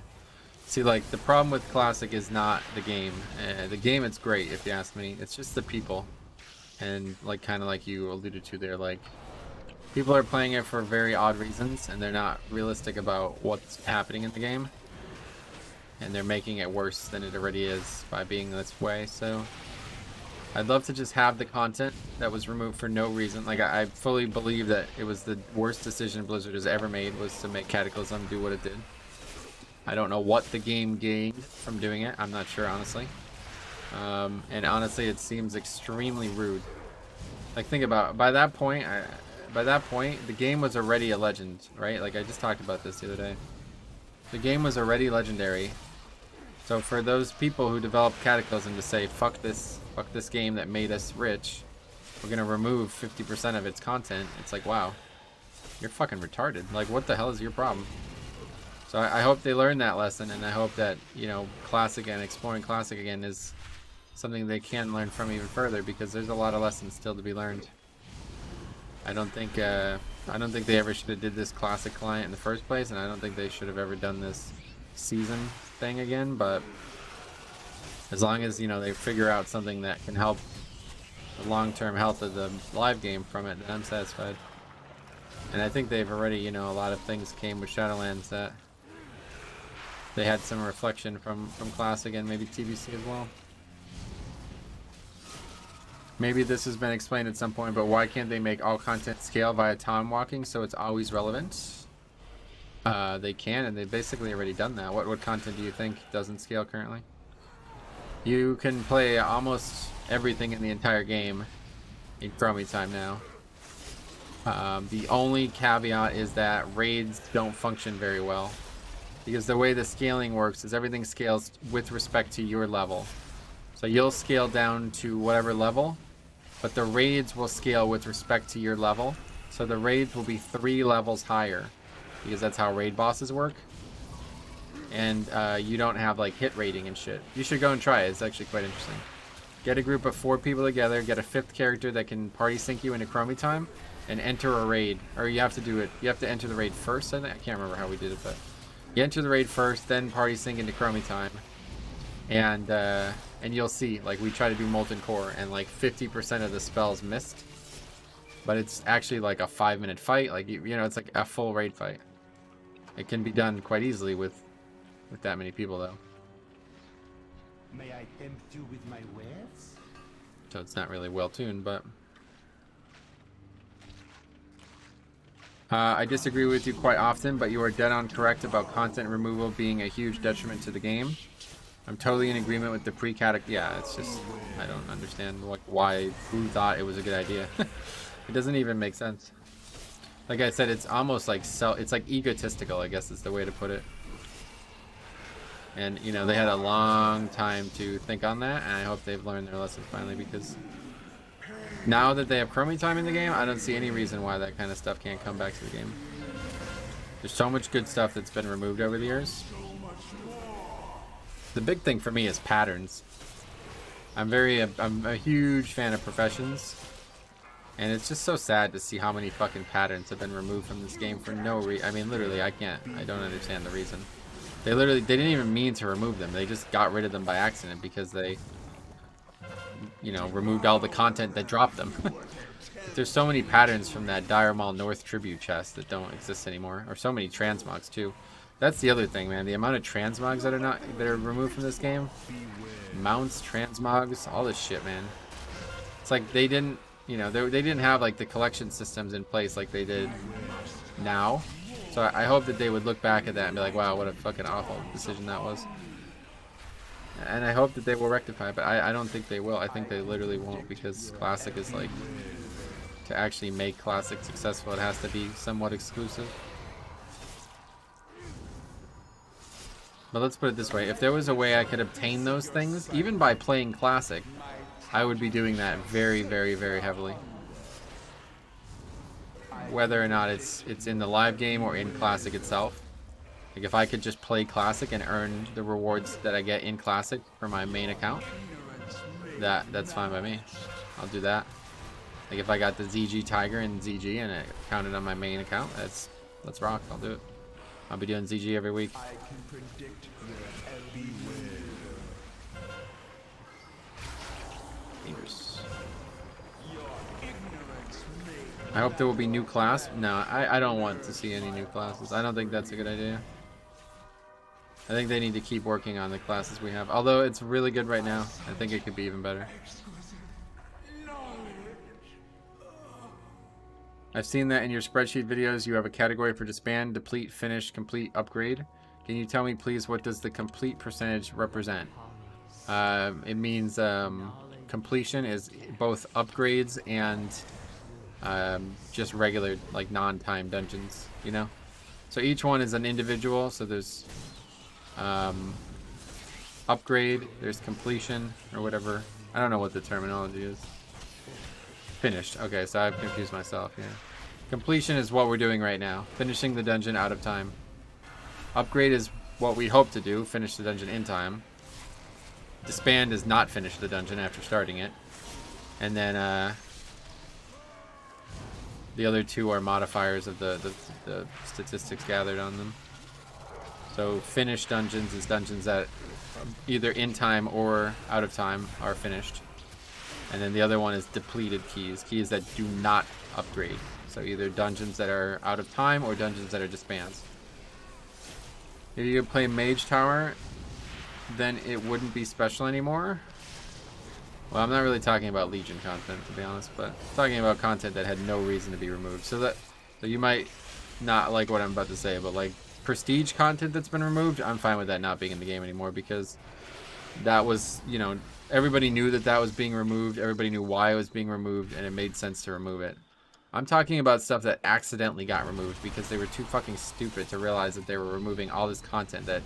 See, like, the problem with classic is not the game. The game, it's great, if you ask me. It's just the people. And like kind of like you alluded to there, like people are playing it for very odd reasons, and they're not realistic about what's happening in the game, and they're making it worse than it already is by being this way. So I'd love to just have the content that was removed for no reason. Like I fully believe that it was the worst decision Blizzard has ever made, was to make Cataclysm do what it did. I don't know what the game gained from doing it. I'm not sure, honestly. And honestly, it seems extremely rude. Like, think about it. By that point, the game was already a legend, right? Like, I just talked about this the other day. The game was already legendary. So for those people who developed Cataclysm to say, fuck this game that made us rich, we're gonna remove 50% of its content, it's like, wow, you're fucking retarded. Like, what the hell is your problem? So I hope they learn that lesson, and I hope that, you know, Classic and exploring Classic again is something they can learn from even further, because there's a lot of lessons still to be learned. I don't think they ever should have did this Classic client in the first place, and I don't think they should have ever done this season thing again. But as long as, you know, they figure out something that can help the long-term health of the live game from it, then I'm satisfied. And I think they've already, you know, a lot of things came with Shadowlands that they had some reflection from Classic and maybe TBC as well. Maybe this has been explained at some point, but why can't they make all content scale via time walking so it's always relevant? They can, and they've basically already done that. What content do you think doesn't scale currently? You can play almost everything in the entire game in Chromie time now. The only caveat is that raids don't function very well, because the way the scaling works is everything scales with respect to your level. So you'll scale down to whatever level, but the raids will scale with respect to your level. So the raids will be 3 levels higher, because that's how raid bosses work. And you don't have like hit rating and shit. You should go and try it. It's actually quite interesting. Get a group of 4 people together, get a 5th character that can party sync you into Chromie time, and enter a raid. Or you have to do it. You have to enter the raid first. I can't remember how we did it, but you enter the raid first, then party sync into Chromie time. And you'll see, like, we try to do Molten Core, and like 50% of the spells missed. But it's actually like a 5-minute fight. Like, you know, it's like a full raid fight. It can be done quite easily with that many people, though. May I tempt you with my wares? So it's not really well tuned, but I disagree with you quite often, but you are dead on correct about content removal being a huge detriment to the game. I'm totally in agreement with the pre-catac. Yeah, it's just, I don't understand why, who thought it was a good idea. It doesn't even make sense. Like I said, it's almost like it's like egotistical, I guess is the way to put it. And, you know, they had a long time to think on that, and I hope they've learned their lesson finally, because now that they have Chromie time in the game, I don't see any reason why that kind of stuff can't come back to the game. There's so much good stuff that's been removed over the years. The big thing for me is patterns. I'm a huge fan of professions, and it's just so sad to see how many fucking patterns have been removed from this game for no reason. I mean, literally, I don't understand the reason. They didn't even mean to remove them. They just got rid of them by accident because they, you know, removed all the content that dropped them. There's so many patterns from that Dire Maul North tribute chest that don't exist anymore, or so many transmogs too. That's the other thing, man. The amount of transmogs that are removed from this game, mounts, transmogs, all this shit, man. It's like they didn't, you know, they didn't have like the collection systems in place like they did now. So I hope that they would look back at that and be like, wow, what a fucking awful decision that was. And I hope that they will rectify it, but I don't think they will. I think they literally won't, because Classic is like, to actually make Classic successful, it has to be somewhat exclusive. But let's put it this way, if there was a way I could obtain those things, even by playing Classic, I would be doing that very, very, very heavily. Whether or not it's in the live game or in Classic itself. Like, if I could just play Classic and earn the rewards that I get in Classic for my main account, that's fine by me. I'll do that. Like, if I got the ZG Tiger in ZG and it counted on my main account, let's rock. I'll do it. I'll be doing ZG every week. I can predict Fingers. I hope there will be new class. No, I don't want to see any new classes. I don't think that's a good idea. I think they need to keep working on the classes we have. Although it's really good right now. I think it could be even better. I've seen that in your spreadsheet videos. You have a category for disband, deplete, finish, complete, upgrade. Can you tell me, please, what does the complete percentage represent? It means completion is both upgrades and just regular, like, non-time dungeons, you know? So each one is an individual. So there's upgrade, there's completion, or whatever. I don't know what the terminology is. Finished. Okay, so I've confused myself here. Completion is what we're doing right now. Finishing the dungeon out of time. Upgrade is what we hope to do. Finish the dungeon in time. Disband is not finish the dungeon after starting it. And then the other two are modifiers of the statistics gathered on them. So finished dungeons is dungeons that either in time or out of time are finished. And then the other one is depleted keys. Keys that do not upgrade. So either dungeons that are out of time or dungeons that are disbands. If you could play Mage Tower, then it wouldn't be special anymore. Well, I'm not really talking about Legion content, to be honest, but talking about content that had no reason to be removed. So you might not like what I'm about to say, but like prestige content that's been removed, I'm fine with that not being in the game anymore, because that was, you know, everybody knew that that was being removed. Everybody knew why it was being removed, and it made sense to remove it. I'm talking about stuff that accidentally got removed because they were too fucking stupid to realize that they were removing all this content that,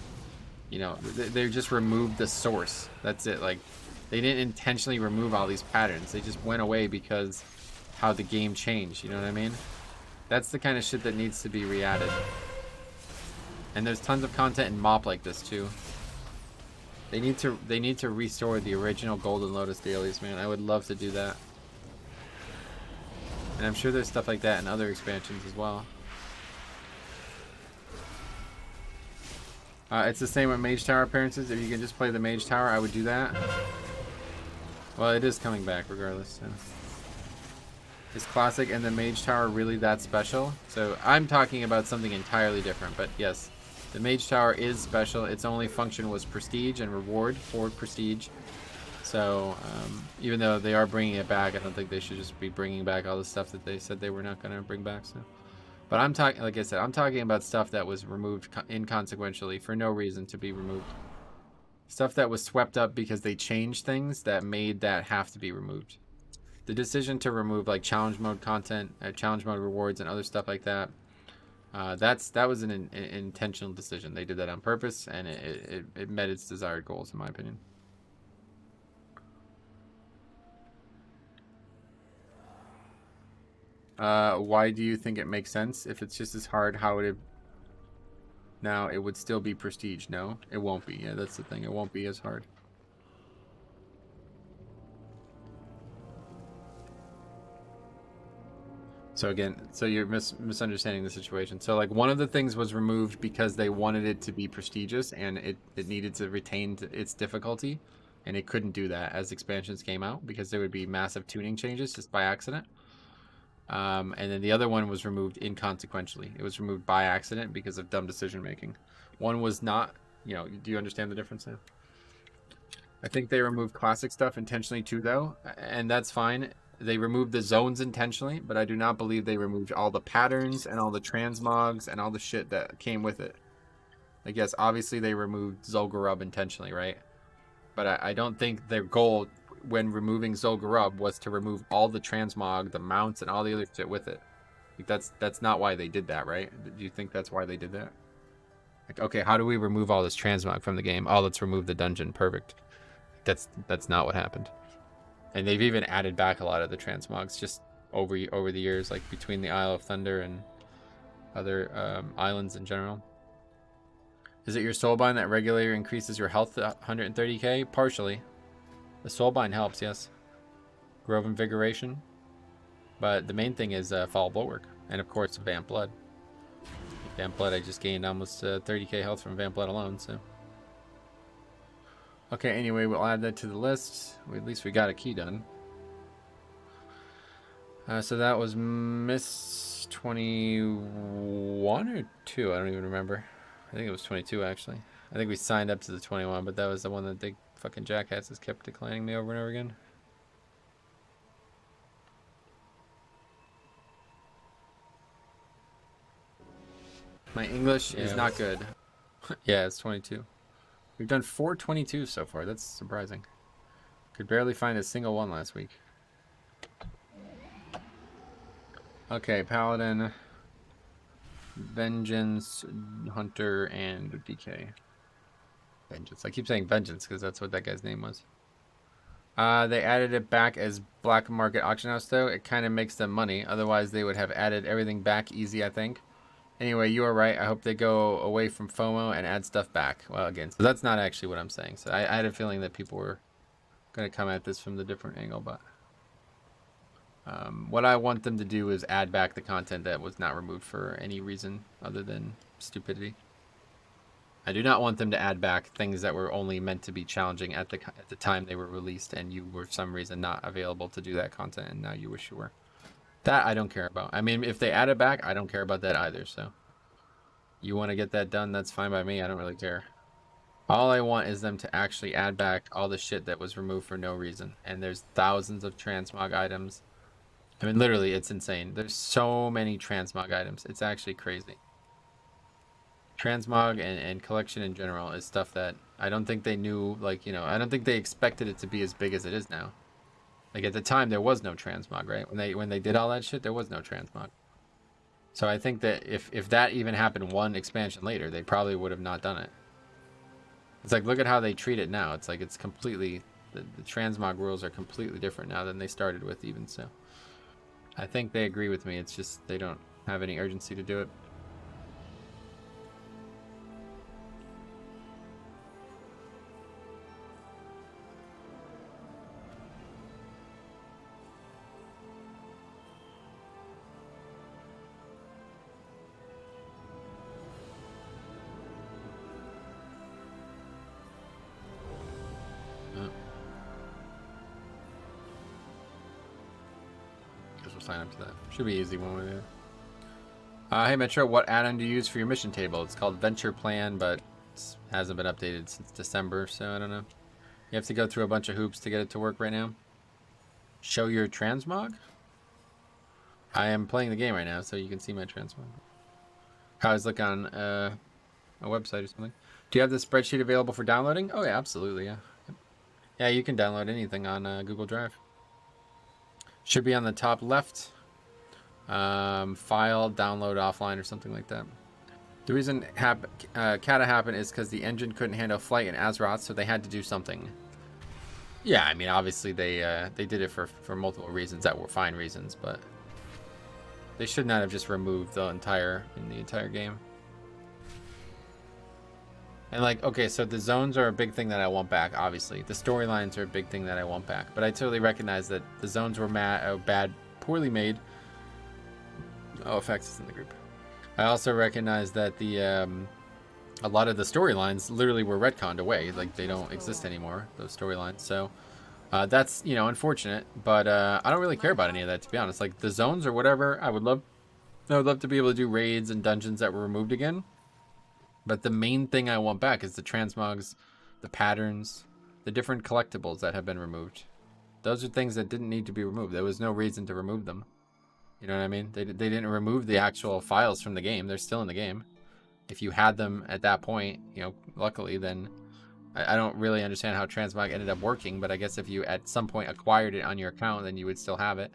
you know, they just removed the source. That's it. Like, they didn't intentionally remove all these patterns. They just went away because how the game changed. You know what I mean? That's the kind of shit that needs to be re-added. And there's tons of content in MoP like this too. They need to restore the original Golden Lotus dailies, man. I would love to do that. And I'm sure there's stuff like that in other expansions as well. It's the same with Mage Tower appearances. If you can just play the Mage Tower, I would do that. Well, it is coming back regardless. So. Is Classic and the Mage Tower really that special? So I'm talking about something entirely different, but yes. The Mage Tower is special. Its only function was prestige and reward for prestige. So, even though they are bringing it back, I don't think they should just be bringing back all the stuff that they said they were not going to bring back. So, but I'm talking, like I said, I'm talking about stuff that was removed inconsequentially for no reason to be removed. Stuff that was swept up because they changed things that made that have to be removed. The decision to remove like challenge mode content, challenge mode rewards, and other stuff like that. That was an intentional decision. They did that on purpose, and it met its desired goals, in my opinion. Why do you think it makes sense? If it's just as hard, how would it... Now, it would still be prestige. No, it won't be. Yeah, that's the thing. It won't be as hard. So again, so you're misunderstanding the situation. So like one of the things was removed because they wanted it to be prestigious, and it needed to retain its difficulty, and it couldn't do that as expansions came out because there would be massive tuning changes just by accident. And then the other one was removed inconsequentially. It was removed by accident because of dumb decision making. One was not, you know, do you understand the difference now? I think they removed classic stuff intentionally too, though, and that's fine. They removed the zones intentionally, but I do not believe they removed all the patterns and all the transmogs and all the shit that came with it. I guess obviously they removed Zul'Gurub intentionally, right? But I don't think their goal when removing Zul'Gurub was to remove all the transmog, the mounts, and all the other shit with it. Like that's not why they did that, right? Do you think that's why they did that? Like, okay, how do we remove all this transmog from the game? Oh, let's remove the dungeon. Perfect. That's not what happened. And they've even added back a lot of the transmogs just over the years, like between the Isle of Thunder and other islands in general. Is it your soulbind that regularly increases your health to 130k? Partially. The soulbind helps, yes. Grove Invigoration. But the main thing is Fall Bulwark. And of course, Vamp Blood. Vamp Blood, I just gained almost 30k health from Vamp Blood alone, so... Okay, anyway, we'll add that to the list. At least we got a key done. So that was Miss 21 or 2? I don't even remember. I think it was 22 actually. I think we signed up to the 21, but that was the one that they fucking jackasses kept declining me over and over again. My English is not good. Yeah, it's 22. We've done 4 22s so far. That's surprising. Could barely find a single one last week. Okay, Paladin, Vengeance, Hunter, and DK. Vengeance. I keep saying Vengeance because that's what that guy's name was. They added it back as Black Market Auction House, though. It kind of makes them money. Otherwise, they would have added everything back easy, I think. Anyway, you are right. I hope they go away from FOMO and add stuff back. Well, again, so that's not actually what I'm saying. So I had a feeling that people were going to come at this from the different angle, but what I want them to do is add back the content that was not removed for any reason other than stupidity. I do not want them to add back things that were only meant to be challenging at the time they were released, and you were for some reason not available to do that content, and now you wish you were. That I don't care about. I mean, if they add it back, I don't care about that either. So you want to get that done, that's fine by me. I don't really care. All I want is them to actually add back all the shit that was removed for no reason. And there's thousands of transmog items. I mean, literally, it's insane. There's so many transmog items. It's actually crazy. Transmog and collection in general is stuff that I don't think they knew, like, you know, I don't think they expected it to be as big as it is now. Like, at the time, there was no transmog, right? When they did all that shit, there was no transmog. So I think that if that even happened one expansion later, they probably would have not done it. It's like, look at how they treat it now. It's like it's completely, the transmog rules are completely different now than they started with even, so. I think they agree with me. It's just they don't have any urgency to do it. Sign up to that. Should be easy one way there. Hey Metro, what add-on do you use for your mission table? It's called Venture Plan, but it hasn't been updated since December, so I don't know. You have to go through a bunch of hoops to get it to work right now. Show your transmog? I am playing the game right now, so you can see my transmog. I always look on a website or something. Do you have the spreadsheet available for downloading? Oh yeah, absolutely, yeah. Yeah, you can download anything on Google Drive. Should be on the top left. File, download offline or something like that. The reason Kata happened is because the engine couldn't handle flight in Azeroth, so they had to do something. Yeah, I mean, obviously they did it for multiple reasons that were fine reasons, but they should not have just removed the entire game. And like, okay, so the zones are a big thing that I want back, obviously. The storylines are a big thing that I want back. But I totally recognize that the zones were bad, poorly made. Oh, Effects is in the group. I also recognize that a lot of the storylines literally were retconned away. Like, they don't exist anymore, those storylines. So that's, you know, unfortunate. But I don't really care about any of that, to be honest. Like, the zones or whatever, I would love to be able to do raids and dungeons that were removed again. But the main thing I want back is the transmogs, the patterns, the different collectibles that have been removed. Those are things that didn't need to be removed. There was no reason to remove them. You know what I mean? They didn't remove the actual files from the game. They're still in the game. If you had them at that point, you know, luckily, then I don't really understand how transmog ended up working. But I guess if you at some point acquired it on your account, then you would still have it.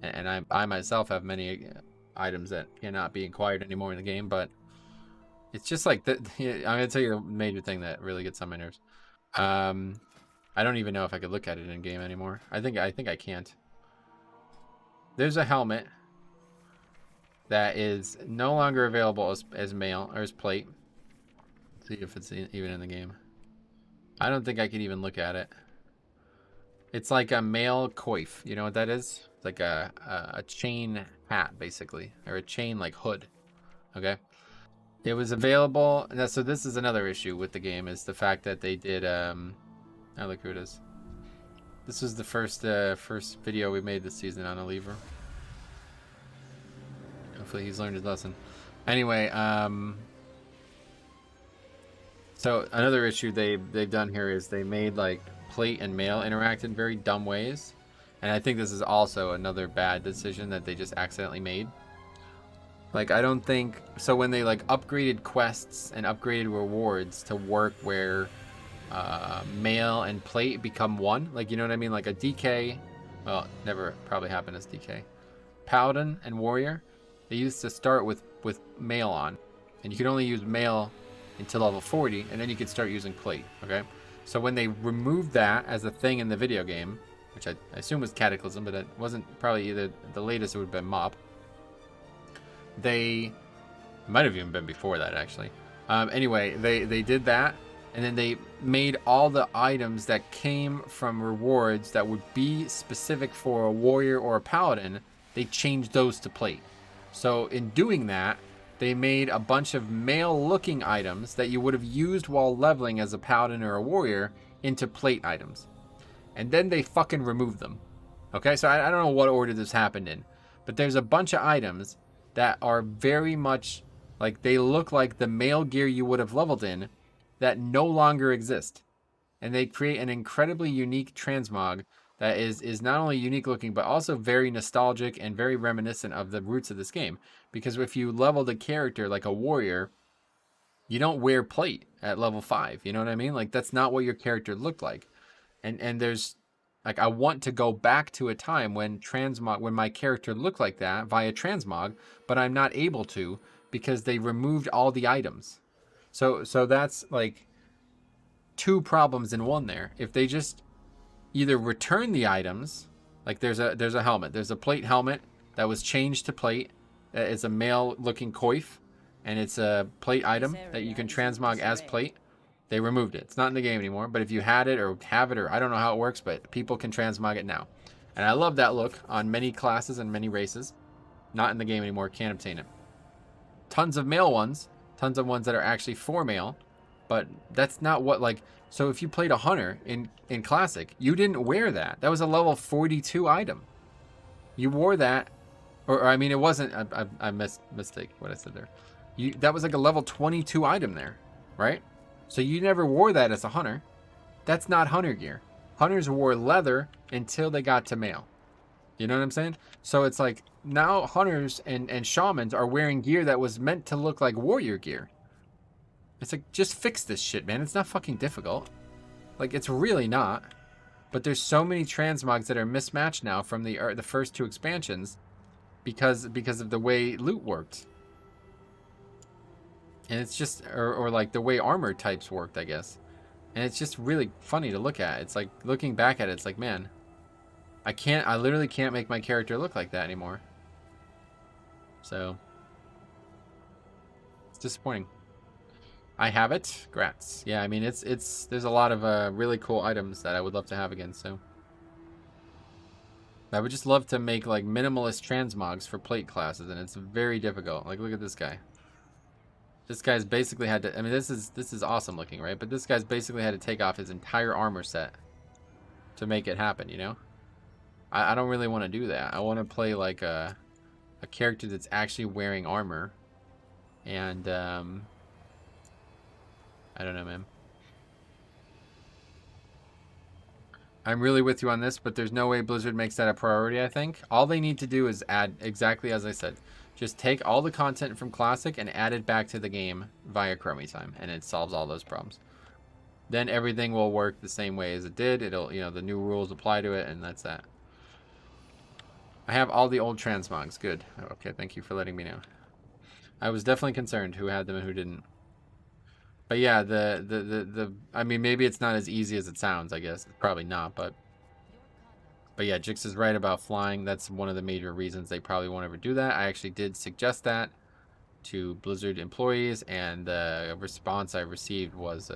And I myself have many items that cannot be acquired anymore in the game, but it's just like that. I'm gonna tell you a major thing that really gets on my nerves. I don't even know if I could look at it in game anymore. I think I can't. There's a helmet that is no longer available as mail or as plate. Let's see if it's even in the game. I don't think I could even look at it. It's like a mail coif. You know what that is? It's like a chain hat, basically, or a chain like hood. Okay. It was available. So this is another issue with the game, is the fact that they did. Oh, look who it is. This was the first video we made this season on a lever. Hopefully he's learned his lesson. Anyway, so another issue they've done here is they made like plate and mail interact in very dumb ways. And I think this is also another bad decision that they just accidentally made. Like, I don't think... So when they, like, upgraded quests and upgraded rewards to work where mail and plate become one, like, you know what I mean? Like a DK... Well, never probably happened as DK. Paladin and Warrior, they used to start with mail on. And you could only use mail until level 40, and then you could start using plate, okay? So when they removed that as a thing in the video game, which I assume was Cataclysm, but it wasn't probably either the latest, it would have been MOP. They might have even been before that, actually. Anyway, they did that, and then they made all the items that came from rewards that would be specific for a warrior or a paladin, they changed those to plate. So in doing that, they made a bunch of male-looking items that you would have used while leveling as a paladin or a warrior into plate items. And then they fucking removed them. Okay, so I don't know what order this happened in, but there's a bunch of items that are very much like they look like the male gear you would have leveled in that no longer exist. And they create an incredibly unique transmog that is not only unique looking, but also very nostalgic and very reminiscent of the roots of this game. Because if you leveled a character like a warrior, you don't wear plate at level 5. You know what I mean? Like, that's not what your character looked like. And there's, like, I want to go back to a time when when my character looked like that via transmog, but I'm not able to because they removed all the items. So that's like 2 problems in one there. If they just either return the items, like there's a helmet, there's a plate helmet that was changed to plate. It's a male looking coif, and it's a plate item that you can transmog as plate. They removed it. It's not in the game anymore, but if you had it or have it, or I don't know how it works, but people can transmog it now. And I love that look on many classes and many races. Not in the game anymore, can't obtain it. Tons of male ones, tons of ones that are actually for male, but that's not what, like, so if you played a hunter in Classic, you didn't wear that. That was a level 42 item. You wore that, or I mean, it wasn't, I mistake what I said there. That was like a level 22 item there, right? So you never wore that as a hunter. That's not hunter gear. Hunters wore leather until they got to mail. You know what I'm saying? So it's like now hunters and shamans are wearing gear that was meant to look like warrior gear. It's like, just fix this shit, man. It's not fucking difficult. Like, it's really not. But there's so many transmogs that are mismatched now from the first 2 expansions because of the way loot worked. And it's just, or like the way armor types worked, I guess. And it's just really funny to look at. It's like, looking back at it, it's like, man, I literally can't make my character look like that anymore. So, it's disappointing. I have it. Grats. Yeah, I mean, there's a lot of really cool items that I would love to have again, so. I would just love to make, like, minimalist transmogs for plate classes, and it's very difficult. Like, look at this guy. This guy's basically had to, I mean, this is awesome looking, right? But this guy's basically had to take off his entire armor set to make it happen, you know? I don't really want to do that. I want to play like a character that's actually wearing armor. And, I don't know, man. I'm really with you on this, but there's no way Blizzard makes that a priority, I think. All they need to do is add, exactly as I said, just take all the content from Classic and add it back to the game via Chromie time, and it solves all those problems. Then everything will work the same way as it did. It'll, you know, the new rules apply to it, and that's that. I have all the old transmogs. Good. Okay, thank you for letting me know. I was definitely concerned who had them and who didn't. But yeah, I mean, maybe it's not as easy as it sounds, I guess. Probably not, but yeah, Jix is right about flying. That's one of the major reasons they probably won't ever do that. I actually did suggest that to Blizzard employees, and the response I received was,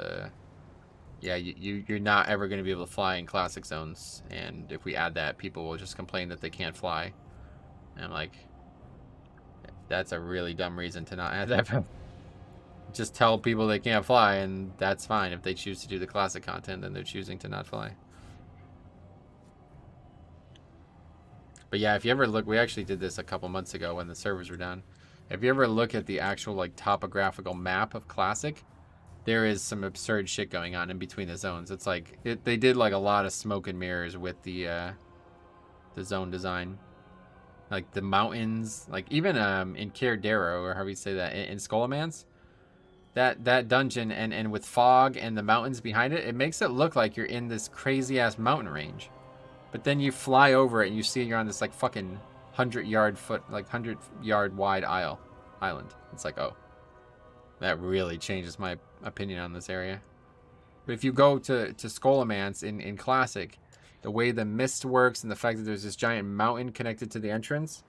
yeah, you're not ever going to be able to fly in classic zones, and if we add that, people will just complain that they can't fly. And I'm like, that's a really dumb reason to not add that. Just tell people they can't fly, and that's fine. If they choose to do the classic content, then they're choosing to not fly. But yeah, if you ever look, we actually did this a couple months ago when the servers were down. If you ever look at the actual like topographical map of Classic, there is some absurd shit going on in between the zones. It's like they did like a lot of smoke and mirrors with the zone design, like the mountains, like even in Kirdero, or however you say that, in Skullomance, that dungeon and with fog and the mountains behind it, it makes it look like you're in this crazy ass mountain range. But then you fly over it and you see you're on this like fucking 100-yard wide island. It's like, oh, that really changes my opinion on this area. But if you go to Skullomance in Classic, the way the mist works and the fact that there's this giant mountain connected to the entrance,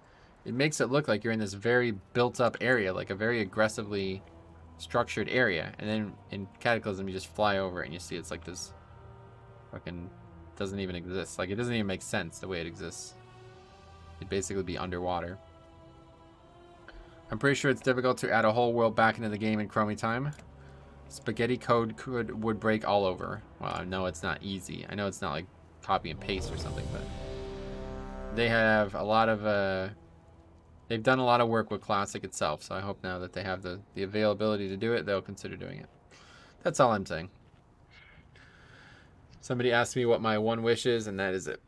it makes it look like you're in this very built up area, like a very aggressively structured area. And then in Cataclysm, you just fly over it and you see it's like this fucking doesn't even exist. Like, it doesn't even make sense the way it exists. It'd basically be underwater. I'm pretty sure it's difficult to add a whole world back into the game in Chromie time. Spaghetti code would break all over. Well, I know it's not easy. I know it's not like copy and paste or something, but they have a lot of they've done a lot of work with Classic itself, so I hope now that they have the availability to do it, they'll consider doing it. That's all I'm saying. Somebody asked me what my one wish is, and that is it.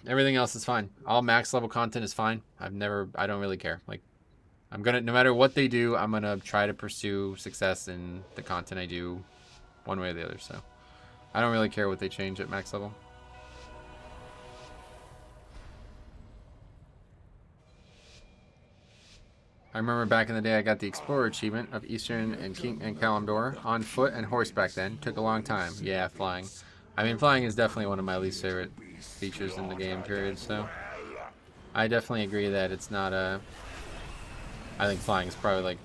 Everything else is fine. All max level content is fine. I don't really care. Like, I'm gonna, no matter what they do, I'm gonna try to pursue success in the content I do, one way or the other. So, I don't really care what they change at max level. I remember back in the day I got the Explorer achievement of Eastern and Kalimdor on foot and horseback then. Took a long time. Yeah, flying. I mean, flying is definitely one of my least favorite features in the game, period, so I definitely agree that it's not a... I think flying is probably like...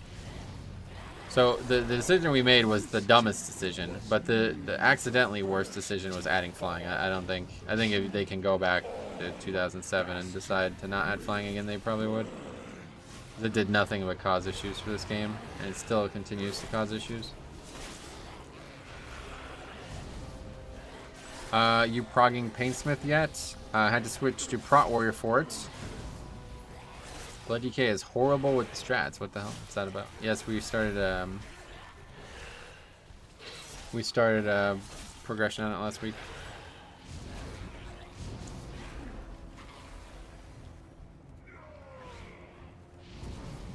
So, the decision we made was the dumbest decision, but the accidentally worst decision was adding flying. I think if they can go back to 2007 and decide to not add flying again, they probably would. It did nothing but cause issues for this game, and it still continues to cause issues. You progging Paintsmith yet? Had to switch to Prot Warrior for it. Blood DK is horrible with the strats. What the hell? What's that about? Yes, we started progression on it last week.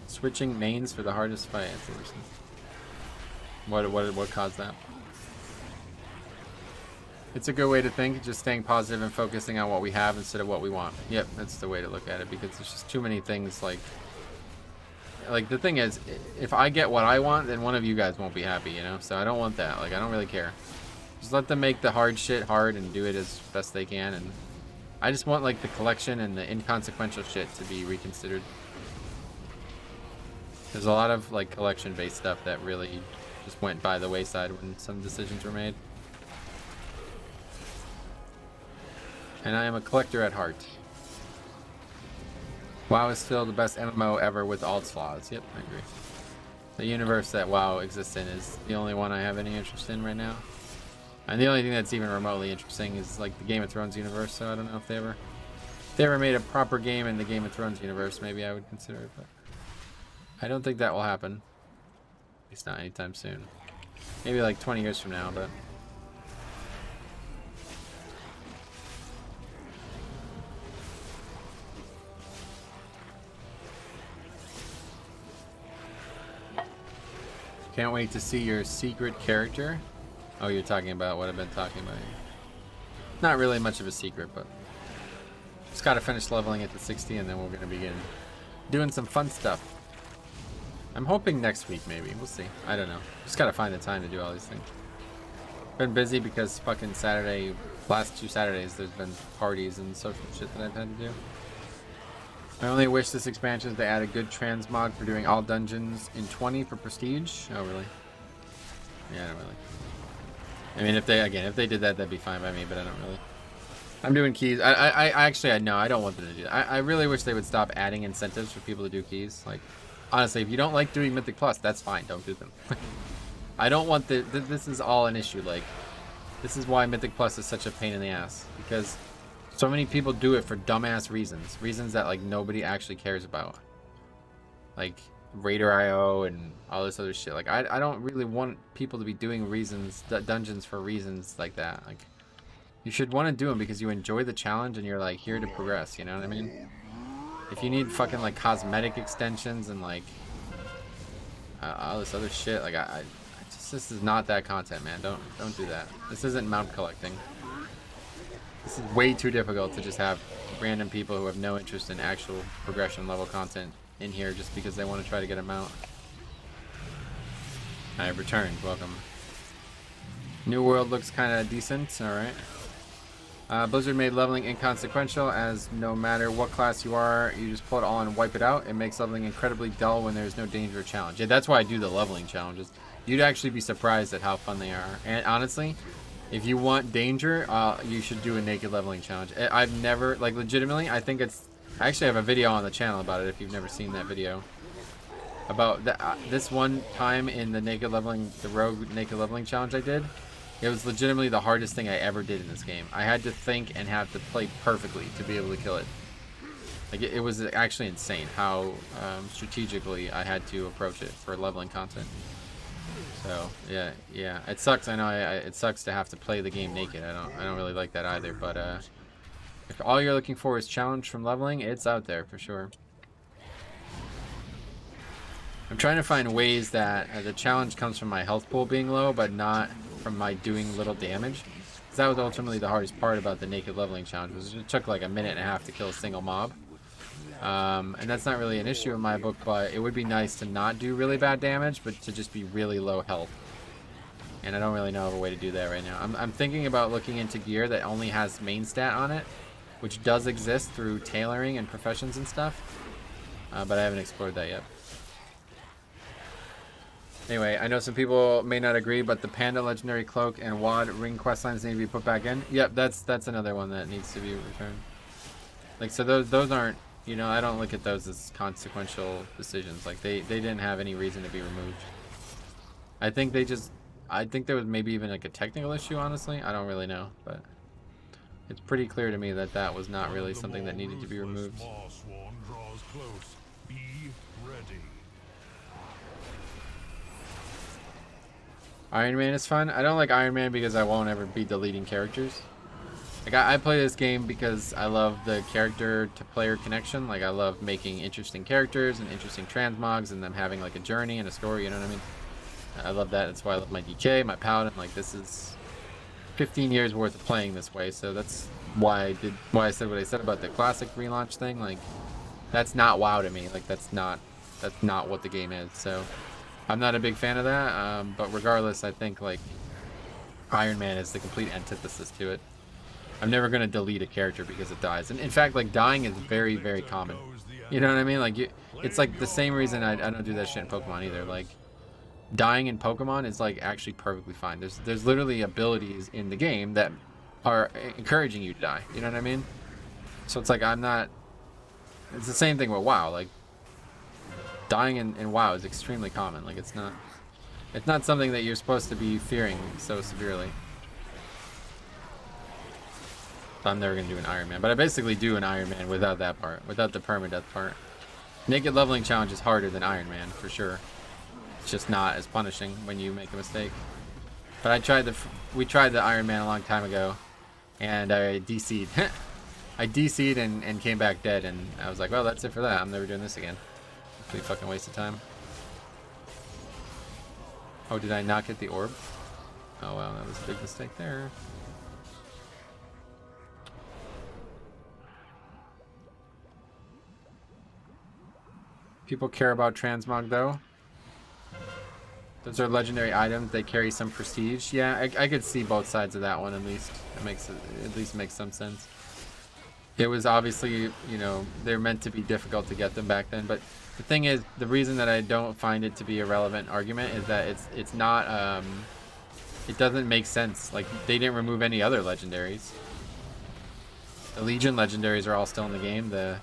Switching mains for the hardest fight. What caused that? It's a good way to think, just staying positive and focusing on what we have instead of what we want. Yep, that's the way to look at it, because there's just too many things like the thing is, if I get what I want, then one of you guys won't be happy, you know? So I don't want that. Like, I don't really care. Just let them make the hard shit hard and do it as best they can, and I just want like the collection and the inconsequential shit to be reconsidered. There's a lot of like collection based stuff that really just went by the wayside when some decisions were made. And I am a collector at heart. WoW is still the best MMO ever with all its flaws. Yep, I agree. The universe that WoW exists in is the only one I have any interest in right now. And the only thing that's even remotely interesting is like the Game of Thrones universe, so I don't know if they ever made a proper game in the Game of Thrones universe, maybe I would consider it, but I don't think that will happen. At least not anytime soon. Maybe like 20 years from now, but can't wait to see your secret character. Oh, you're talking about what I've been talking about here. Not really much of a secret, but just gotta finish leveling it to 60 and then we're gonna begin doing some fun stuff. I'm hoping next week maybe. We'll see. I don't know. Just gotta find the time to do all these things. Been busy because fucking last 2 Saturdays there's been parties and social shit that I've had to do. I only wish this expansion they add a good transmog for doing all dungeons in 20 for prestige. Oh really? Yeah, I don't really. I mean, if they did that, that'd be fine by me, but I don't really. I'm doing keys. No, I don't want them to do that. I really wish they would stop adding incentives for people to do keys. Like, honestly, if you don't like doing Mythic Plus, that's fine. Don't do them. I don't want this is all an issue. Like, this is why Mythic Plus is such a pain in the ass, because so many people do it for dumbass reasons that like nobody actually cares about. Like, Raider IO and all this other shit. Like, I don't really want people to be doing dungeons for reasons like that. Like, you should want to do them because you enjoy the challenge and you're like here to progress, you know what I mean? If you need fucking like cosmetic extensions and like all this other shit, like I just, this is not that content, man. Don't do that. This isn't mount collecting. This is way too difficult to just have random people who have no interest in actual progression level content in here just because they want to try to get a mount. I have returned. Welcome. New world looks kind of decent. All right. Blizzard made leveling inconsequential, as no matter what class you are, you just pull it all and wipe it out. It makes leveling incredibly dull when there's no danger or challenge. Yeah, that's why I do the leveling challenges. You'd actually be surprised at how fun they are. And honestly, if you want danger, you should do a naked leveling challenge. I've never, like, legitimately, I think it's... I actually have a video on the channel about it if you've never seen that video. About this one time in the naked leveling, the rogue naked leveling challenge I did. It was legitimately the hardest thing I ever did in this game. I had to think and have to play perfectly to be able to kill it. Like, it was actually insane how strategically I had to approach it for leveling content. So yeah, it sucks. I know it sucks to have to play the game naked. I don't really like that either. But if all you're looking for is challenge from leveling, it's out there for sure. I'm trying to find ways that the challenge comes from my health pool being low, but not from my doing little damage. Because that was ultimately the hardest part about the naked leveling challenge. Was it took like a minute and a half to kill a single mob. And that's not really an issue in my book, but it would be nice to not do really bad damage, but to just be really low health. And I don't really know of a way to do that right now. I'm thinking about looking into gear that only has main stat on it, which does exist through tailoring and professions and stuff. But I haven't explored that yet. Anyway, I know some people may not agree, but the Panda Legendary Cloak and WoD Ring questlines need to be put back in. Yep, that's another one that needs to be returned. Like, so those aren't, you know, I don't look at those as consequential decisions. Like, they didn't have any reason to be removed. I think there was maybe even like a technical issue, honestly. I don't really know, but it's pretty clear to me that that was not really something that needed to be removed. Iron Man is fun. I don't like Iron Man because I won't ever be deleting characters. Like, I play this game because I love the character to player connection. Like, I love making interesting characters and interesting transmogs and them having like a journey and a story, you know what I mean? I love that. That's why I love my DK, my Paladin. Like, this is 15 years worth of playing this way, so that's why I said what I said about the classic relaunch thing. Like, that's not WoW to me. Like, that's not what the game is. So I'm not a big fan of that, but regardless, I think like Iron Man is the complete antithesis to it. I'm never gonna delete a character because it dies, and in fact, like, dying is very, very common. You know what I mean? Like, it's like the same reason I don't do that shit in Pokemon either. Like, dying in Pokemon is like actually perfectly fine. There's literally abilities in the game that are encouraging you to die. You know what I mean? So it's like it's the same thing with WoW. Like, dying in WoW is extremely common. Like, it's not something that you're supposed to be fearing so severely. I'm never gonna do an Iron Man, but I basically do an Iron Man without that part, without the permadeath part. Naked leveling challenge is harder than Iron Man for sure. It's just not as punishing when you make a mistake. But we tried the Iron Man a long time ago, and I DC'd. I DC'd and came back dead, and I was like, well, that's it for that. I'm never doing this again. Complete fucking waste of time. Oh, did I not get the orb? Oh wow, that was a big mistake there. People care about transmog though. Those are legendary items. They carry some prestige. Yeah, I could see both sides of that one at least. At least makes some sense. It was obviously, you know, they're meant to be difficult to get them back then. But the thing is, the reason that I don't find it to be a relevant argument is that it's not. It doesn't make sense. Like, they didn't remove any other legendaries. The Legion legendaries are all still in the game. The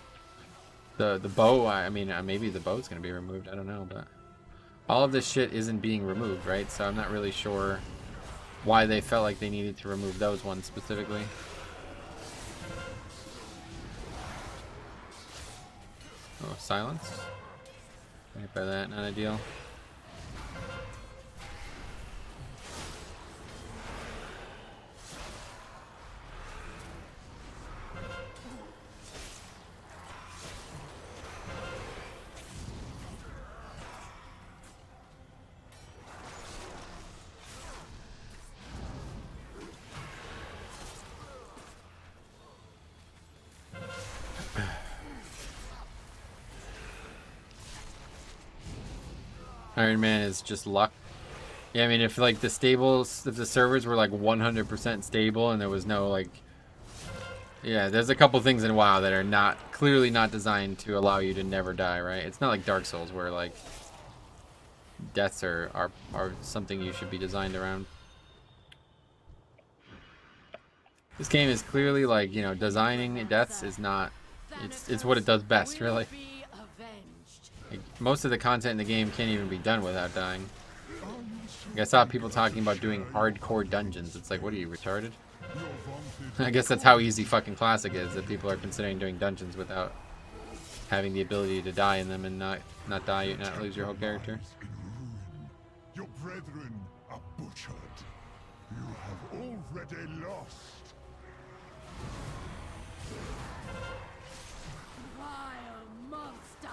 bow, I mean, maybe the bow's gonna be removed, I don't know, but all of this shit isn't being removed, right? So I'm not really sure why they felt like they needed to remove those ones specifically. Oh, silence. Right by that, not ideal. Iron Man is just luck. Yeah, I mean, if like the servers were like 100% stable and there was no like, yeah, there's a couple things in WoW that are clearly not designed to allow you to never die, right? It's not like Dark Souls where like deaths are something you should be designed around. This game is clearly like, you know, designing deaths is not, it's what it does best, really. Like, most of the content in the game can't even be done without dying. Like, I saw people talking about doing hardcore dungeons. It's like, what are you, retarded? I guess that's how easy fucking Classic is, that people are considering doing dungeons without having the ability to die in them and not die, not lose your whole character. Your brethren are butchered. You have already lost. Vile monster!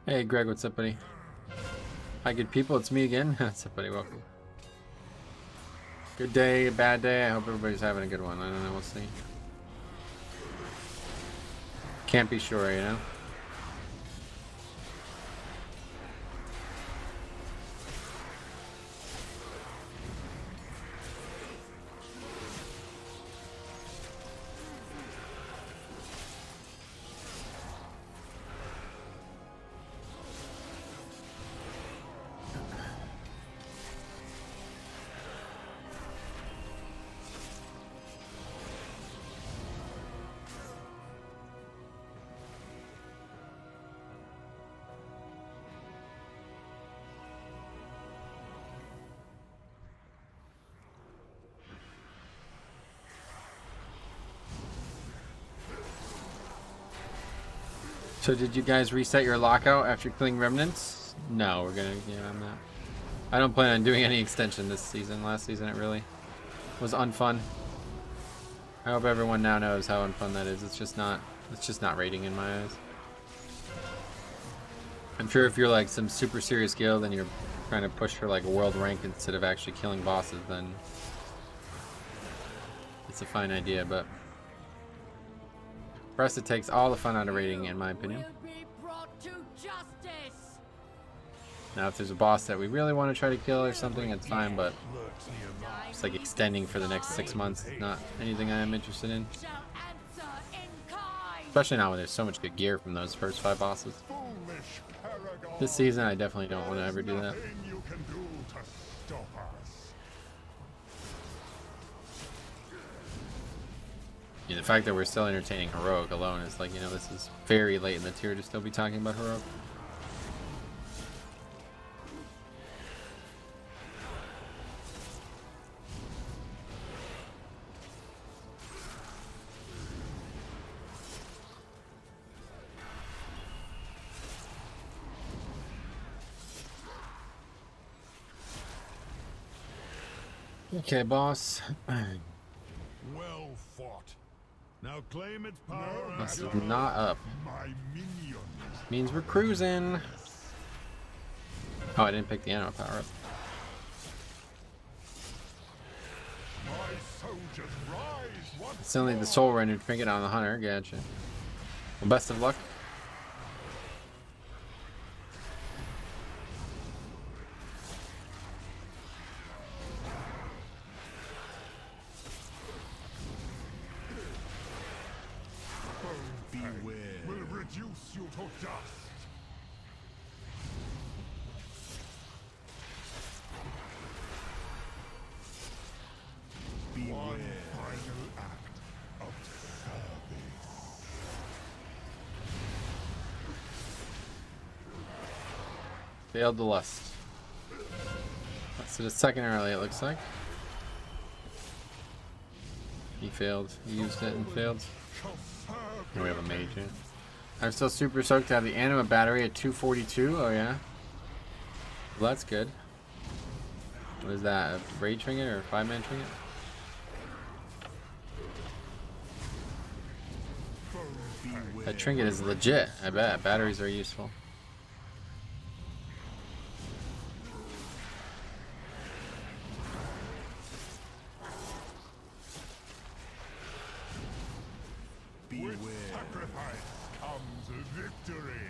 Hey Greg, what's up, buddy? Hi, good people, it's me again. What's up, buddy? Welcome. Good day, bad day. I hope everybody's having a good one. I don't know, we'll see. Can't be sure, you know? So did you guys reset your lockout after killing remnants? No, we're gonna, yeah, I'm not. I don't plan on doing any extension this season. Last season it really was unfun. I hope everyone now knows how unfun that is. It's just not rating in my eyes. I'm sure if you're like some super serious guild and you're trying to push for like a world rank instead of actually killing bosses, then it's a fine idea, but for us it takes all the fun out of rating, in my opinion. Now if there's a boss that we really want to try to kill or something, it's fine, but it's like extending for the next 6 months. It's not anything I am interested in. Especially now when there's so much good gear from those first 5 bosses. This season I definitely don't want to ever do that. Yeah, the fact that we're still entertaining Heroic alone is like, you know, this is very late in the tier to still be talking about Heroic. Okay, boss. Well fought. Now claim its power. This is not up. My minions. Means we're cruising. Oh, I didn't pick the animal power up. My soldiers rise once It's only the soul render to pick it on the hunter. Gotcha. Well, best of luck. will reduce you to dust. Failed the lust. So the second early, it looks like. He failed. He used it and failed. And we have a mage here. I'm still super stoked to have the anima battery at 242. Oh yeah. Well, that's good. What is that? A raid trinket or a 5-man trinket? That trinket is legit, I bet. Batteries are useful. With sacrifice comes victory.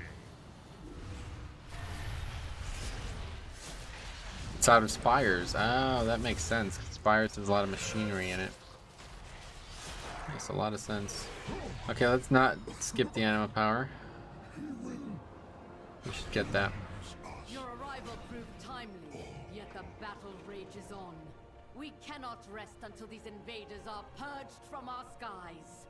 It's out of Spires. Oh, that makes sense. Spires has a lot of machinery in it. Makes a lot of sense. Okay, let's not skip the anima power. We should get that. Your arrival proved timely, yet the battle rages on. We cannot rest until these invaders are purged from our skies.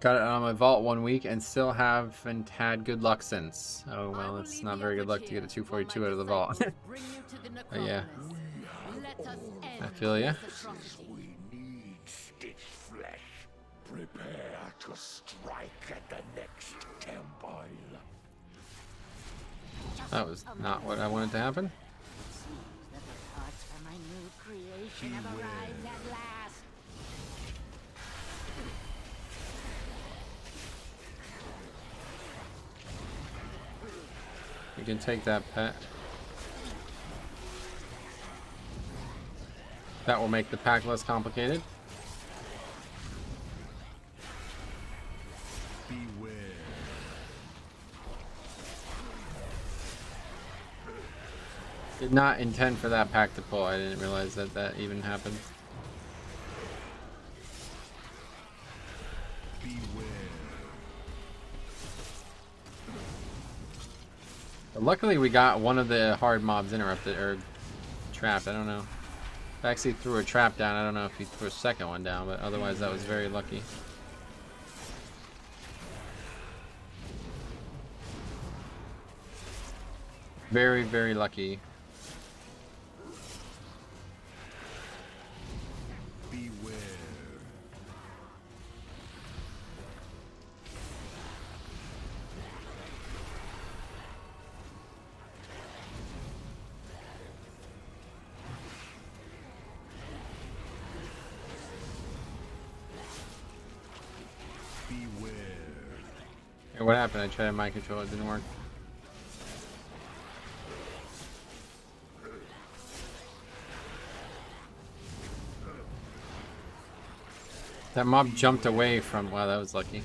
Got it on my vault 1 week and still haven't had good luck since. Oh well, it's not very good luck to get a 242 out of the vault. But yeah, I feel ya. We need stitched flesh. Prepare to strike at the next temple. That was not what I wanted to happen. Seems that the parts for my new creation have arrived at last. You can take that, pet. That will make the pack less complicated. Beware. Did not intend for that pack to pull. I didn't realize that that even happened. Beware. But luckily we got one of the hard mobs interrupted or trapped. I don't know. I actually threw a trap down. I don't know if he threw a second one down, but otherwise that was very lucky. Very, very lucky. Beware. Beware. Hey, what happened? I tried my control, it didn't work. That mob jumped away from. Wow, that was lucky.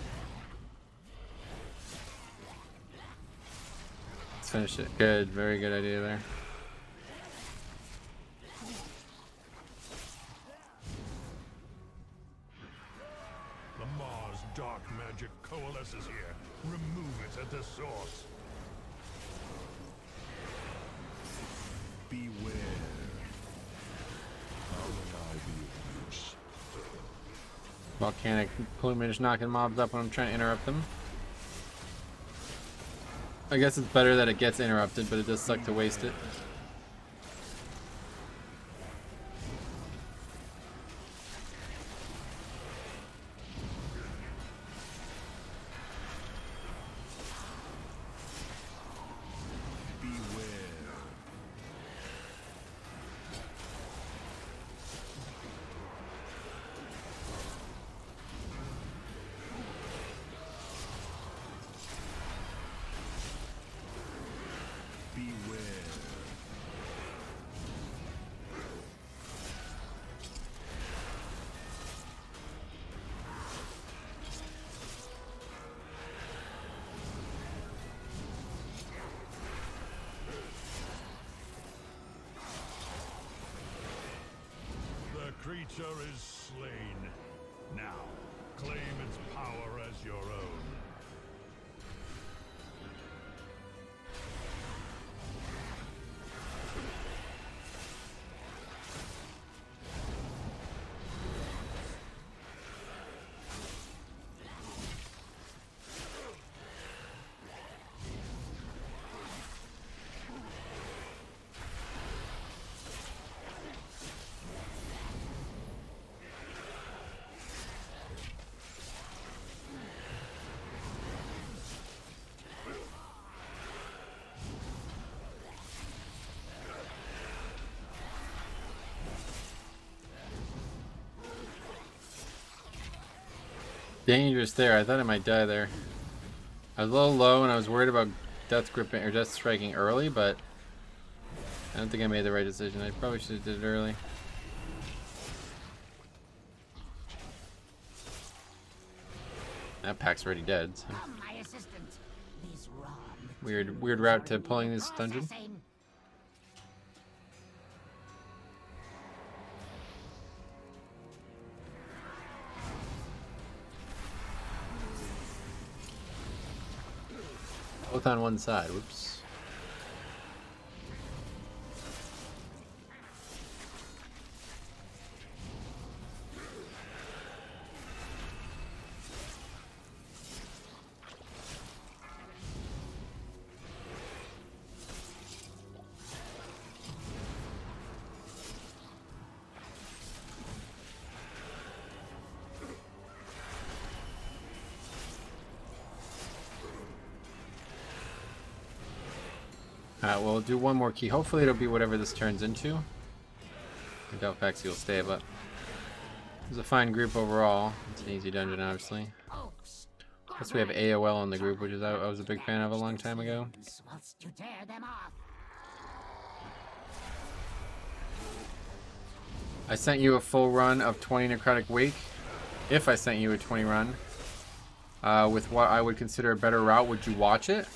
Let's finish it. Good, very good idea there. The Mars dark magic coalesces here. Remove it at the source. Beware. How may I be of use? Volcanic plumage knocking mobs up when I'm trying to interrupt them. I guess it's better that it gets interrupted, but it does suck to waste it. Beware. Beware. The creature is slain. Now, claim its power as your own. dangerous there. I thought I might die there. I was a little low and I was worried about death gripping or death striking early, but I don't think I made the right decision. I probably should have did it early. That pack's already dead. So. My assistant. These raw Weird route to pulling this dungeon. processing. Both on one side. Whoops. Alright, we'll do one more key. Hopefully it'll be whatever this turns into. I doubt Paxi will stay, but it was a fine group overall. It's an easy dungeon, obviously. Plus we have AOL in the group, which is I was a big fan of a long time ago. Whilst you tear them off. I sent you a full run of 20 Necrotic Wake. If I sent you a 20 run, with what I would consider a better route, would you watch it?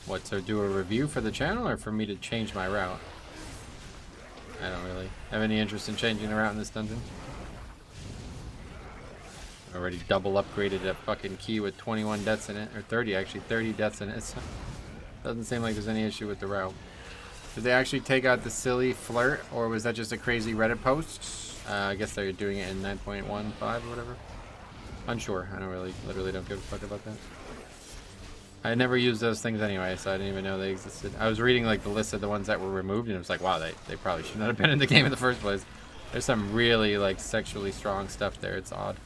What, to do a review for the channel or for me to change my route? I don't really have any interest in changing the route in this dungeon. Already double upgraded a fucking key with 21 deaths in it, or 30 actually, 30 deaths in it. So doesn't seem like there's any issue with the route. Did they actually take out the silly flirt, or was that just a crazy Reddit post? I guess they're doing it in 9.15 or whatever. Unsure. I literally don't give a fuck about that. I never used those things anyway, so I didn't even know they existed. I was reading like the list of the ones that were removed, and it was like, wow, they probably should not have been in the game in the first place. There's some really like sexually strong stuff there. It's odd.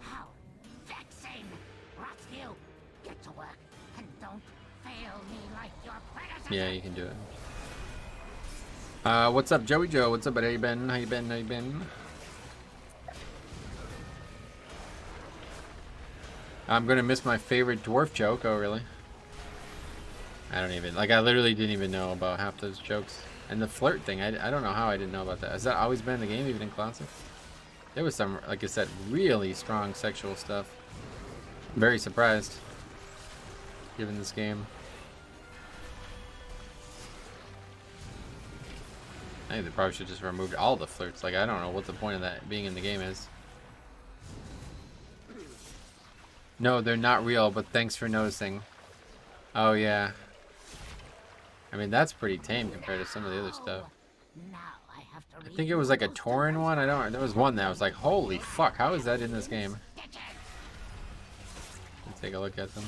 How vexing! Rotsville, get to work and don't fail me like your predecessor. Yeah, you can do it. What's up, Joey Joe? What's up, buddy? How you been? How you been? How you been? I'm gonna miss my favorite dwarf joke. Oh, really? I don't even, like, I literally didn't even know about half those jokes. And the flirt thing, I don't know how I didn't know about that. Has that always been in the game, even in Classic? There was some, like I said, really strong sexual stuff. I'm very surprised, given this game. I think they probably should just remove all the flirts. Like, I don't know what the point of that being in the game is. No, they're not real, but thanks for noticing. Oh, yeah. I mean, that's pretty tame compared to some of the other stuff. I think it was like a Tauren one. I don't. There was one that was like, holy fuck, how is that in this game? Let's take a look at them.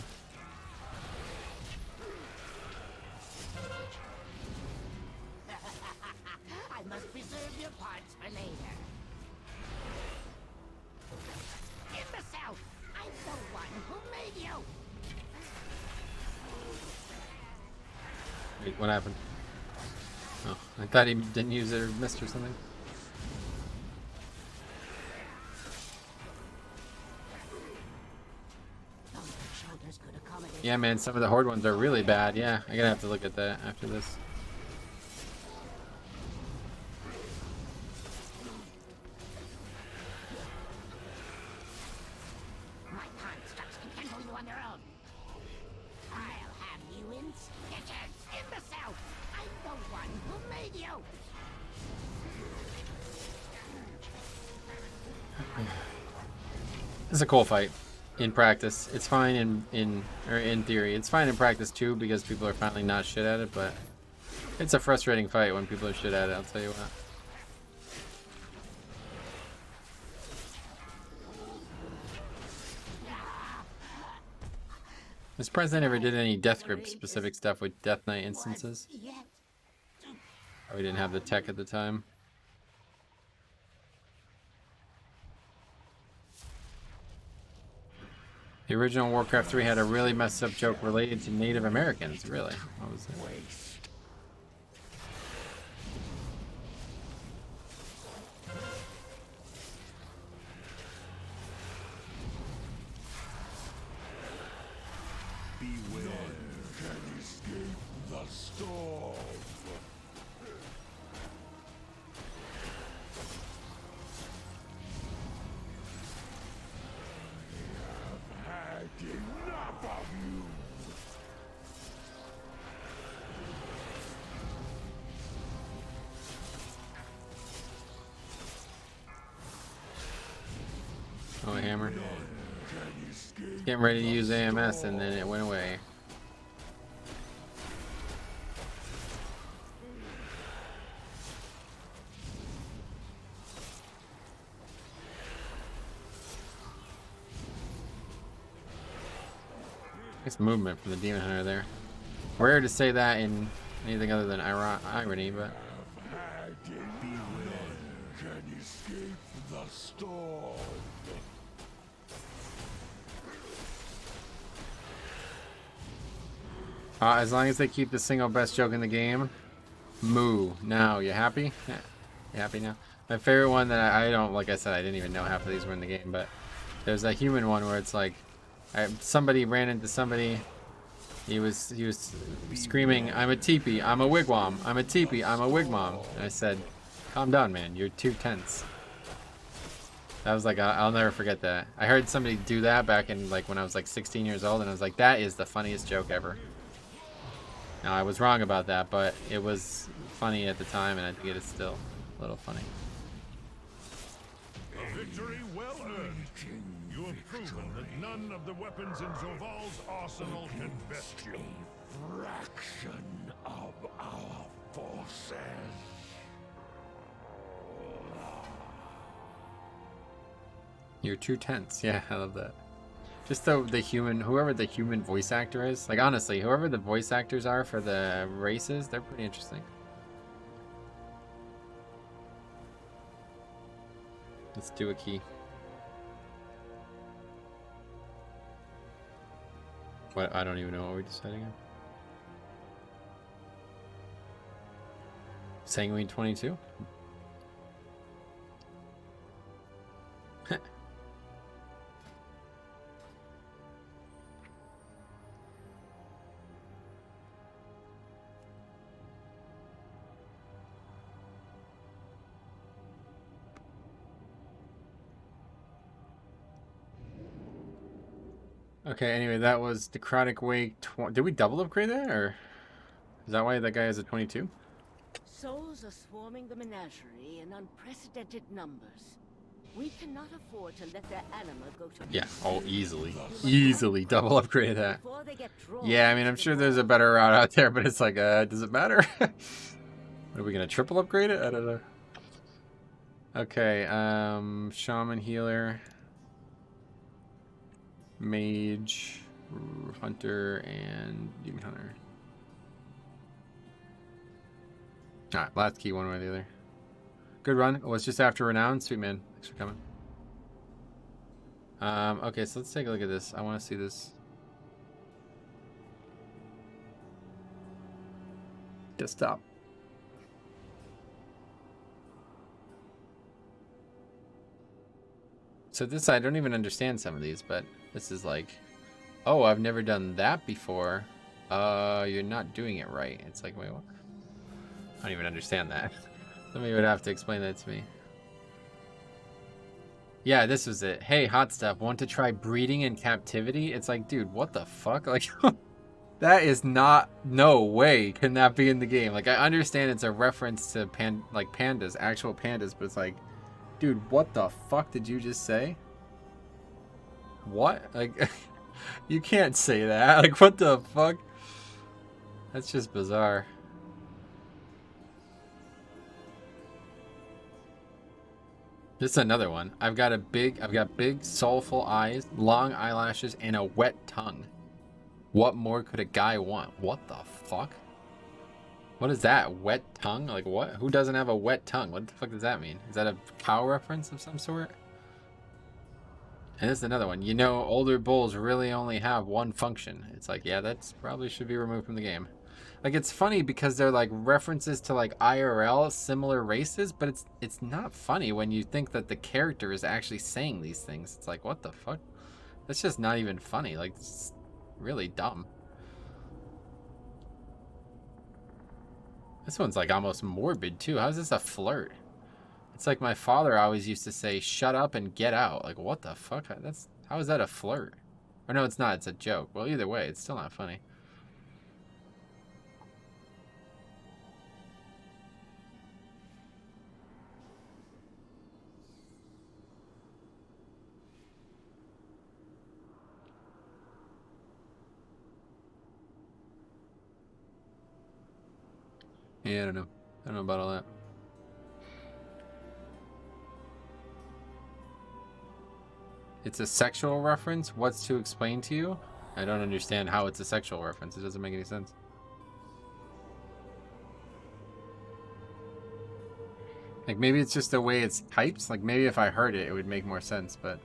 I must preserve your parts for later. Imbecile! I'm the one who made you! Wait, what happened? Oh, I thought he didn't use it or missed or something. Yeah, man, some of the Horde ones are really bad. Yeah, I'm gonna have to look at that after this. My constructs can handle you on their own. I'll have you in stitches, imbecile! I'm the one who made you! It's a cool fight. In practice, it's fine in theory. It's fine in practice too because people are finally not shit at it, but it's a frustrating fight when people are shit at it, I'll tell you what. I'm surprised I never did any Death Grip specific stuff with Death Knight instances. Oh, we didn't have the tech at the time. The original Warcraft 3 had a really messed up joke related to Native Americans. Really? What was it? Beware. None can escape the storm. I have had enough of you. Oh, a hammer. None can escape. Getting ready to use AMS and then it went away. Nice movement from the Demon Hunter there. Rare to say that in anything other than irony, but None can escape the storm. as long as they keep the single best joke in the game, moo. Now, you happy? Yeah. You happy now? My favorite one that I don't, like I said, I didn't even know half of these were in the game, but there's a human one where it's like, somebody ran into somebody. He was screaming, "I'm a teepee, I'm a wigwam, I'm a teepee, I'm a wigwam." And I said, "Calm down, man. You're too tense." That was like, I'll never forget that. I heard somebody do that back in like when I was like 16 years old, and I was like, that is the funniest joke ever. Now I was wrong about that, but it was funny at the time, and I think it is still a little funny. A victory well earned. You have proven that none of the weapons in Zoval's arsenal can best you. A fraction of our forces. You're too tense. Yeah, I love that. Just the human, whoever the human voice actor is, like honestly, whoever the voice actors are for the races, they're pretty interesting. Let's do a key. What? I don't even know what we're deciding on. Sanguine 22? Okay, anyway, that was Necrotic Wake. Did we double upgrade that, or is that why that guy has a 22? Souls are swarming the menagerie in unprecedented numbers. We cannot afford to let their anima go to Yeah, waste. oh, easily double upgrade that. Before they get drawn Yeah, I mean, I'm to sure the there's a wall. better route out there, but it's like, does it matter? Are we gonna triple upgrade it? I don't know. Okay, Shaman Healer, Mage, Hunter, and Demon Hunter. Alright, last key one way or the other. Good run. Oh, it's just after Renown. Sweet man. Thanks for coming. Okay, so let's take a look at this. I want to see this. Desktop. So this, I don't even understand some of these, but this is like, oh, I've never done that before. You're not doing it right. It's like, wait, what? I don't even understand that. Somebody would have to explain that to me. Yeah, this was it. Hey, hot stuff. Want to try breeding in captivity? It's like, dude, what the fuck? Like, that is not. No way can that be in the game. Like, I understand it's a reference to pandas, actual pandas, but it's like, dude, what the fuck did you just say? What? Like, you can't say that. Like, what the fuck? That's just bizarre. This is another one. I've got big soulful eyes, long eyelashes, and a wet tongue. What more could a guy want? What the fuck? What is that? Wet tongue? Like what? Who doesn't have a wet tongue? What the fuck does that mean? Is that a cow reference of some sort? And this is another one. You know, older bulls really only have one function. It's like, yeah, that's probably should be removed from the game. Like, it's funny because they're like references to like IRL similar races, but it's not funny when you think that the character is actually saying these things. It's like, what the fuck? That's just not even funny. Like, it's really dumb. This one's like almost morbid too. How is this a flirt? It's like my father always used to say, shut up and get out. Like, what the fuck? How is that a flirt? Or no, it's not. It's a joke. Well, either way, it's still not funny. Yeah, I don't know. I don't know about all that. It's a sexual reference? What's to explain to you? I don't understand how it's a sexual reference. It doesn't make any sense. Like, maybe it's just the way it's typed. Like, maybe if I heard it, it would make more sense, but...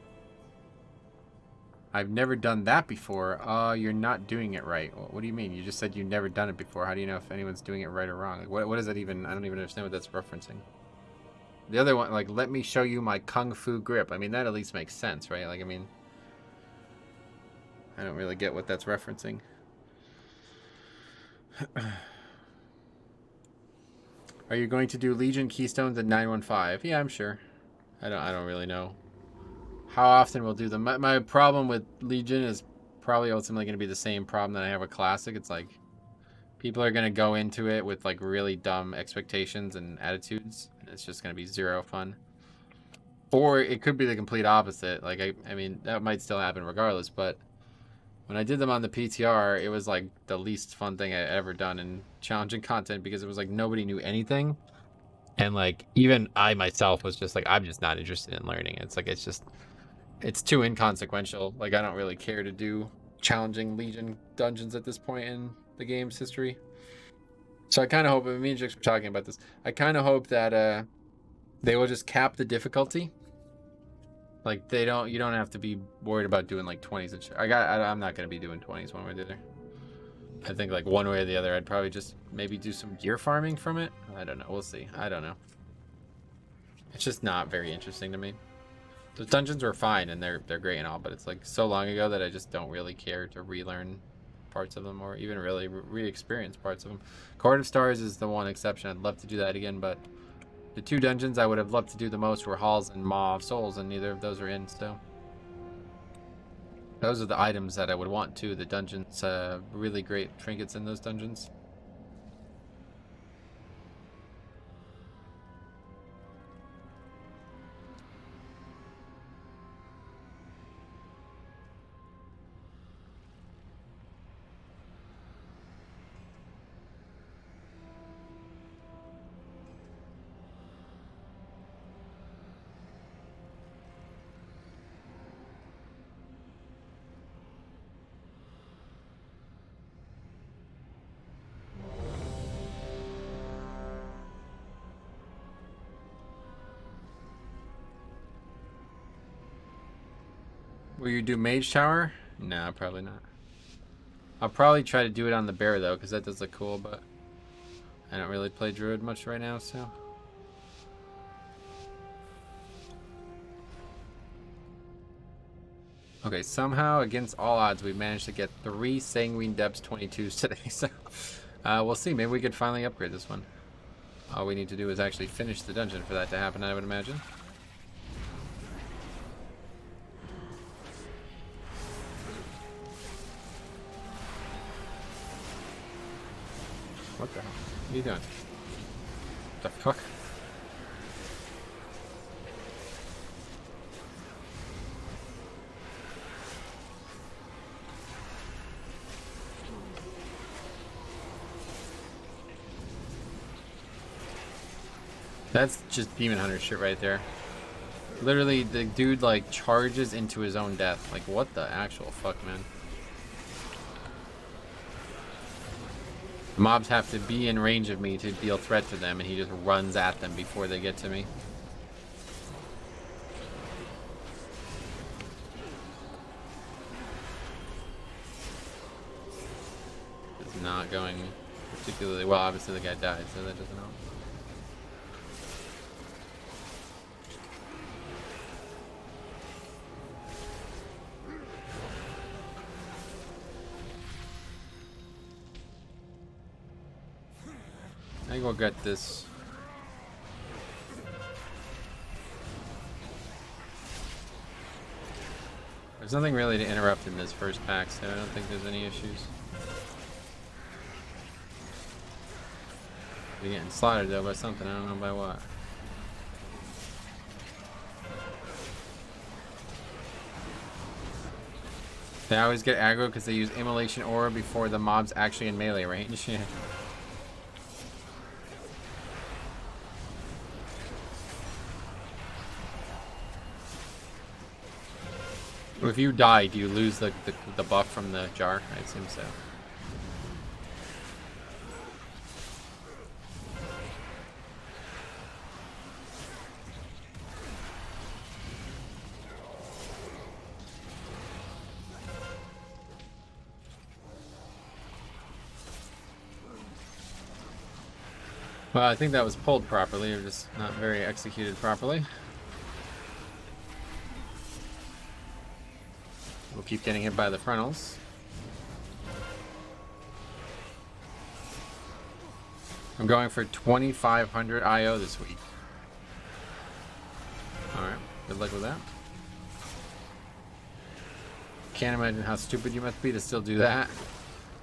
I've never done that before. You're not doing it right. What do you mean? You just said you've never done it before. How do you know if anyone's doing it right or wrong? Like, what is that even? I don't even understand what that's referencing. The other one, like, let me show you my kung fu grip. I mean, that at least makes sense, right? Like, I mean, I don't really get what that's referencing. Are you going to do Legion Keystones at 915? Yeah, I'm sure. I don't really know how often we'll do them. My problem with Legion is probably ultimately going to be the same problem that I have with Classic. It's like people are going to go into it with like really dumb expectations and attitudes, and it's just going to be zero fun. Or it could be the complete opposite. Like, I mean, that might still happen regardless, but when I did them on the PTR, it was like the least fun thing I'd ever done in challenging content because it was like nobody knew anything. And like, even I myself was just like, I'm just not interested in learning. It's like, it's too inconsequential. Like, I don't really care to do challenging Legion dungeons at this point in the game's history. So I kind of hope, me and Jix were talking about this, I kind of hope that they will just cap the difficulty. Like, you don't have to be worried about doing like 20s and shit. I'm not going to be doing 20s one way or the other. I think like one way or the other, I'd probably just maybe do some gear farming from it. I don't know. We'll see. I don't know. It's just not very interesting to me. The dungeons were fine and they're great and all, but it's like so long ago that I just don't really care to relearn parts of them or even really re-experience parts of them. Court of Stars is the one exception. I'd love to do that again, but the two dungeons I would have loved to do the most were Halls and Maw of Souls, and neither of those are in still. Those are the items that I would want too. The dungeons, really great trinkets in those dungeons. Will you do Mage Tower? No, probably not. I'll probably try to do it on the bear though, because that does look cool, but I don't really play Druid much right now, so. Okay, somehow against all odds we managed to get 3 Sanguine Depths 22s today, so we'll see. Maybe we could finally upgrade this one. All we need to do is actually finish the dungeon for that to happen, I would imagine. What the hell? What are you doing? The fuck? That's just Demon Hunter shit right there. Literally, the dude like charges into his own death. Like, what the actual fuck, man? Mobs have to be in range of me to deal threat to them, and he just runs at them before they get to me. not going particularly well. Obviously the guy died, so that doesn't help. I think we'll get this. There's nothing really to interrupt in this first pack, so I don't think there's any issues. We're getting slaughtered though by something, I don't know by what. They always get aggro because they use Immolation Aura before the mob's actually in melee range. Yeah. If you die, do you lose the buff from the jar? I assume so. Well, I think that was pulled properly, or just not very executed properly. We'll keep getting hit by the frontals. I'm going for 2,500 IO this week. Alright, good luck with that. Can't imagine how stupid you must be to still do that.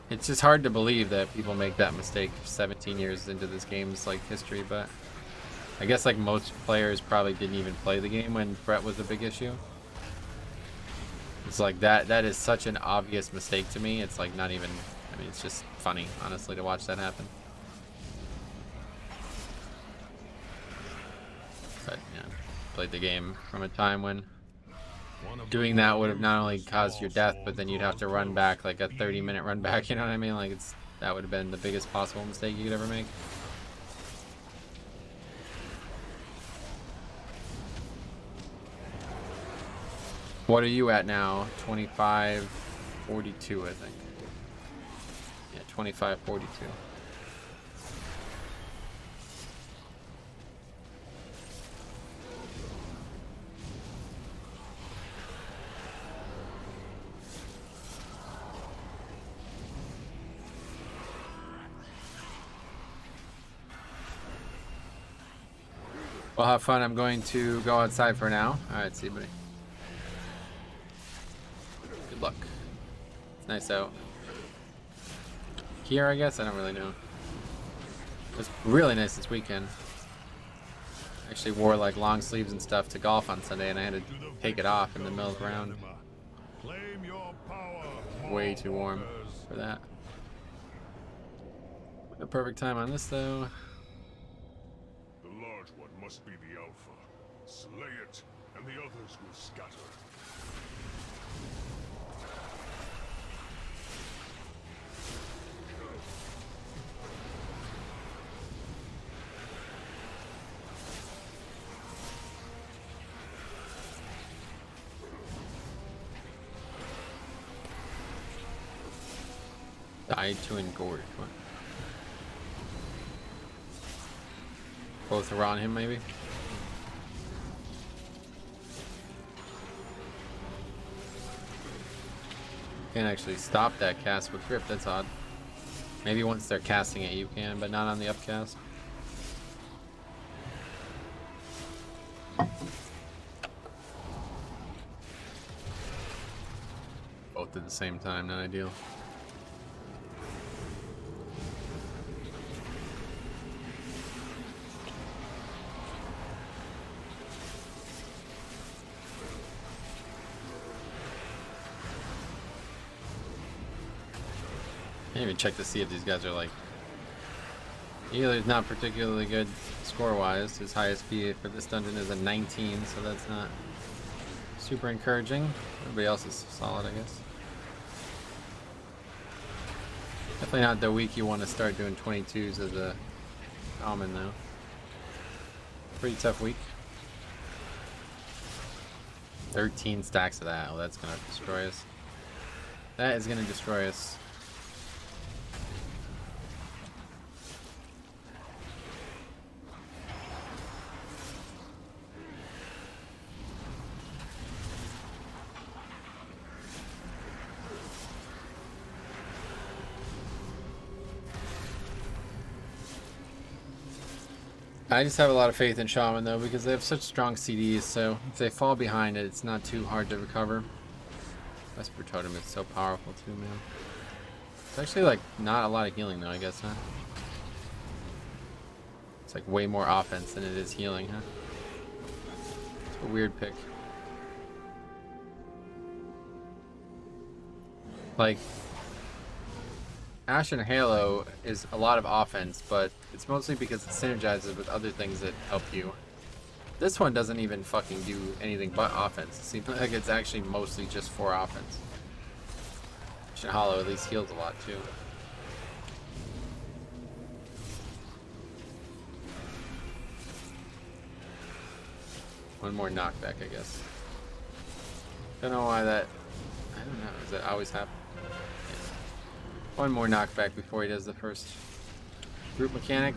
It's just hard to believe that people make that mistake 17 years into this game's like history, but I guess like most players probably didn't even play the game when Brett was a big issue. It's like that is such an obvious mistake to me. It's like not even, I mean, it's just funny, honestly, to watch that happen. But yeah, played the game from a time when doing that would have not only caused your death, but then you'd have to run back like a 30-minute run back, you know what I mean? Like that would have been the biggest possible mistake you could ever make. What are you at now? 25.42, I think. Yeah, 25.42. Well, have fun. I'm going to go outside for now. Alright, see you, buddy. Good luck. It's nice out. Here, I guess? I don't really know. It was really nice this weekend. I actually wore like long sleeves and stuff to golf on Sunday, and I had to take it off in the middle of the round. Way too warm for that. The perfect time on this, though. The large one must be the Alpha. Slay it, and the others will scatter. Died to engorge. What? Both are on him, maybe? Can't actually stop that cast with grip, that's odd. Maybe once they're casting it you can, but not on the upcast. Both at the same time, not ideal. I didn't even check to see if these guys are like... Healer's not particularly good score-wise. His highest PA for this dungeon is a 19, so that's not super encouraging. Everybody else is solid, I guess. Definitely not the week you want to start doing 22s as a common, though. Pretty tough week. 13 stacks of that. Oh, that's going to destroy us. That is going to destroy us. I just have a lot of faith in Shaman though because they have such strong CDs, so if they fall behind it, it's not too hard to recover. Vesper Totem is so powerful too, man. It's actually like not a lot of healing though, I guess, huh? It's like way more offense than it is healing, huh? It's a weird pick. Like, Ash and Halo is a lot of offense, but it's mostly because it synergizes with other things that help you. This one doesn't even fucking do anything but offense. It seems like it's actually mostly just for offense. Ash and Hollow at least heals a lot too. One more knockback, I guess. Don't know why that... I don't know. Does that always happen? One more knockback before he does the first group mechanic.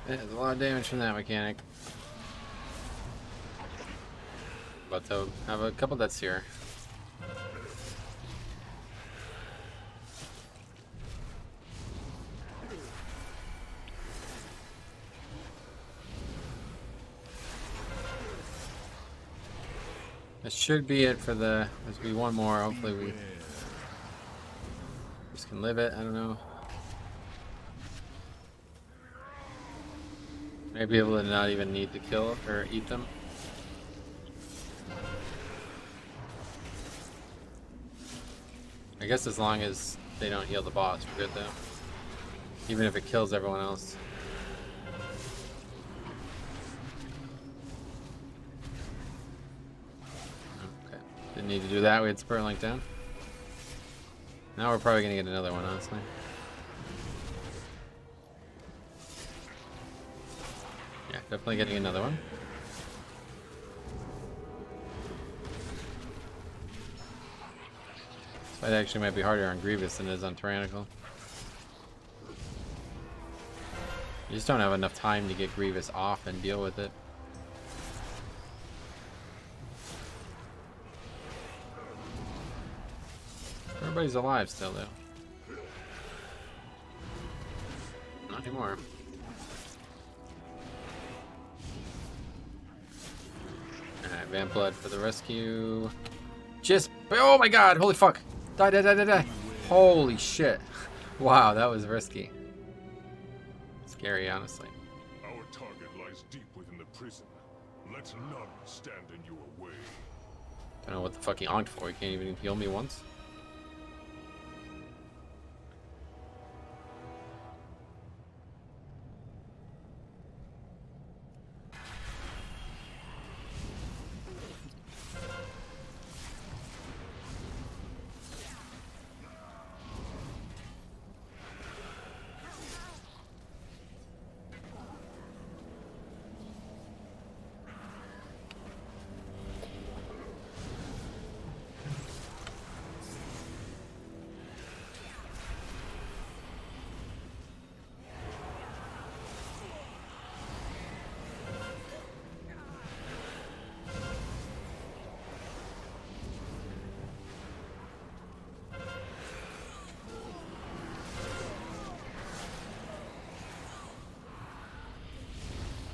There's a lot of damage from that mechanic. About to have a couple deaths here. This should be it for the... There's be one more. Hopefully we just can live it. I don't know. Maybe able to not even need to kill or eat them. I guess as long as they don't heal the boss, we're good though. Even if it kills everyone else. Okay. Didn't need to do that. We had Spur Link down. Now we're probably gonna get another one, honestly. Yeah, definitely getting another one. This fight actually might be harder on Grievous than it is on Tyrannical. You just don't have enough time to get Grievous off and deal with it. Everybody's alive still, though. Not anymore. Alright, Vamp Blood for the rescue. Just... Oh my god! Holy fuck! Die, die, die, die, die! Holy shit. Wow, that was risky. Scary, honestly. Our target lies deep within the prison. Let none stand in your way. Don't know what the fuck he onked for. He can't even heal me once.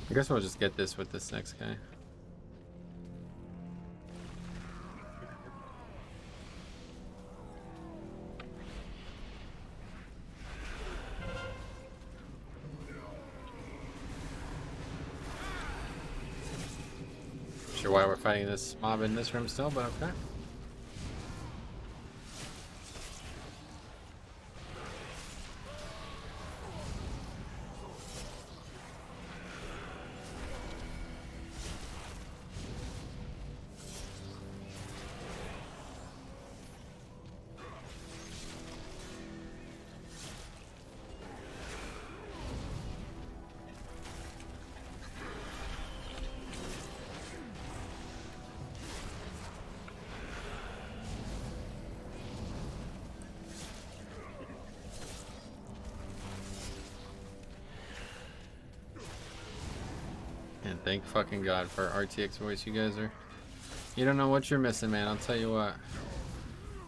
I guess we'll just get this with this next guy. Not sure why we're fighting this mob in this room still, but okay. And thank fucking God for RTX voice. You guys are... You don't know what you're missing, man. I'll tell you what.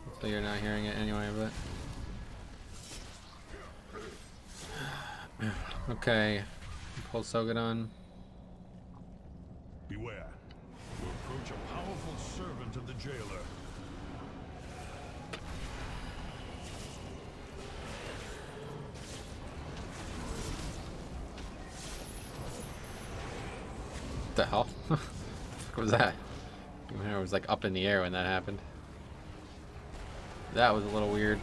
Hopefully you're not hearing it anyway, but... Okay. Pull Sogadon. Beware. You approach a powerful servant of the jailer. What the hell? What was that? It was like up in the air when that happened. That was a little weird.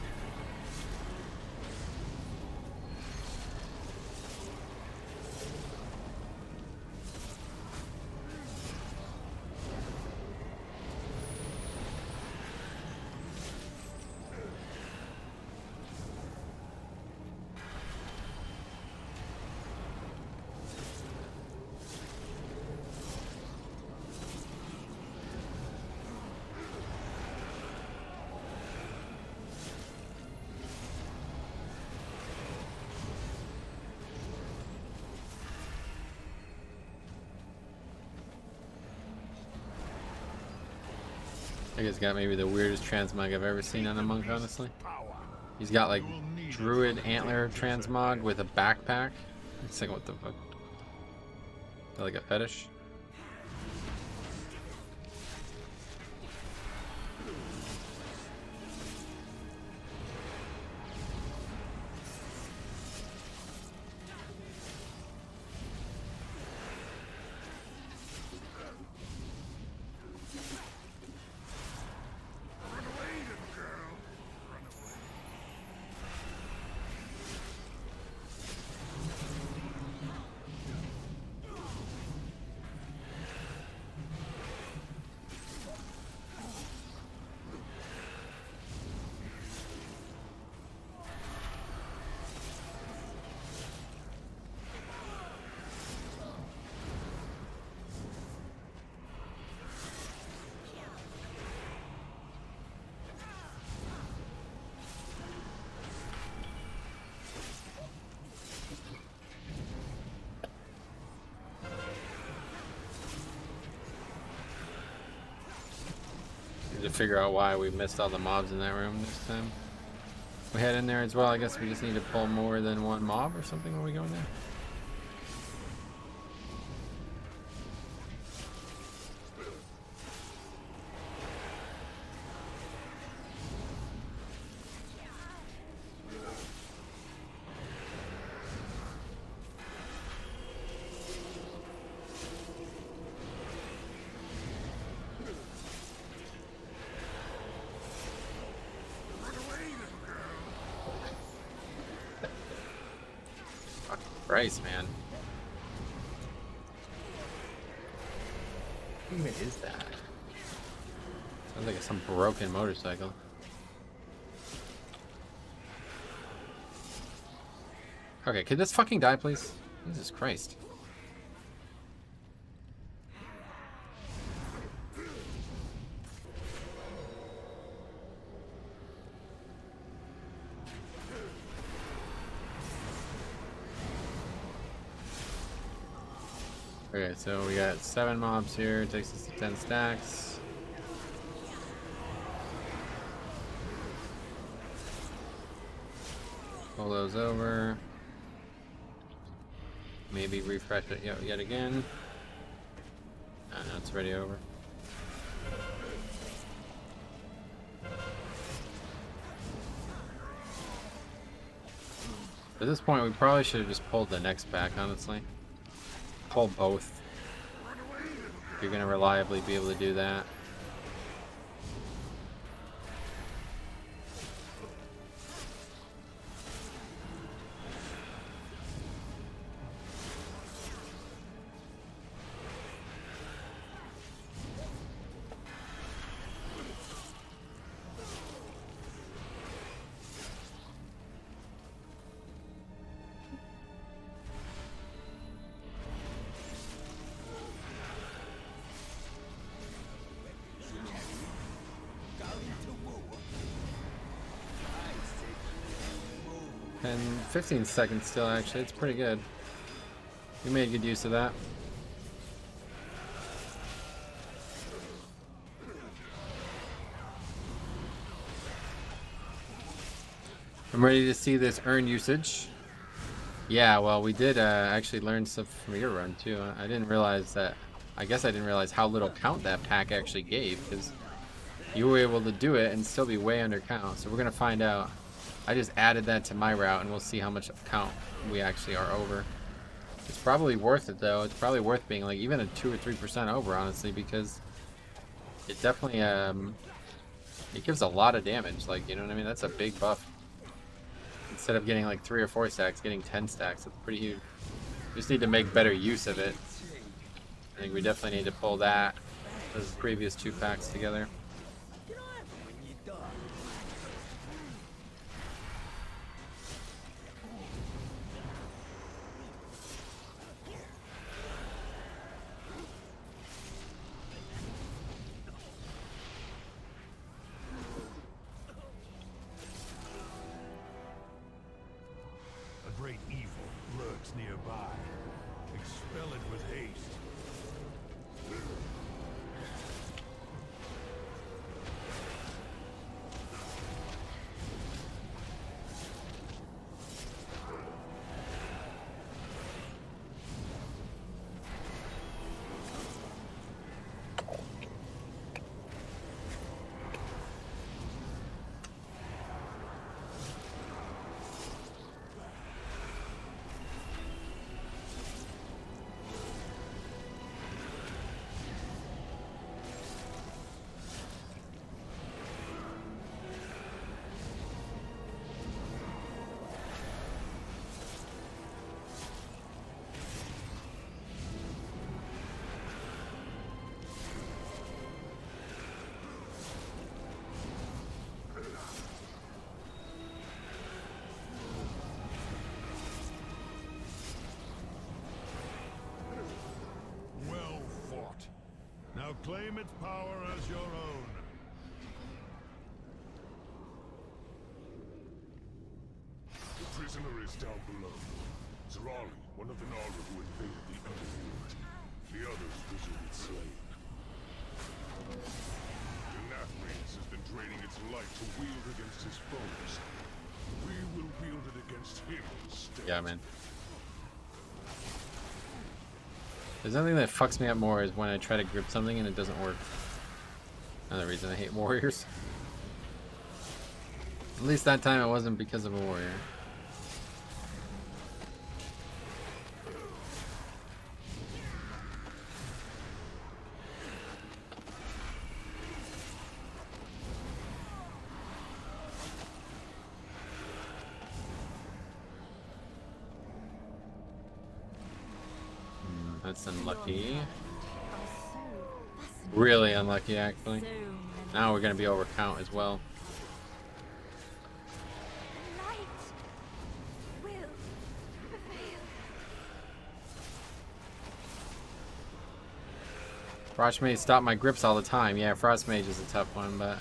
I guess got maybe the weirdest transmog I've ever seen on a monk, honestly. He's got like druid antler transmog with a backpack. It's like, what the fuck? Is that like a fetish? To figure out why we missed all the mobs in that room this time. We head in there as well. I guess we just need to pull more than one mob or something when we go in there. Christ, man. What even is that? Sounds like some broken motorcycle. Okay, could this fucking die, please? Jesus Christ. Okay, so we got 7 mobs here. It takes us to 10 stacks. Pull those over. Maybe refresh it yet again. No, it's already over. At this point, we probably should have just pulled the next back, honestly. Pull both. If you're gonna reliably be able to do that. And 15 seconds still, actually. It's pretty good. We made good use of that. I'm ready to see this earn usage. Yeah, well, we did actually learn stuff from your run too. I didn't realize that. I guess I didn't realize how little count that pack actually gave, because you were able to do it and still be way under count. So we're gonna find out. I just added that to my route, and we'll see how much count we actually are over. It's probably worth it though. It's probably worth being like even a 2 or 3% over, honestly, because it definitely it gives a lot of damage. Like, you know what I mean? That's a big buff. Instead of getting like 3 or 4 stacks, getting 10 stacks. That's pretty huge. We just need to make better use of it. I think we definitely need to pull that, those previous 2 packs together. A great evil lurks nearby. Expel it with haste. Well fought. Now claim its power as your own. The prisoner is down below. Zerali, one of the Naru who invaded the Underworld. The others visually slain. The Nathrius has been draining its light to wield against his foes. We will wield it against him instead. Yeah, man. There's nothing that fucks me up more is when I try to grip something and it doesn't work. Another reason I hate warriors. At least that time it wasn't because of a warrior. That's unlucky. Really unlucky, actually. Now we're gonna be over count as well. Light will prevail. Frost Mage stop my grips all the time. Yeah, Frost Mage is a tough one, but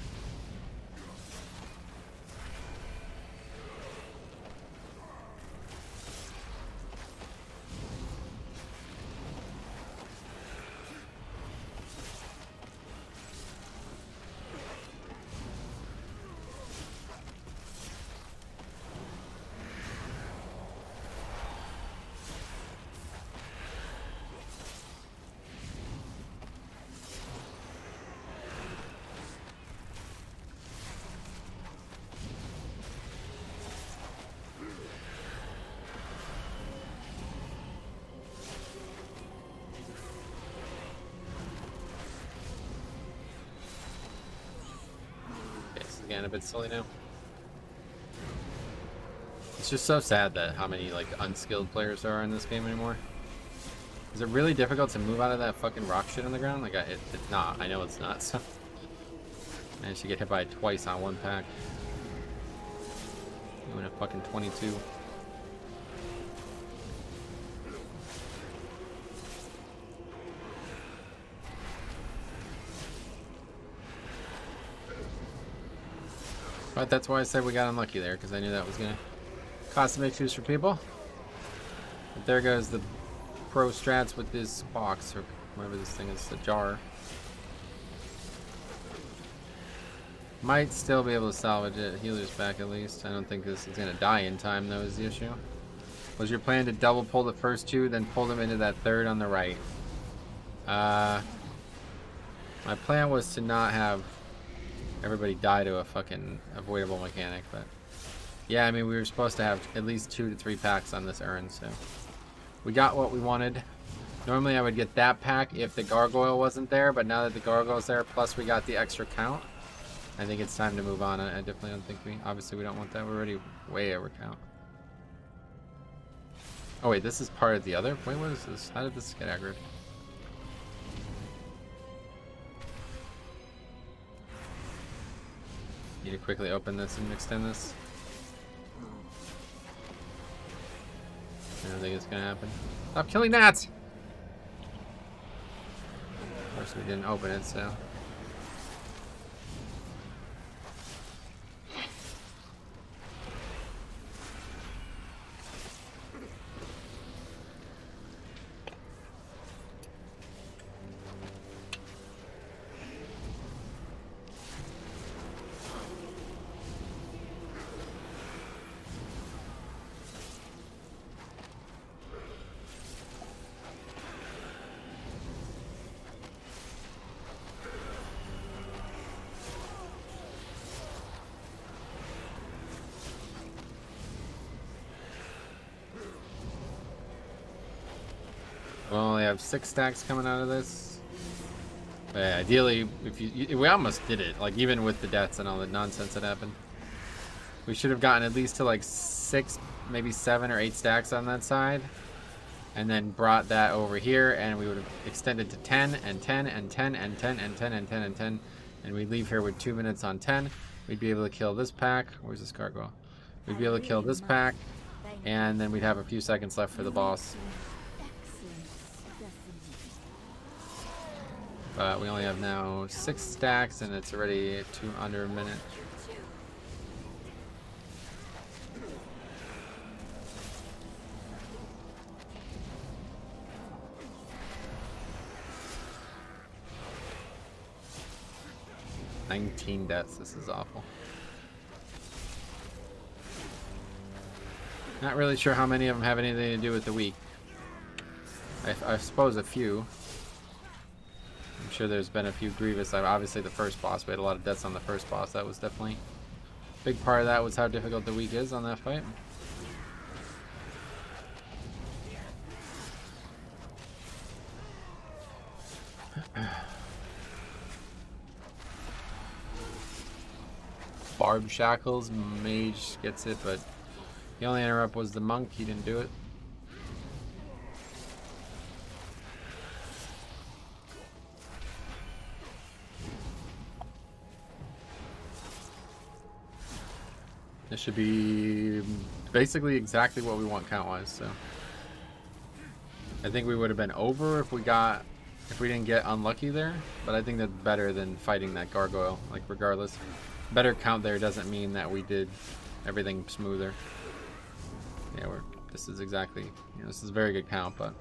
again a bit silly now. It's just so sad that how many like unskilled players there are in this game anymore. Is it really difficult to move out of that fucking rock shit on the ground? Like it's not. I know it's not. So managed to get hit by it twice on one pack. Doing a fucking 22. But that's why I said we got unlucky there, because I knew that was going to cause some issues for people. But there goes the pro strats with this box, or whatever this thing is, the jar. Might still be able to salvage it. Healer's back at least. I don't think this is gonna die in time though is the issue. Was your plan to double pull the first two, then pull them into that third on the right? My plan was to not have everybody die to a fucking avoidable mechanic, but yeah, I mean we were supposed to have at least 2 to 3 packs on this urn, so we got what we wanted. Normally I would get that pack if the gargoyle wasn't there, but now that the gargoyle's there, plus we got the extra count, I think it's time to move on. I definitely don't think obviously we don't want that. We're already way over count. Oh wait, this is part of the other? Wait, what is this? How did this get aggroed? Need to quickly open this and extend this. I don't think it's gonna happen. Stop killing gnats! Of course we didn't open it, so. We only have 6 stacks coming out of this. But yeah, ideally, if we almost did it. Like even with the deaths and all the nonsense that happened, we should have gotten at least to like 6, maybe 7 or 8 stacks on that side, and then brought that over here, and we would have extended to 10 and 10 and 10 and 10 and 10 and 10 and 10, and we'd leave here with 2 minutes on 10. We'd be able to kill this pack. Where's this gargoyle? We'd be able to kill this pack, and then we'd have a few seconds left for the boss. But we only have now 6 stacks, and it's already under a minute. $19 deaths. This is awful. Not really sure how many of them have anything to do with the week. I suppose a few. I'm sure there's been a few grievous. Obviously the first boss, we had a lot of deaths on the first boss. That was definitely a big part of that, was how difficult the week is on that fight. Barb shackles, mage gets it, but the only interrupt was the monk. He didn't do it. This should be basically exactly what we want count-wise, so I think we would have been over if we didn't get unlucky there, but I think that's better than fighting that gargoyle. Like regardless, better count there doesn't mean that we did everything smoother. Yeah, this is exactly, this is a very good count, but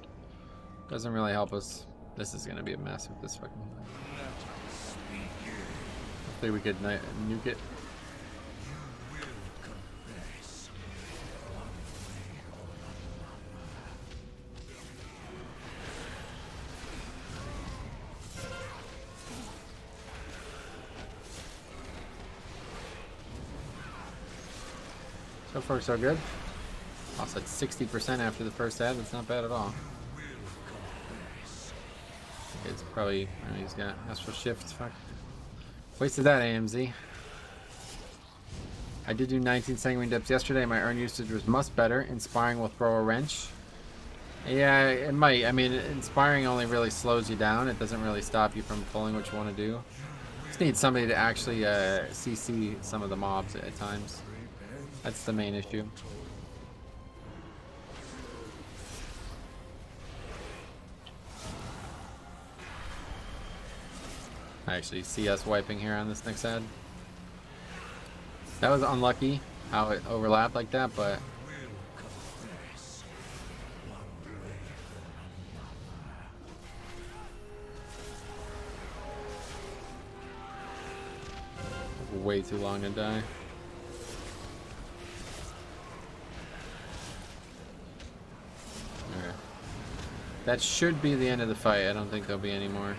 doesn't really help us. This is gonna be a mess with this fucking thing. Hopefully we could nuke it. So far, so good. Also at 60% after the first ad. That's not bad at all. It's probably, he's got astral shift. Fuck. Wasted that AMZ. I did do 19 sanguine dips yesterday. My urn usage was much better. Inspiring will throw a wrench. Yeah, it might. I mean, inspiring only really slows you down. It doesn't really stop you from pulling what you want to do. Just need somebody to actually CC some of the mobs at times. That's the main issue. I actually see us wiping here on this next ad. That was unlucky how it overlapped like that, but way too long to die. Okay. That should be the end of the fight. I don't think there'll be any more.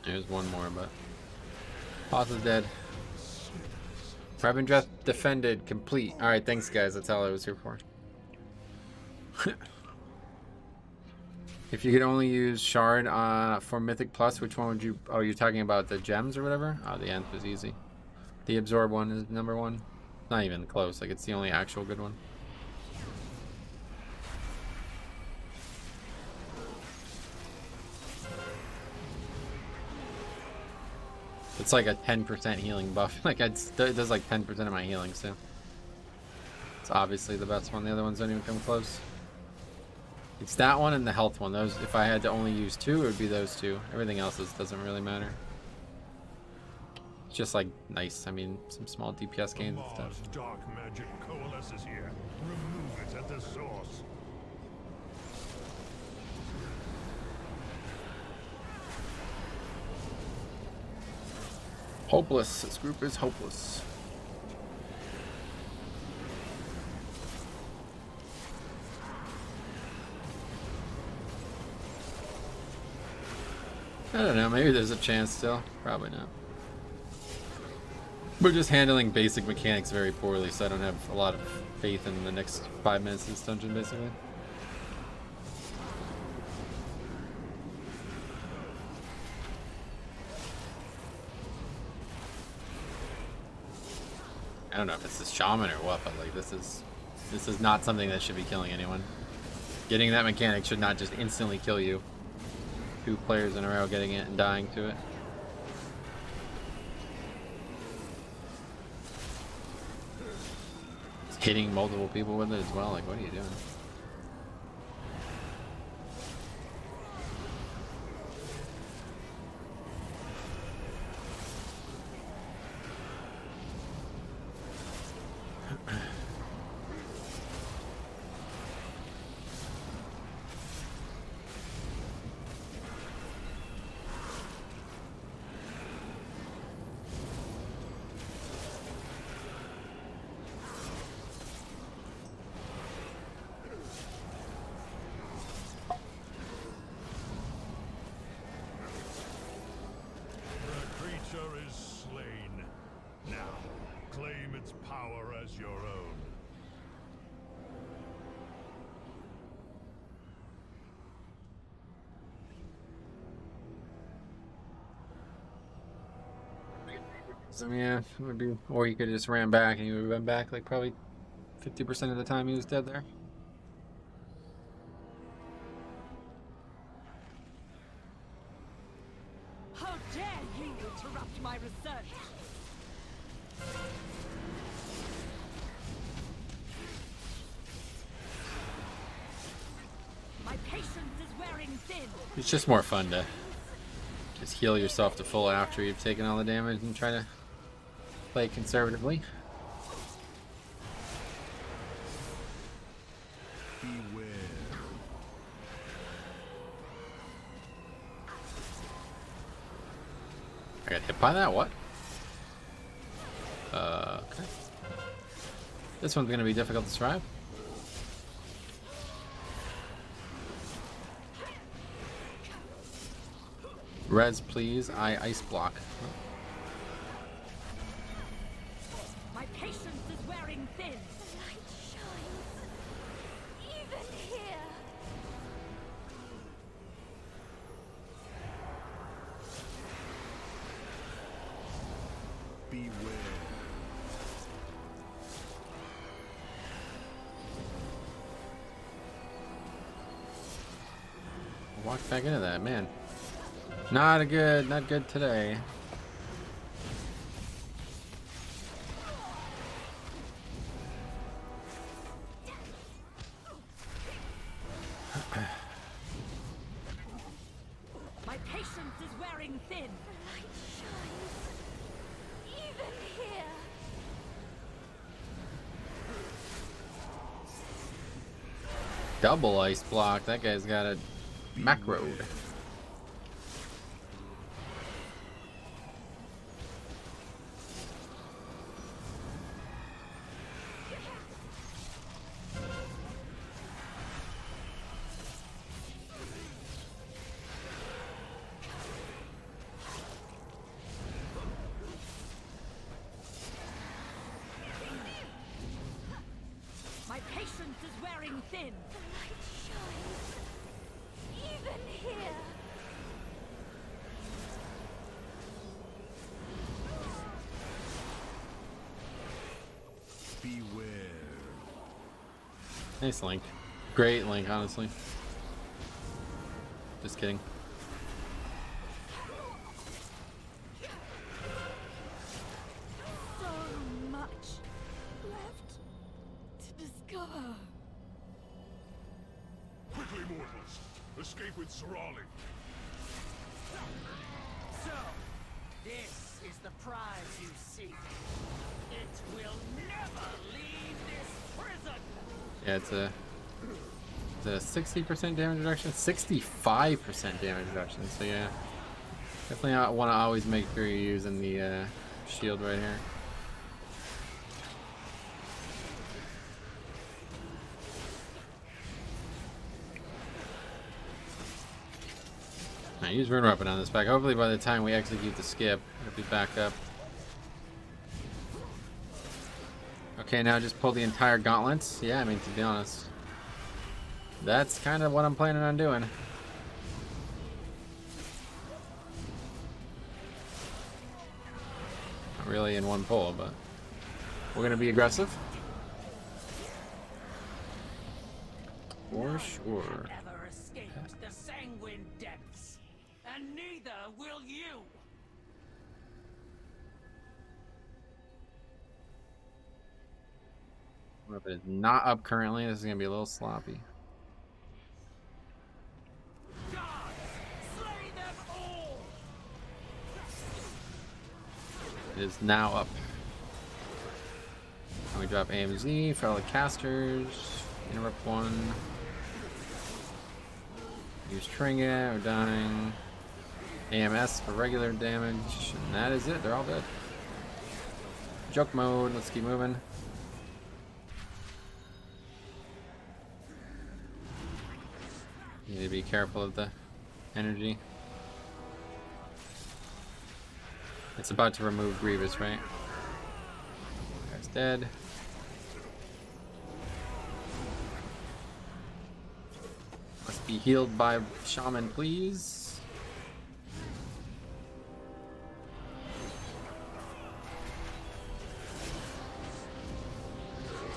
There's one more, but Hoth is dead. Weapon dress defended, complete. Alright, thanks guys, that's all I was here for. If you could only use Shard for Mythic Plus, which one would you... Oh, you're talking about the gems or whatever? Oh, the Nth was easy. The Absorb one is number one. Not even close, like it's the only actual good one. It's like a 10% healing buff. Like it does like 10% of my healing, so it's obviously the best one. The other ones don't even come close. It's that one and the health one. Those, if I had to only use two, it would be those two. Everything else doesn't really matter. It's just like nice. I mean, some small DPS gains and stuff. Dark magic coalesces here. Remove it at the source. Hopeless. This group is hopeless. I don't know, maybe there's a chance still. Probably not. We're just handling basic mechanics very poorly, so I don't have a lot of faith in the next 5 minutes of this dungeon, basically. I don't know if it's the shaman or what, but like this is not something that should be killing anyone. Getting that mechanic should not just instantly kill you. 2 players in a row getting it and dying to it. It's hitting multiple people with it as well. Like, what are you doing? Your own. So yeah, it would be, or you could have just ran back and you would have been back like probably 50% of the time he was dead there. How dare you interrupt my research? My patience is wearing thin. It's just more fun to just heal yourself to full after you've taken all the damage and try to play conservatively. Beware. I got hit by that? What? Okay. This one's gonna be difficult to survive. Res, please. I ice block. My patience is wearing thin. The light shines. Even here. Beware. Walk back into that, man. Not good today. My patience is wearing thin. The light shines. Even here. Double ice block. That guy's got a macroed. My patience is wearing thin. The light shines. Even here. Beware. Nice Link. Great Link, honestly. Just kidding. So much left to discover. Quickly, mortals! Escape with Sorali! So, this is the prize you seek. It will never leave this prison! Yeah, it's a 60% damage reduction, 65% damage reduction. So yeah, definitely want to always make sure you're using the shield right here. Now use Rune Weapon on this back. Hopefully by the time we execute the skip, it'll be back up. Okay, now just pull the entire gauntlets. Yeah, I mean, to be honest, that's kind of what I'm planning on doing. Not really in one pull, but we're gonna be aggressive. For sure. Never escaped the sanguine depths, and neither will you! Weapon is not up currently. This is gonna be a little sloppy. Gods, slay them all! It is now up. And we drop AMZ for all the casters. Interrupt one. Use Trinket, we're dying. AMS for regular damage. And that is it, they're all dead. Joke mode, let's keep moving. Need to be careful of the energy. It's about to remove Grievous, right? Guy's dead. Must be healed by Shaman, please.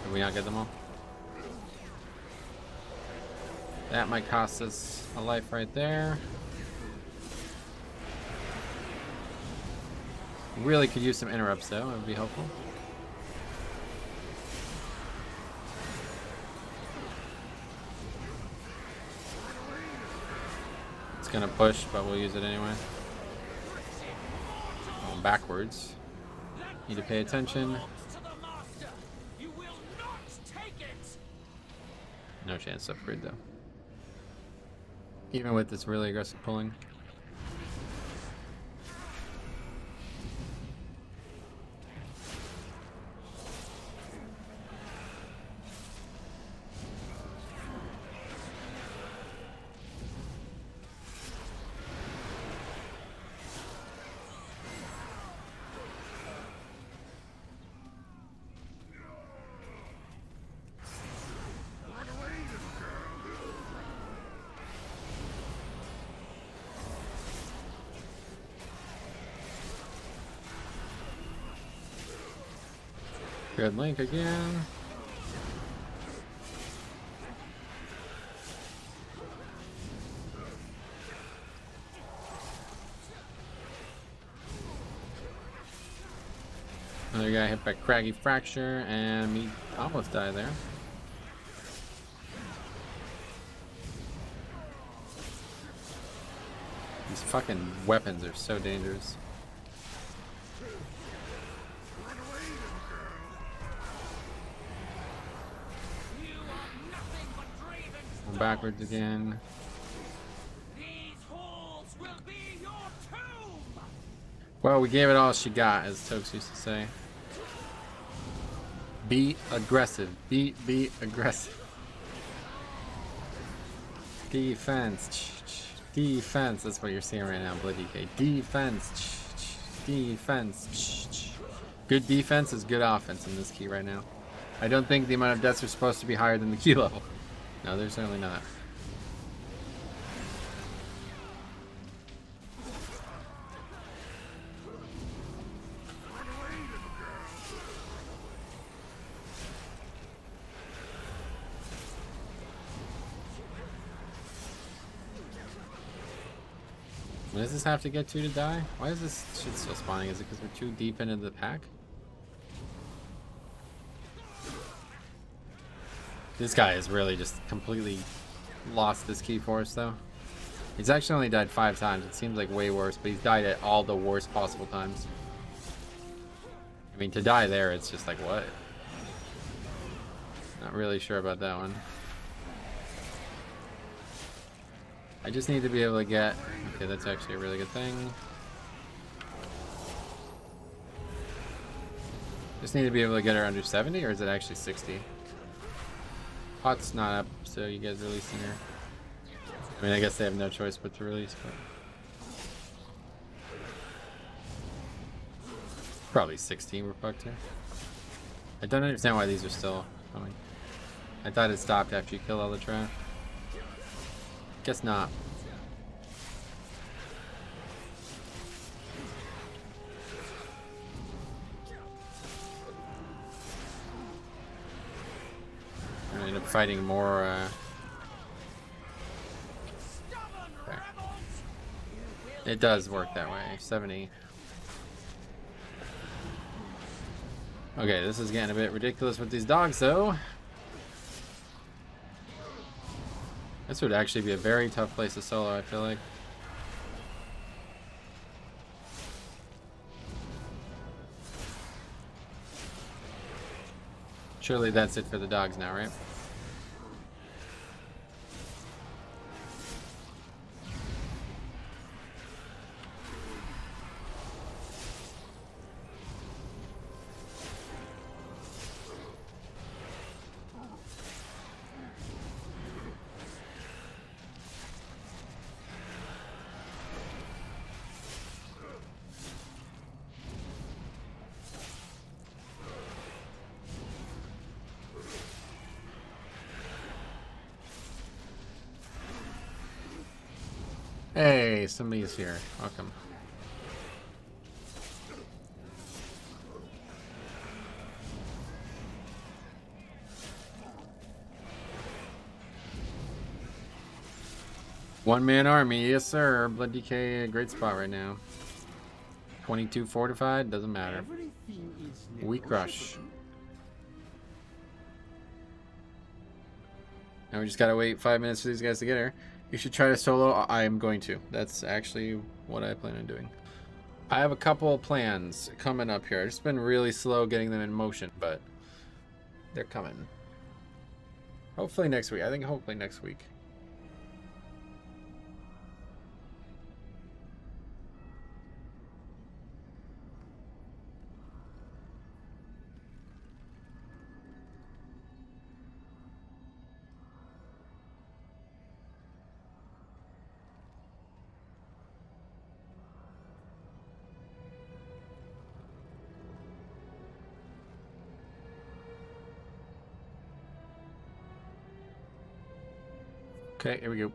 Did we not get them all? That might cost us a life right there. Really could use some interrupts though, it would be helpful. It's gonna push, but we'll use it anyway. Going backwards. Need to pay attention. No chance to upgrade though. Even with this really aggressive pulling. Good Link again. Another guy hit by Craggy Fracture, and me almost died there. These fucking weapons are so dangerous. You are nothing but Draven's backwards again. These halls will be your tomb! Well, we gave it all she got, as Tokes used to say. Be aggressive. Be aggressive. Defense. Defense. That's what you're seeing right now, Bloody K. Defense. Defense. Good defense is good offense in this key right now. I don't think the amount of deaths are supposed to be higher than the key level. No, they're certainly not. What does this have to get to die? Why is this shit still spawning? Is it because we're too deep into the pack? This guy has really just completely lost this key for us, though. He's actually only died 5 times. It seems like way worse, but he's died at all the worst possible times. I mean, to die there, it's just like, what? Not really sure about that one. I just need to be able to get... Okay, that's actually a really good thing. Just need to be able to get her under 70, or is it actually 60? Pot's not up, so you guys releasing her. I mean, I guess they have no choice but to release, but... Probably 16 we're fucked here. I don't understand why these are still coming. I thought it stopped after you kill all the trash. Guess not. I'm gonna end up fighting more. Okay. It does work that way. 70. Okay, this is getting a bit ridiculous with these dogs, though. This would actually be a very tough place to solo, I feel like. Surely that's it for the dogs now, right? Hey, somebody's here. Welcome. One-man army, yes sir. Blood DK, a great spot right now. 22 fortified, doesn't matter. Weak rush. Now we just gotta wait 5 minutes for these guys to get here. You should try to solo. I am going to. That's actually what I plan on doing. I have a couple of plans coming up here. I've just been really slow getting them in motion, but they're coming. Hopefully next week. I think hopefully next week. Okay, here we go.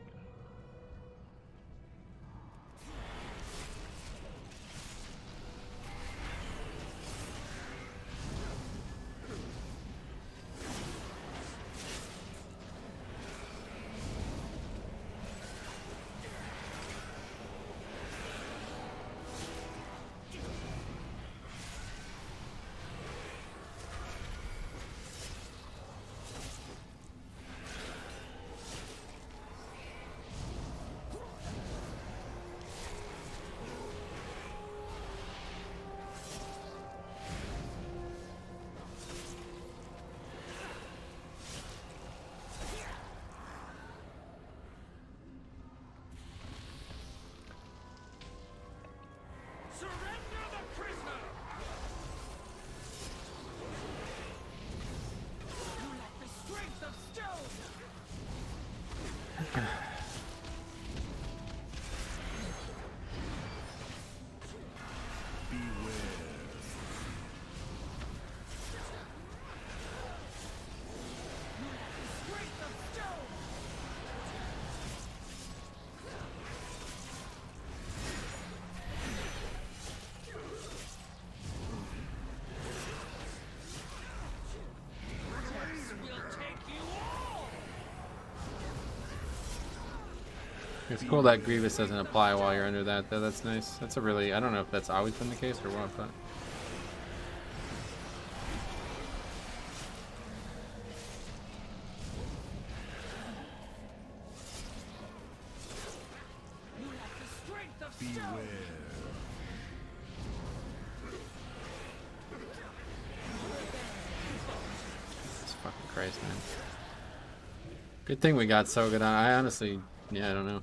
It's cool that Grievous doesn't apply while you're under that, though. That's nice. That's a really... I don't know if that's always been the case or what, but... Jesus fucking Christ, man. Good thing we got so good on. I honestly... Yeah, I don't know.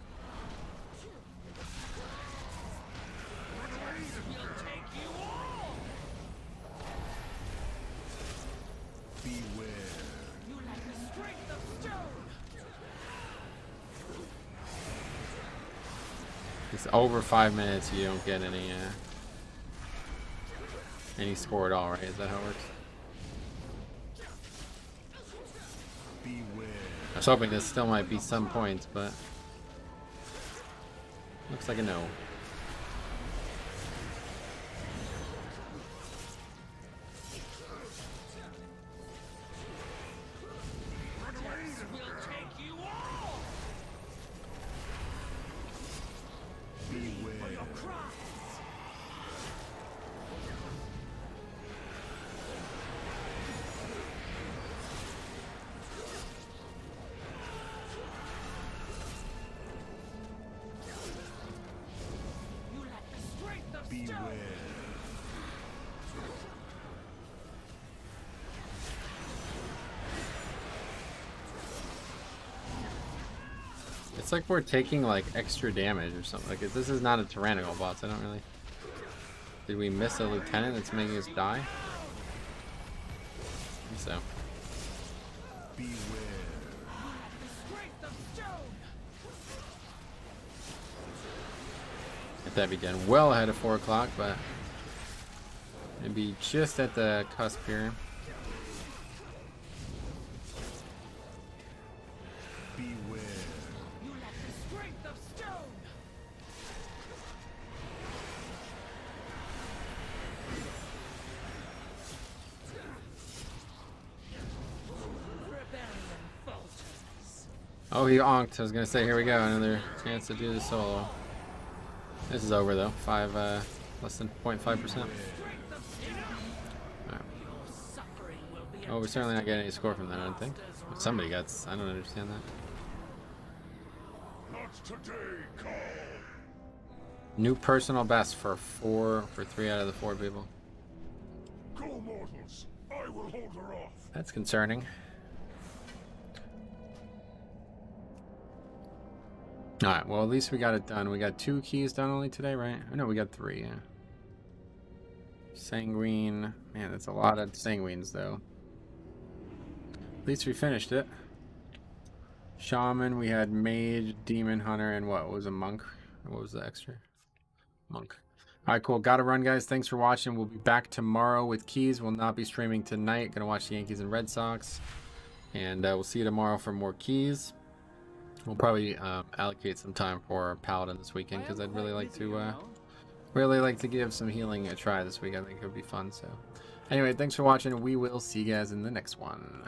It's over 5 minutes, you don't get any score at all, right? Is that how it works? I was hoping this still might be some points, but looks like a no. It's like we're taking like extra damage or something. Like this is not a tyrannical boss. I don't really. Did we miss a lieutenant that's making us die? I think so. Get that begin well ahead of 4 o'clock, but maybe just at the cusp here. Oh, he onked. I was gonna say, here we go, another chance to do the solo. This is over though. Less than 0.5%. Right. Oh, we're certainly not getting any score from that, I don't think. Somebody got. I don't understand that. Not today, Carl. New personal best for 3 out of the 4 people. Go, mortals. I will hold her off. That's concerning. Alright, well at least we got it done. We got 2 keys done only today, right? Oh, no, we got 3, yeah. Sanguine. Man, that's a lot of sanguines, though. At least we finished it. Shaman, we had Mage, Demon Hunter, and what was a Monk? What was the extra? Monk. Alright, cool. Gotta run, guys. Thanks for watching. We'll be back tomorrow with keys. We'll not be streaming tonight. Gonna watch the Yankees and Red Sox. And we'll see you tomorrow for more keys. We'll probably allocate some time for Paladin this weekend because I'd really like to give some healing a try this week. I think it would be fun. So, anyway, thanks for watching. We will see you guys in the next one.